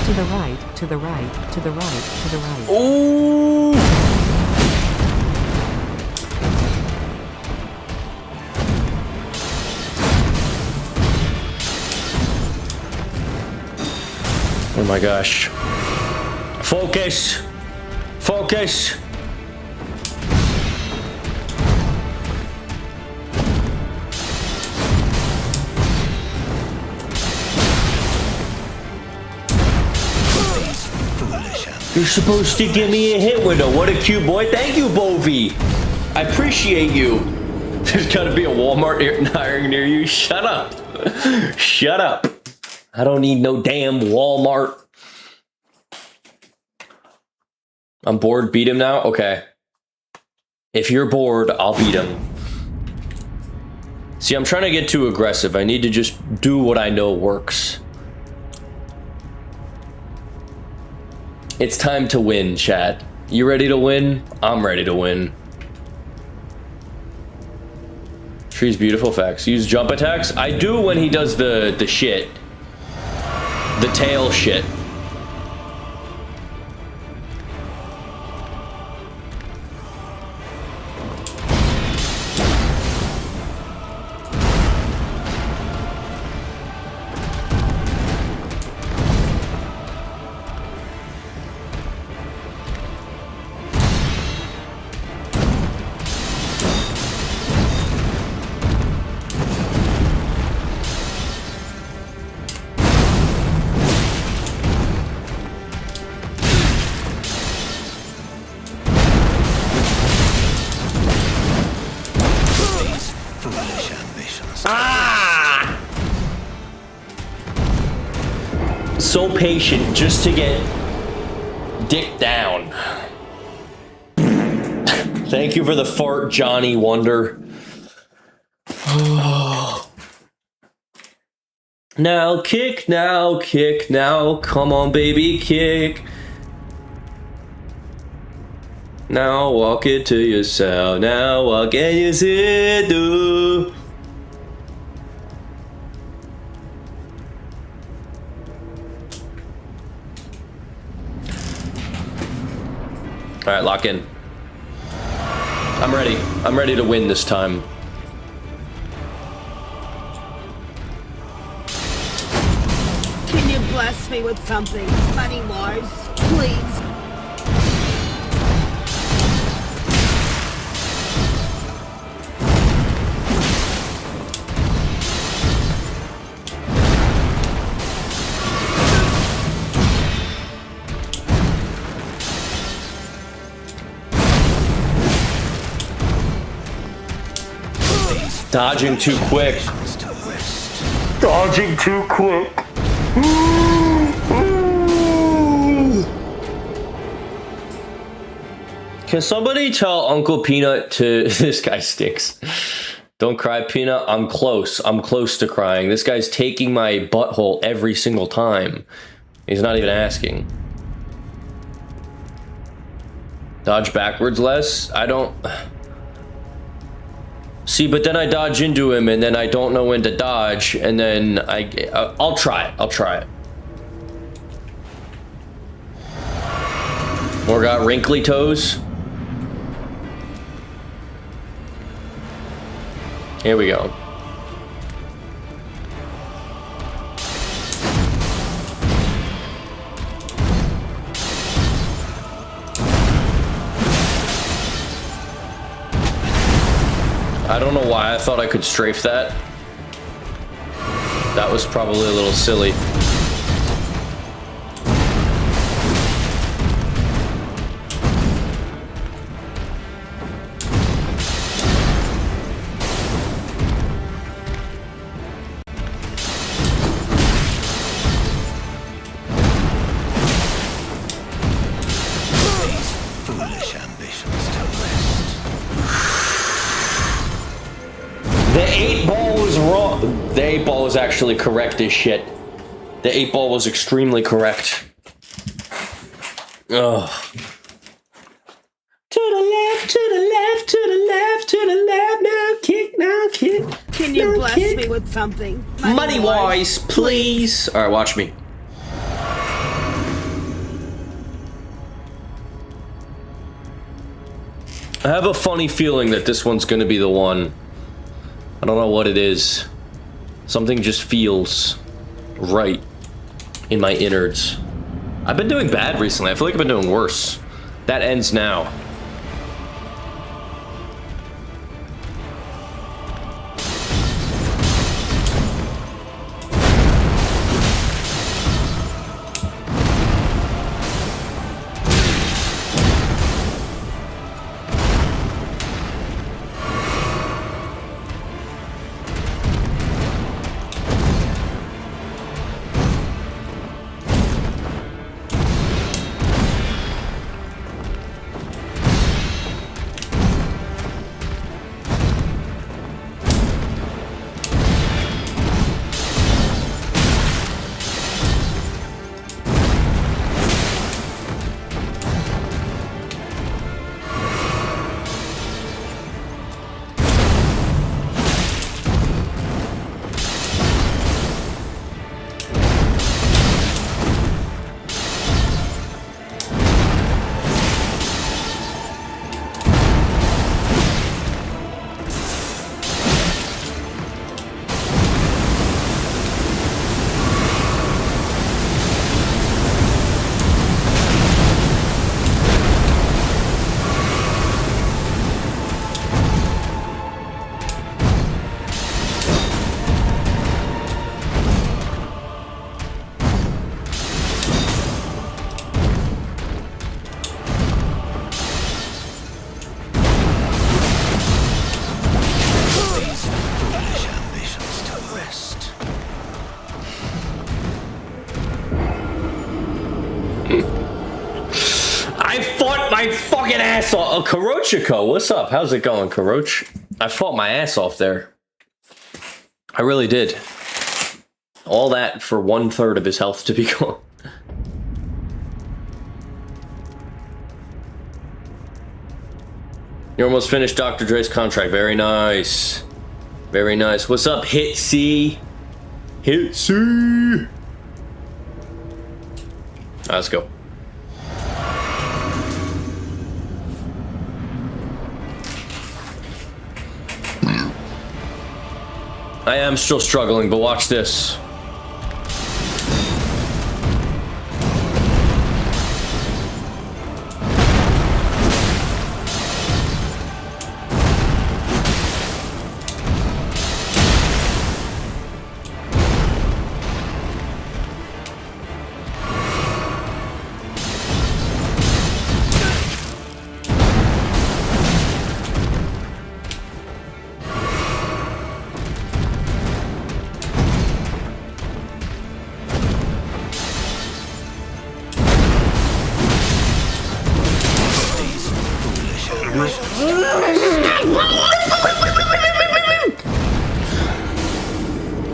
Speaker 3: To the right, to the right, to the right, to the right.
Speaker 1: Ooh! Oh my gosh. Focus! Focus! You're supposed to give me a hit window. What a cute boy. Thank you, Bovi. I appreciate you. There's gotta be a Walmart near you. Shut up. Shut up. I don't need no damn Walmart. I'm bored. Beat him now? Okay. If you're bored, I'll beat him. See, I'm trying to get too aggressive. I need to just do what I know works. It's time to win, chat. You ready to win? I'm ready to win. Tree's beautiful facts. Use jump attacks? I do when he does the shit. The tail shit. So patient just to get dick down. Thank you for the fart, Johnny Wonder. Now kick, now kick, now come on baby kick. Now walk it to yourself, now walk and you sit do. All right, lock in. I'm ready. I'm ready to win this time.
Speaker 7: Can you bless me with something, money-wise, please?
Speaker 1: Dodging too quick. Dodging too quick. Can somebody tell Uncle Peanut to... This guy stinks. Don't cry, Peanut. I'm close. I'm close to crying. This guy's taking my butthole every single time. He's not even asking. Dodge backwards less? I don't... See, but then I dodge into him, and then I don't know when to dodge, and then I'll try it. I'll try it. More got wrinkly toes. Here we go. I don't know why I thought I could strafe that. That was probably a little silly.
Speaker 8: Foolish ambitions to rest.
Speaker 1: The 8-ball was wrong. The 8-ball was actually correct as shit. The 8-ball was extremely correct. Ugh. To the left, to the left, to the left, to the left. Now kick, now kick.
Speaker 7: Can you
Speaker 1: now
Speaker 7: bless
Speaker 1: kick.
Speaker 7: me with something,
Speaker 1: Money-wise, please. All right, watch me. I have a funny feeling that this one's gonna be the one. I don't know what it is. Something just feels right in my innards. I've been doing bad recently. I feel like I've been doing worse. That ends now.
Speaker 8: rest.
Speaker 1: I fought my fucking ass off. Oh, Karochiko, what's up? How's it going, Karoch? I fought my ass off there. I really did. All that for 1/3 of his health to be gone. You're almost finished Dr. Dre's contract. Very nice. Very nice. What's up, Hit C? Hit C! Let's go. I am still struggling, but watch this.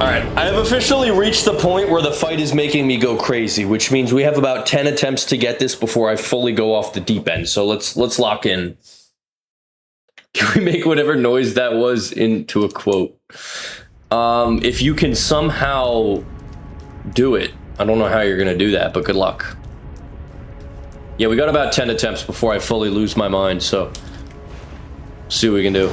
Speaker 1: Alright, I have officially reached the point where the fight is making me go crazy, which means we have about 10 attempts to get this before I fully go off the deep end. So let's lock in. Can we make whatever noise that was into a quote? If you can somehow do it. I don't know how you're gonna do that, but good luck. Yeah, we got about 10 attempts before I fully lose my mind, so see what we can do.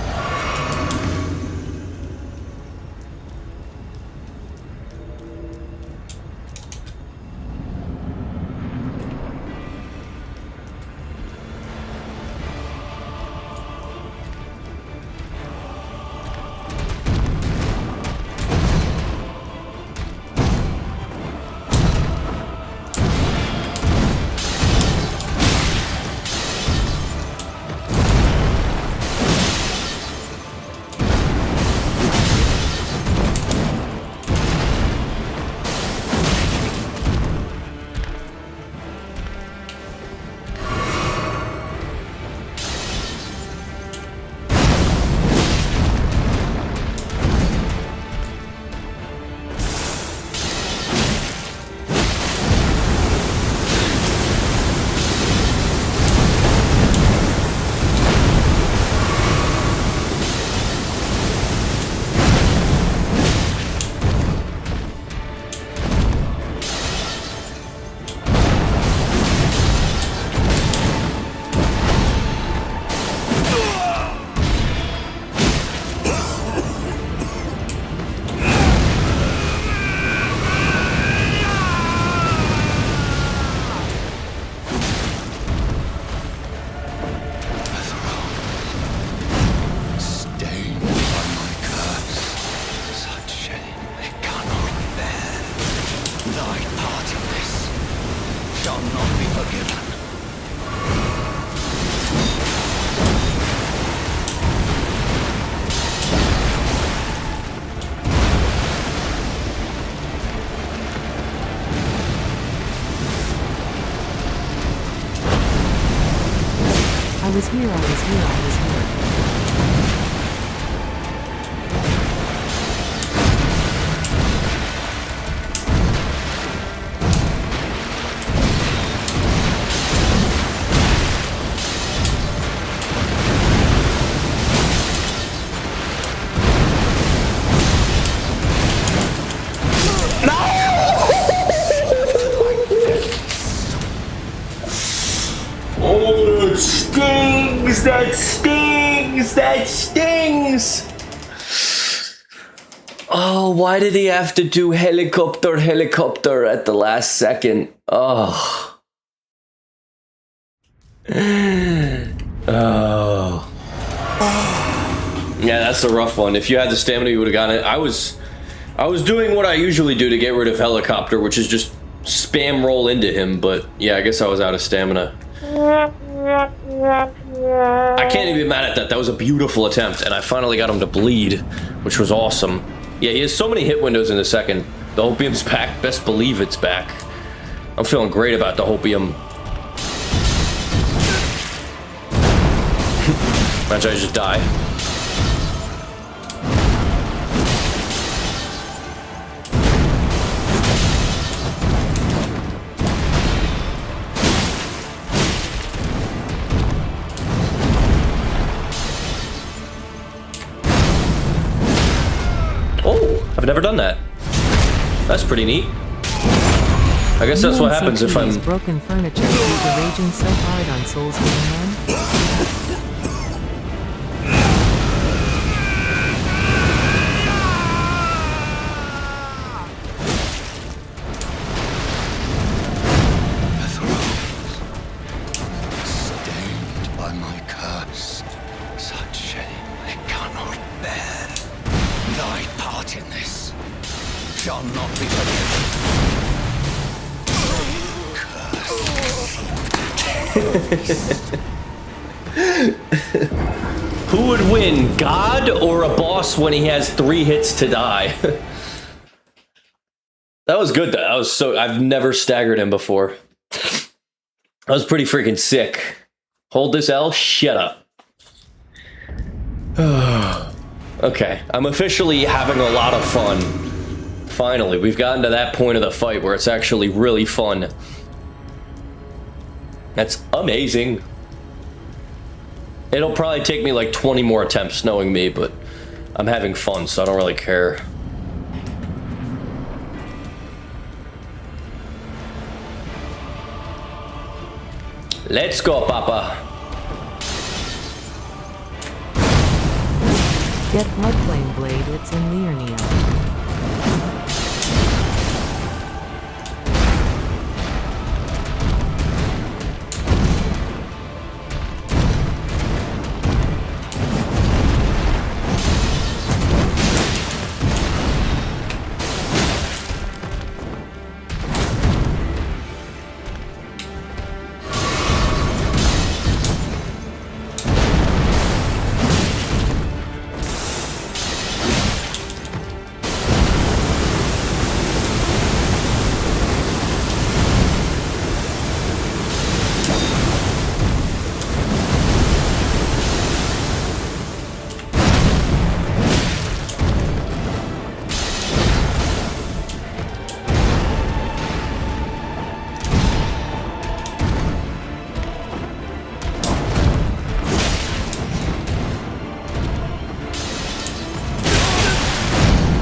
Speaker 3: I was here, I was here, I was here.
Speaker 1: Oh, that stings! That stings! That stings! Oh, why did he have to do helicopter at the last second? Oh. Oh. Yeah, that's a rough one. If you had the stamina, you would have gotten it. I was doing what I usually do to get rid of helicopter, which is just spam roll into him, but yeah, I guess I was out of stamina. I can't even be mad at that. That was a beautiful attempt, and I finally got him to bleed, which was awesome. Yeah, he has so many hit windows in a second. The Hopium's back. Best believe it's back. I'm feeling great about the Hopium. Imagine I just die. Oh, I've never done that. That's pretty neat. I guess that's what happens if I'm...
Speaker 3: broken furniture due to raging so hard on Souls Game Run.
Speaker 8: Stained by my curse, such shame I cannot bear. Thy part in this shall not be forgiven.
Speaker 1: Who would win, God or a boss when he has 3 hits to die? That was good though. I've never staggered him before. That was pretty freaking sick. Hold this L, shut up. Okay, I'm officially having a lot of fun. Finally, we've gotten to that point of the fight where it's actually really fun. That's amazing. It'll probably take me like 20 more attempts knowing me, but I'm having fun, so I don't really care. Let's go, Papa.
Speaker 3: Get Floodflame Blade, it's in Liurnia.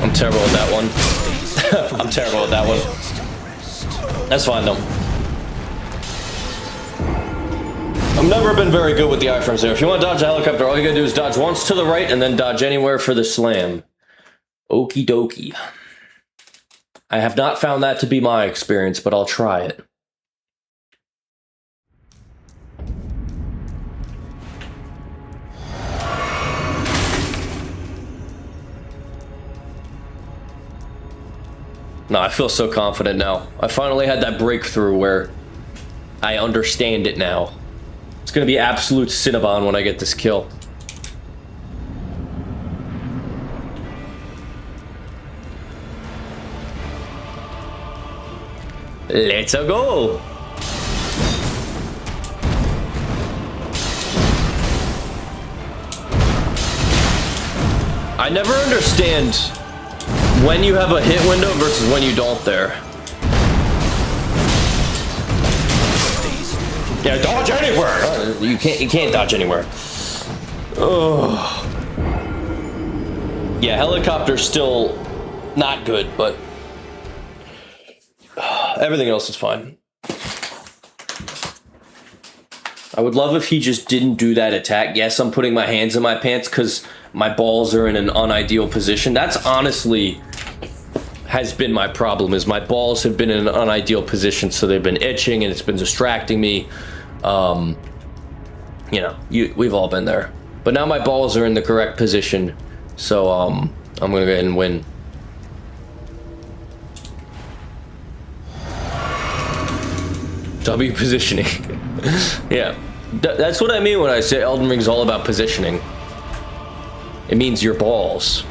Speaker 1: I'm terrible at that one. I'm terrible at that one. That's fine though. I've never been very good with the iframes there. If you want to dodge a helicopter, all you gotta do is dodge once to the right and then dodge anywhere for the slam. Okie dokie. I have not found that to be my experience, but I'll try it. No, I feel so confident now. I finally had that breakthrough where I understand it now. It's gonna be absolute Cinnabon when I get this kill. Let's go! I never understand when you have a hit window versus when you don't there. Yeah, dodge anywhere! You can't dodge anywhere. Oh. Yeah, helicopter's still not good, but everything else is fine. I would love if he just didn't do that attack. Yes, I'm putting my hands in my pants because my balls are in an unideal position. That's honestly has been my problem, is my balls have been in an unideal position, so they've been itching and it's been distracting me. You know, we've all been there. But now my balls are in the correct position, so I'm gonna go ahead and win. W positioning. Yeah, that's what I mean when I say Elden Ring's all about positioning. It means your balls.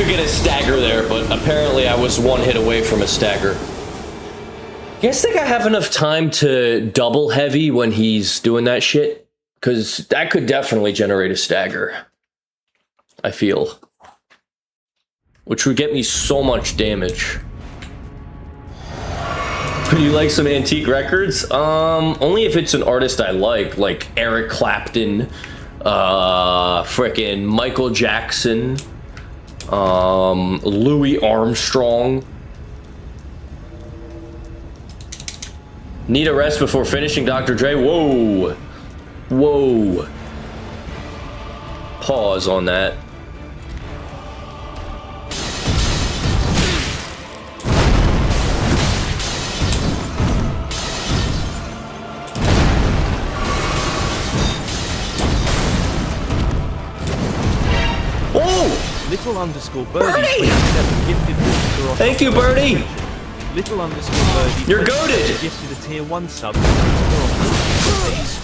Speaker 1: could get a stagger there, but apparently I was one hit away from a stagger. You guys think I have enough time to double heavy when he's doing that shit? Because that could definitely generate a stagger. I feel. Which would get me so much damage. Would you like some antique records? Only if it's an artist I like Eric Clapton, frickin' Michael Jackson, Louis Armstrong. Need a rest before finishing, Dr. Dre? Whoa. Whoa. Pause on that.
Speaker 5: Oh! Little underscore birdie 27 gifted water.
Speaker 1: Thank you, Birdie.
Speaker 5: Little underscore birdie.
Speaker 1: You're goated.
Speaker 5: Gifted a tier 1 sub.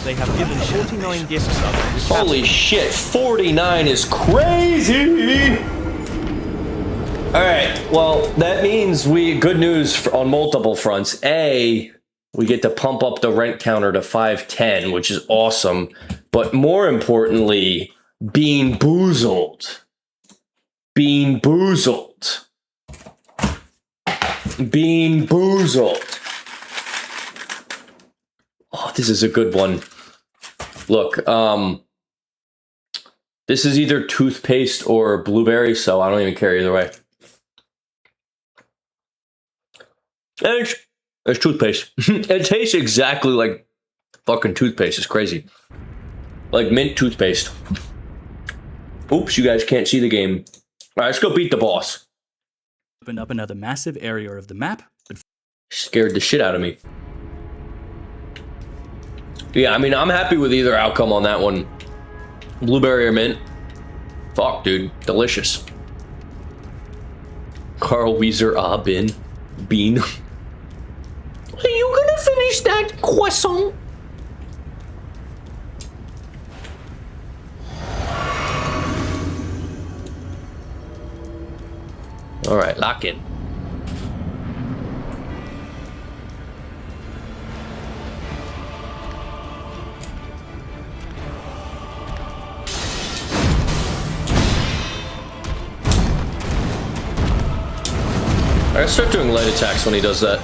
Speaker 5: They have given 49 gift subs.
Speaker 1: Holy shit, 49 is crazy. All right, well, that means good news on multiple fronts. A, we get to pump up the rent counter to 510, which is awesome. But more importantly, being boozled. Being boozled. Being boozled. Oh, this is a good one. Look, this is either toothpaste or blueberry, so I don't even care either way. It's toothpaste. It tastes exactly like fucking toothpaste. It's crazy. Like mint toothpaste. Oops, you guys can't see the game. All right, let's go beat the boss.
Speaker 11: Open up another massive area of the map, but
Speaker 1: scared the shit out of me. Yeah, I mean, I'm happy with either outcome on that one. Blueberry or mint. Fuck, dude. Delicious. Carl Weezer, Bean. Are you gonna finish that croissant? All right, lock in. I start doing light attacks when he does that.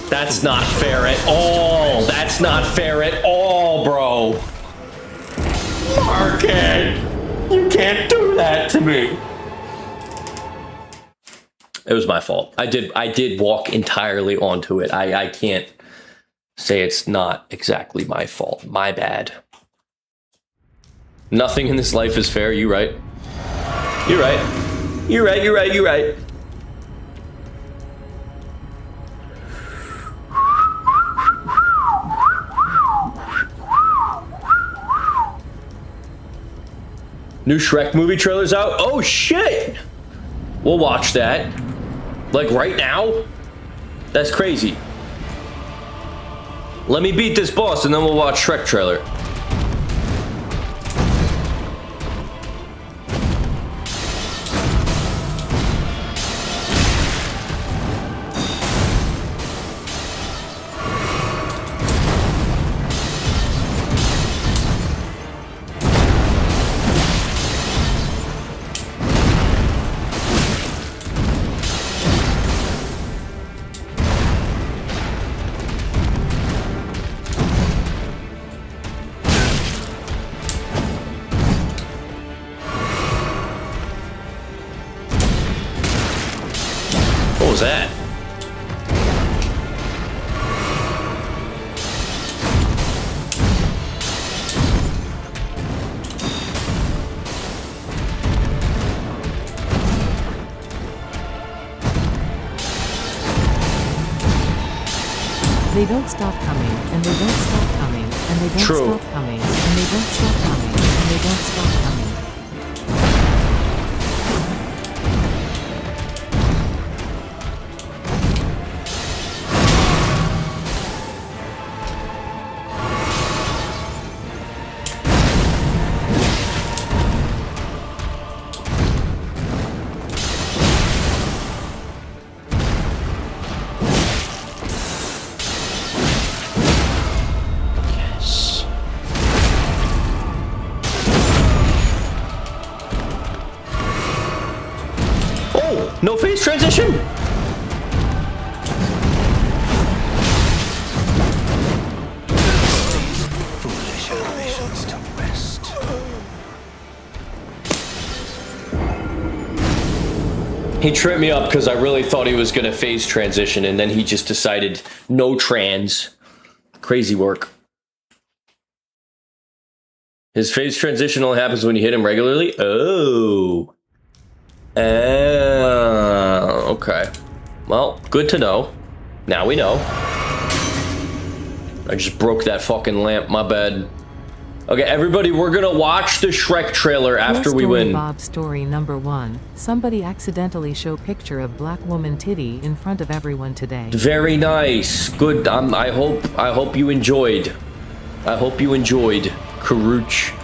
Speaker 1: That's not fair at all. That's not fair at all, bro. Market, you can't do that to me. It was my fault. I did walk entirely onto it. I can't say it's not exactly my fault. My bad. Nothing in this life is fair. You right. You're right. You're right. You're right. You're right. New Shrek movie trailer's out? Oh shit! We'll watch that. Like right now? That's crazy. Let me beat this boss and then we'll watch Shrek trailer. was that?
Speaker 3: They don't stop coming, and they don't stop coming, and they don't
Speaker 1: True.
Speaker 3: stop coming, and they don't stop coming, and they don't stop coming.
Speaker 1: No phase transition?
Speaker 8: Foolish ambitions to rest.
Speaker 1: He tripped me up because I really thought he was going to phase transition, and then he just decided no trans. Crazy work. His phase transition only happens when you hit him regularly? Oh. Okay. Well, good to know. Now we know. I just broke that fucking lamp, my bad. Okay, everybody, we're gonna watch the Shrek trailer after
Speaker 3: Your
Speaker 1: we
Speaker 3: story,
Speaker 1: win.
Speaker 3: Bob story number 1. Somebody accidentally show picture of black woman titty in front of everyone today.
Speaker 1: Very nice. Good. I hope you enjoyed. I hope you enjoyed, Karuch.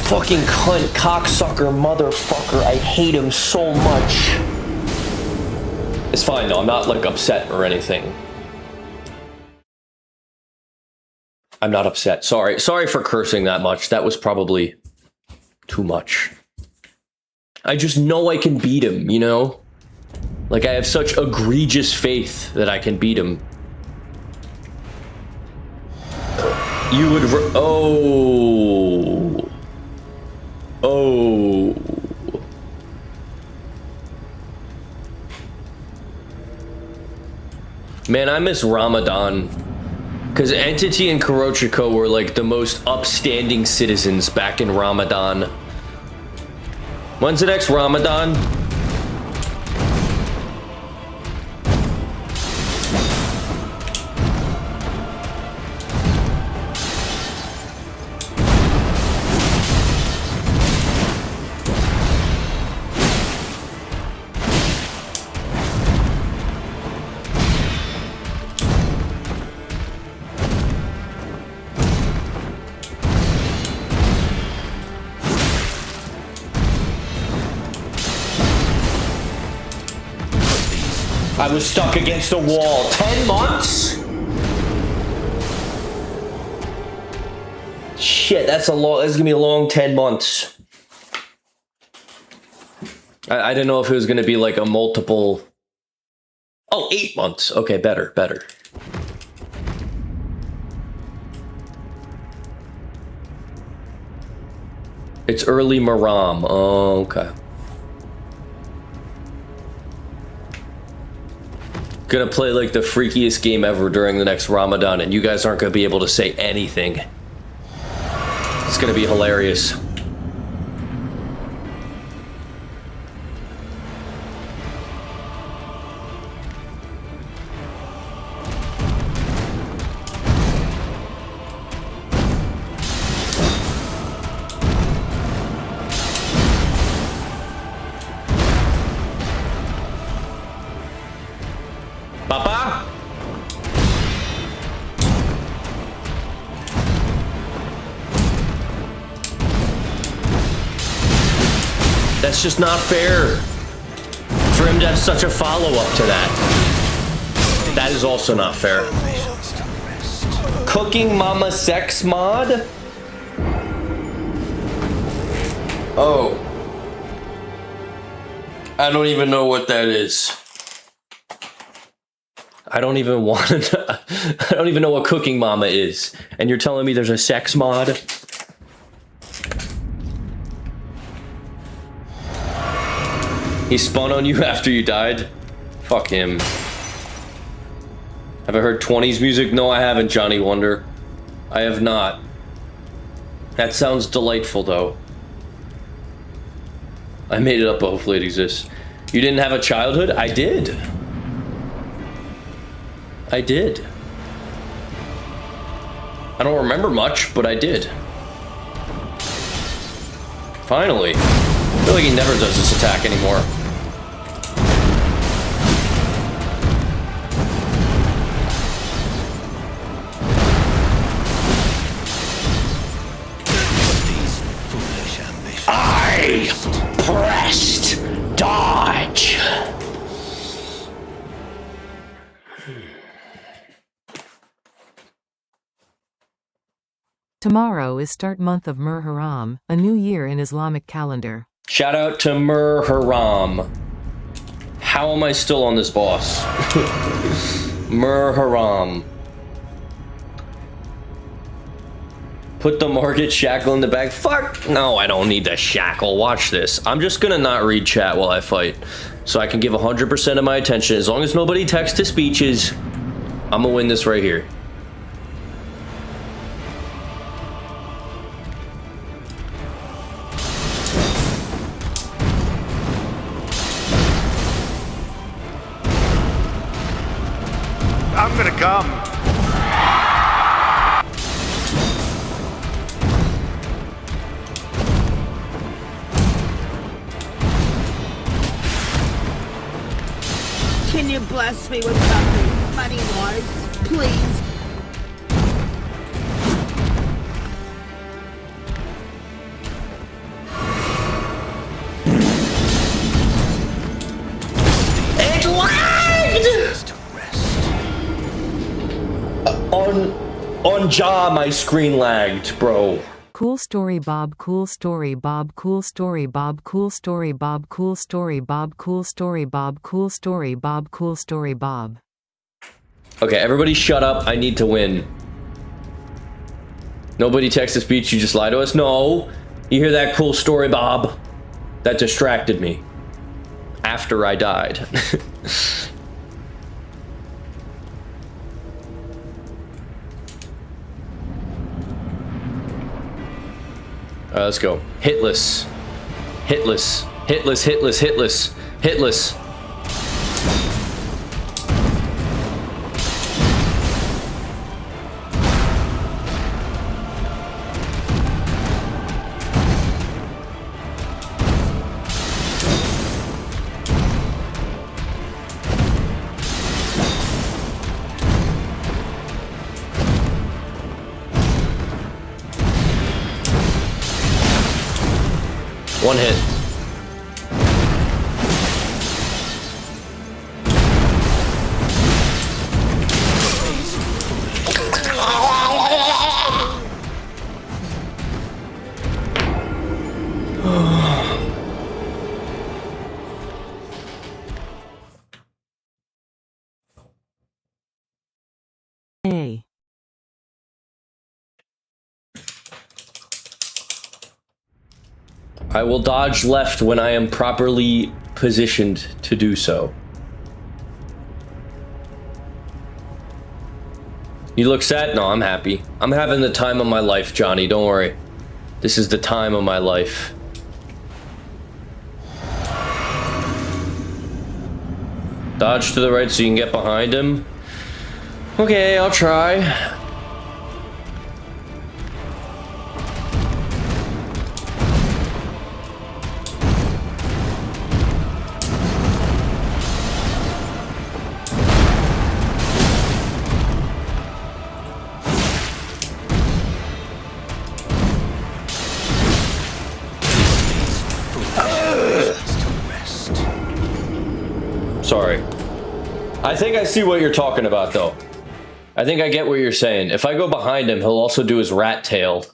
Speaker 1: Fucking cunt, cocksucker, motherfucker. I hate him so much. It's fine though, I'm not like upset or anything. I'm not upset. Sorry for cursing that much. That was probably too much. I just know I can beat him, you know? Like I have such egregious faith that I can beat him. You would oh. Man, I miss Ramadan. Because Entity and Kurochiko were like the most upstanding citizens back in Ramadan. When's the next Ramadan? I was stuck against a wall. 10 months? Shit, that's gonna be a long 10 months. I didn't know if it was gonna be like a multiple. Oh, 8 months. Okay, better. It's early Maram. Oh, okay. Gonna play like the freakiest game ever during the next Ramadan, and you guys aren't gonna be able to say anything. It's gonna be hilarious. Papa? That's just not fair for him to have such a follow-up to that. That is also not fair. Cooking Mama sex mod? Oh. I don't even know what that is. I don't even want to. I don't even know what Cooking Mama is. And you're telling me there's a sex mod? He spun on you after you died? Fuck him. Have I heard 20s music? No, I haven't, Johnny Wonder. I have not. That sounds delightful, though. I made it up, but hopefully it exists. You didn't have a childhood? I did. I did. I don't remember much, but I did. Finally. I feel like he never does this attack anymore. I pressed dodge.
Speaker 3: Tomorrow is start month of Muharram, a new year in Islamic calendar.
Speaker 1: Shout out to Muharram. How am I still on this boss? Muharram. Put the mortgage shackle in the bag. Fuck! No, I don't need the shackle. Watch this. I'm just gonna not read chat while I fight. So I can give 100% of my attention. As long as nobody texts to speeches, I'm gonna win this right here.
Speaker 4: I'm gonna come.
Speaker 7: Can you bless me with something, Money Wars? Please.
Speaker 1: It lagged! On jaw, my screen lagged, bro.
Speaker 3: Cool story Bob, cool story Bob, cool story Bob, cool story Bob, cool story Bob, cool story Bob, cool story Bob, cool story Bob.
Speaker 1: Okay, everybody shut up. I need to win. Nobody text a speech, you just lie to us? No. You hear that cool story, Bob? That distracted me. After I died. Let's go. Hitless. Hitless. Hitless, hitless, hitless. Hitless. One hit.
Speaker 3: A.
Speaker 1: I will dodge left when I am properly positioned to do so. You look sad? No, I'm happy. I'm having the time of my life, Johnny. Don't worry. This is the time of my life. Dodge to the right so you can get behind him. Okay, I'll try. Sorry. I think I see what you're talking about, though. I think I get what you're saying. If I go behind him, he'll also do his rat tail.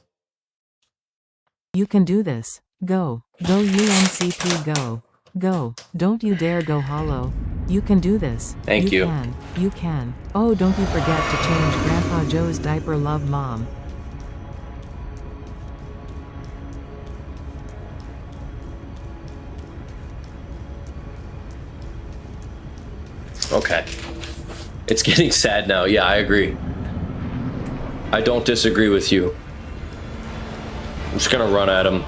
Speaker 3: You can do this. Go. Go UNCP go. Go. Don't you dare go hollow. You can do this.
Speaker 1: Thank you.
Speaker 3: Can. You can. Oh, don't you forget to change Grandpa Joe's diaper, love mom.
Speaker 1: Okay. It's getting sad now. Yeah, I agree. I don't disagree with you. I'm just gonna run at him.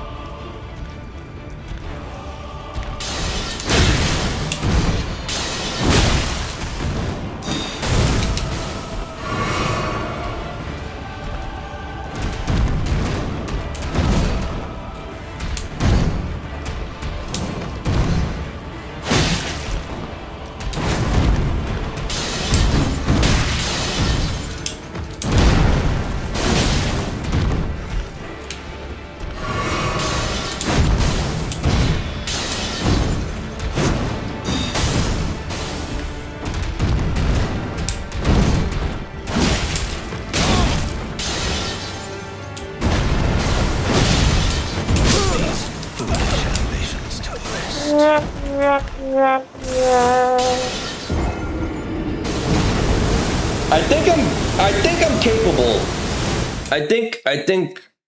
Speaker 1: I think I'm capable.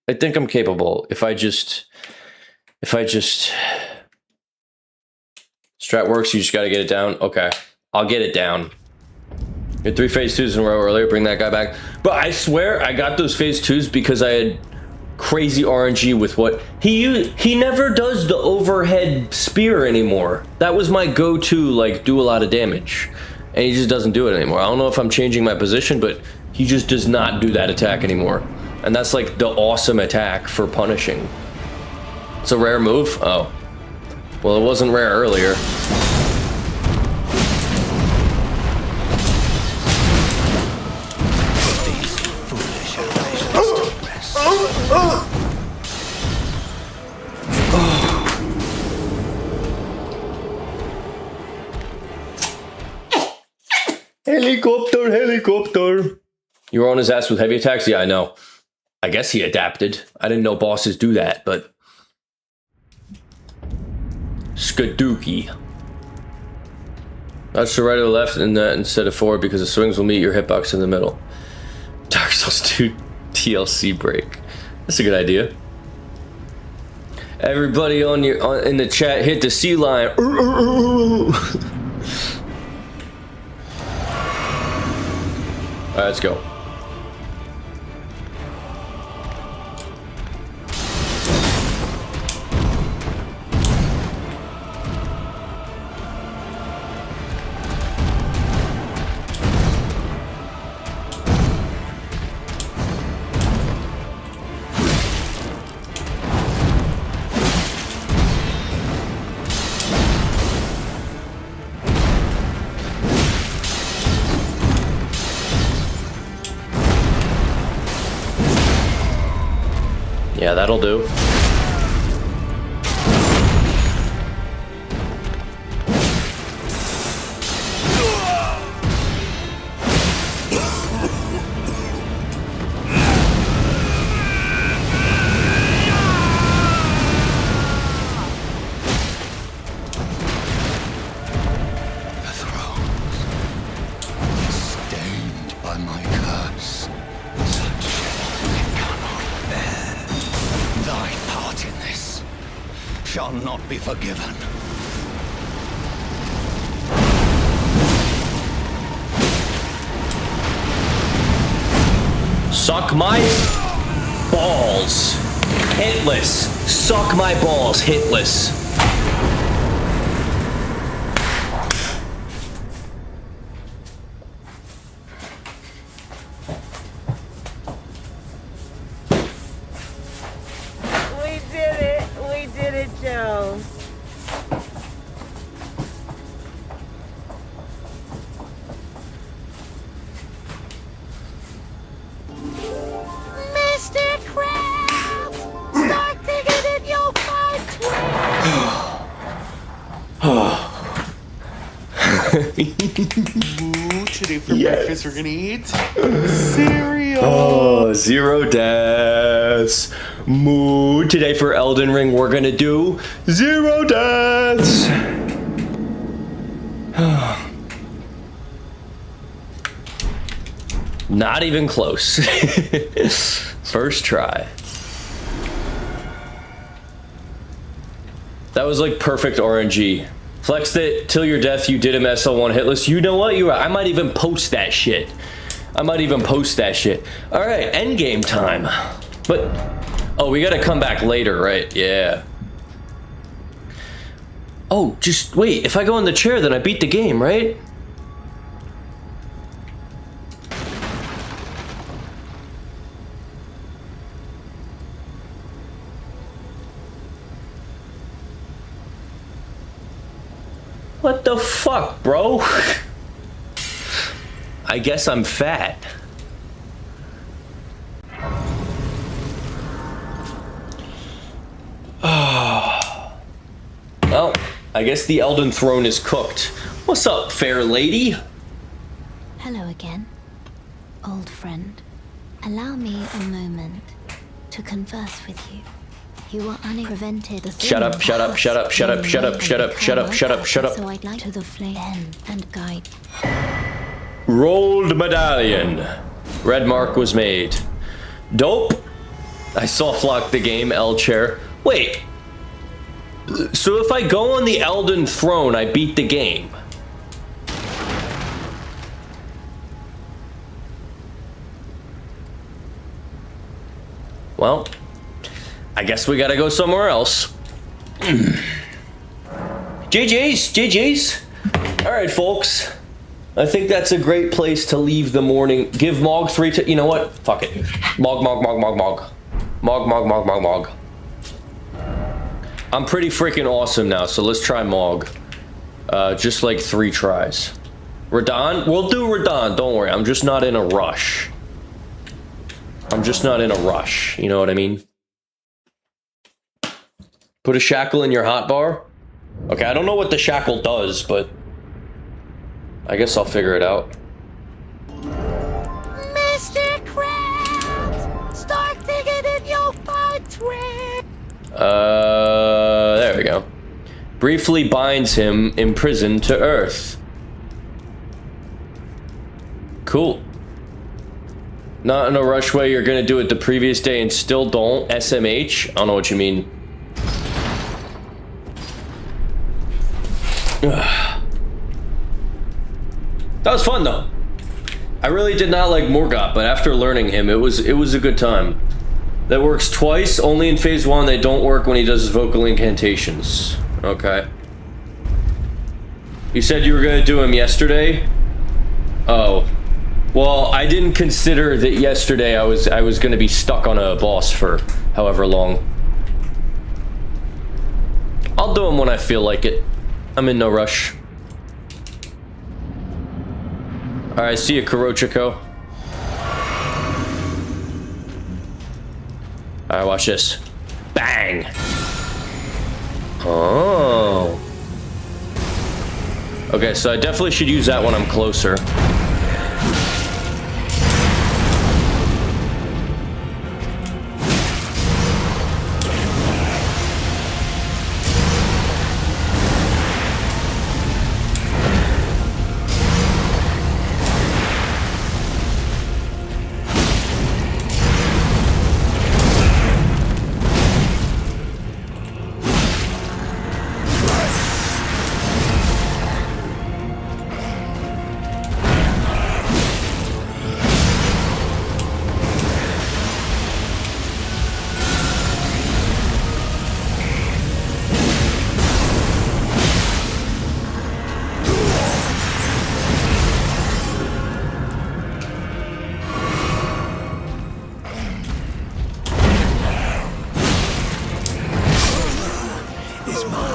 Speaker 1: I think I'm capable if I just strat works, you just gotta get it down. Okay. I'll get it down. Get 3 phase 2s in a row earlier, bring that guy back. But I swear I got those phase 2s because I had crazy RNG with what he used. He never does the overhead spear anymore. That was my go-to, like, do a lot of damage. And he just doesn't do it anymore. I don't know if I'm changing my position, but he just does not do that attack anymore. And that's like the awesome attack for punishing. It's a rare move? Oh. Well, it wasn't rare earlier. Helicopter, helicopter. You were on his ass with heavy attacks? Yeah, I know. I guess he adapted. I didn't know bosses do that, but... Skadookie. That's to right or the left instead of forward because the swings will meet your hitbox in the middle. Dark Souls 2 TLC break. That's a good idea. Everybody in the chat hit the C line. Alright, let's go. Yeah, that'll do.
Speaker 8: Shall not be forgiven.
Speaker 1: Suck my balls. Hitless. Suck my balls. Hitless.
Speaker 12: today for breakfast. We're gonna eat cereal.
Speaker 1: Oh, 0 deaths. Moo. Today for Elden Ring, we're gonna do 0 deaths. Not even close. First try. That was like perfect RNG. Flexed it till your death. You did a SL1 hitless. You know what? I might even post that shit. All right, end game time. But oh, we gotta come back later, right? Yeah. Oh, just wait. If I go in the chair, then I beat the game, right? What the fuck, bro? I guess I'm fat. Well, I guess the Elden Throne is cooked. What's up, fair lady?
Speaker 13: Hello again, old friend. Allow me a moment to converse with you. You were unprevented.
Speaker 1: Shut up, shut up, shut up, shut up, shut up, shut up, shut up, shut up, shut up.
Speaker 13: So I'd like to the flame and guide.
Speaker 1: Rolled medallion. Red mark was made. Dope. I soft locked the game, L chair. Wait. So if I go on the Elden Throne, I beat the game. Well, I guess we gotta go somewhere else. GG's. All right, folks. I think that's a great place to leave the morning. Give Mog 3 to, you know what? Fuck it. Mog. I'm pretty freaking awesome now, so let's try Mog. Just like 3 tries. Radon? We'll do Radon, don't worry. I'm just not in a rush. You know what I mean? Put a shackle in your hotbar? Okay, I don't know what the shackle does, but I guess I'll figure it out.
Speaker 7: Mr. Krabs, start digging in your fight trick.
Speaker 1: There we go. Briefly binds him imprisoned to Earth. Cool. Not in a rush way, you're gonna do it the previous day and still don't. SMH? I don't know what you mean. That was fun though. I really did not like Morgoth, but after learning him, it was a good time. That works twice, only in phase 1. They don't work when he does his vocal incantations. Okay. You said you were gonna do him yesterday? Oh. Well, I didn't consider that yesterday I was gonna be stuck on a boss for however long. I'll do him when I feel like it. I'm in no rush. Alright, see you, Kurochiko. Alright, watch this. Bang! Oh. Okay, so I definitely should use that when I'm closer.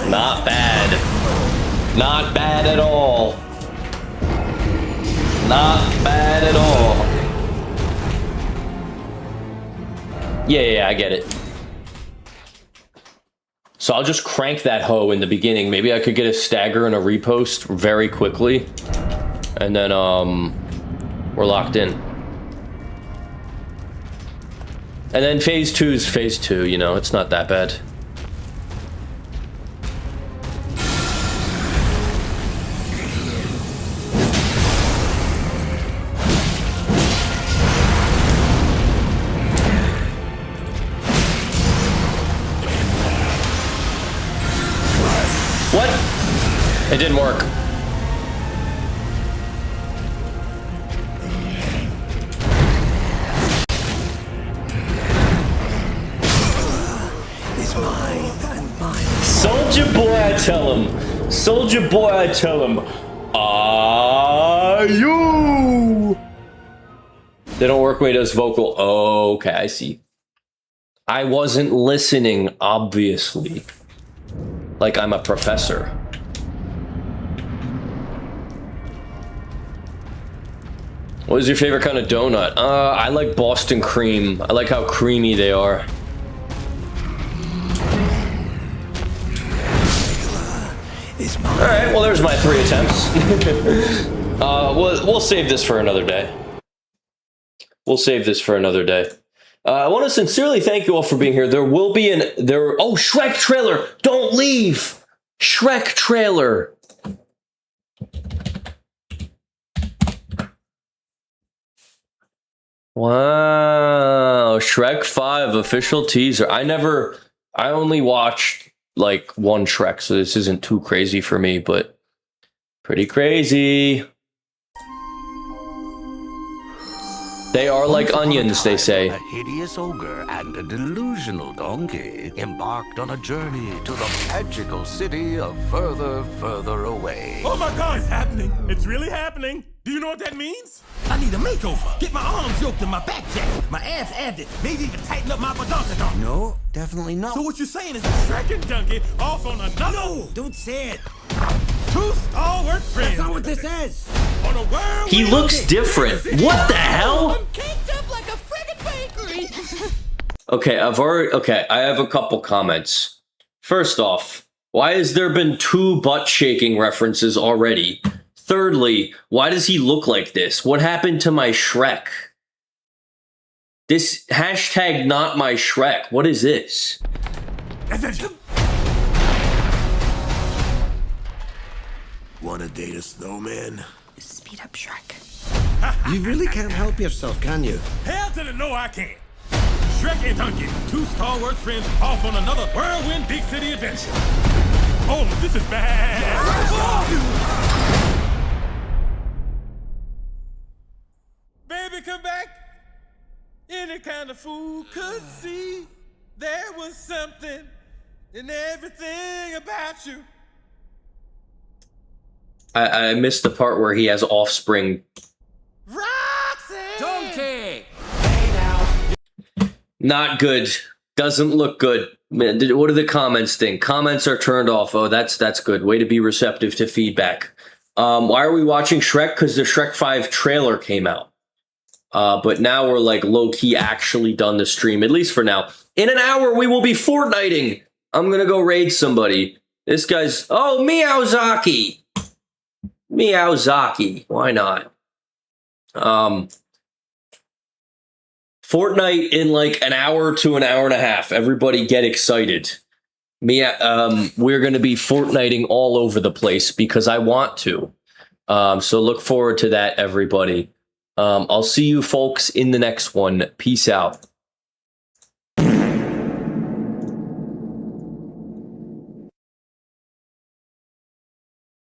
Speaker 1: Not bad. Not bad at all. Not bad at all. Yeah, I get it. So I'll just crank that hoe in the beginning. Maybe I could get a stagger and a repost very quickly. And then, we're locked in. And then phase 2 is phase 2, you know, it's not that bad. What? It didn't work. Soldier boy, I tell him. Soldier boy, I tell him. Are you? They don't work when he does vocal. Oh, okay, I see. I wasn't listening, obviously. Like I'm a professor. What is your favorite kind of donut? I like Boston cream. I like how creamy they are. All right, well, there's my 3 attempts. We'll save this for another day. We'll save this for another day. I want to sincerely thank you all for being here. There will be oh, Shrek trailer. Don't leave. Shrek trailer. Wow. Shrek 5 official teaser. I only watched like one Shrek, so this isn't too crazy for me, but pretty crazy. They are like onions, they say.
Speaker 8: A hideous ogre and a delusional donkey embarked on a journey to the magical city of further away.
Speaker 14: Oh my God, it's happening. It's really happening. Do you know what that means? I need a makeover. Get my arms yoked and my back jacked, my ass added, maybe even tighten up my badonkadonk.
Speaker 8: No, definitely not.
Speaker 14: So what you're saying is Shrek and Donkey off on another... No, don't say it. 2 stalwart friends. That's not what this is. On a world...
Speaker 1: He looks different. What the hell?
Speaker 7: I'm caked up like a friggin' bakery.
Speaker 1: Okay, I have a couple comments. First off, why has there been 2 butt shaking references already? Thirdly, why does he look like this? What happened to my Shrek? This hashtag not my Shrek. What is this?
Speaker 14: Wanna date a snowman?
Speaker 7: Speed up, Shrek.
Speaker 12: You really can't help yourself, can you?
Speaker 14: Hell to the no, I can't. Shrek and Donkey, 2 stalwart friends off on another whirlwind big city adventure. Oh, this is bad. Baby, come back. Any kind of fool could see there was something in everything about you.
Speaker 1: I missed the part where he has offspring.
Speaker 14: Roxy!
Speaker 8: Donkey!
Speaker 1: Not good. Doesn't look good. Man, what do the comments think? Comments are turned off. Oh, that's good. Way to be receptive to feedback. Why are we watching Shrek? Because the Shrek 5 trailer came out. But now we're like low-key actually done the stream, at least for now. In an hour, we will be Fortniting. I'm going to go raid somebody. This guy's... Oh, Meowzaki. Meowzaki. Why not? Fortnite in like an hour to an hour and a half. Everybody get excited. We're going to be Fortniting all over the place because I want to. So look forward to that, everybody. I'll see you folks in the next one. Peace out.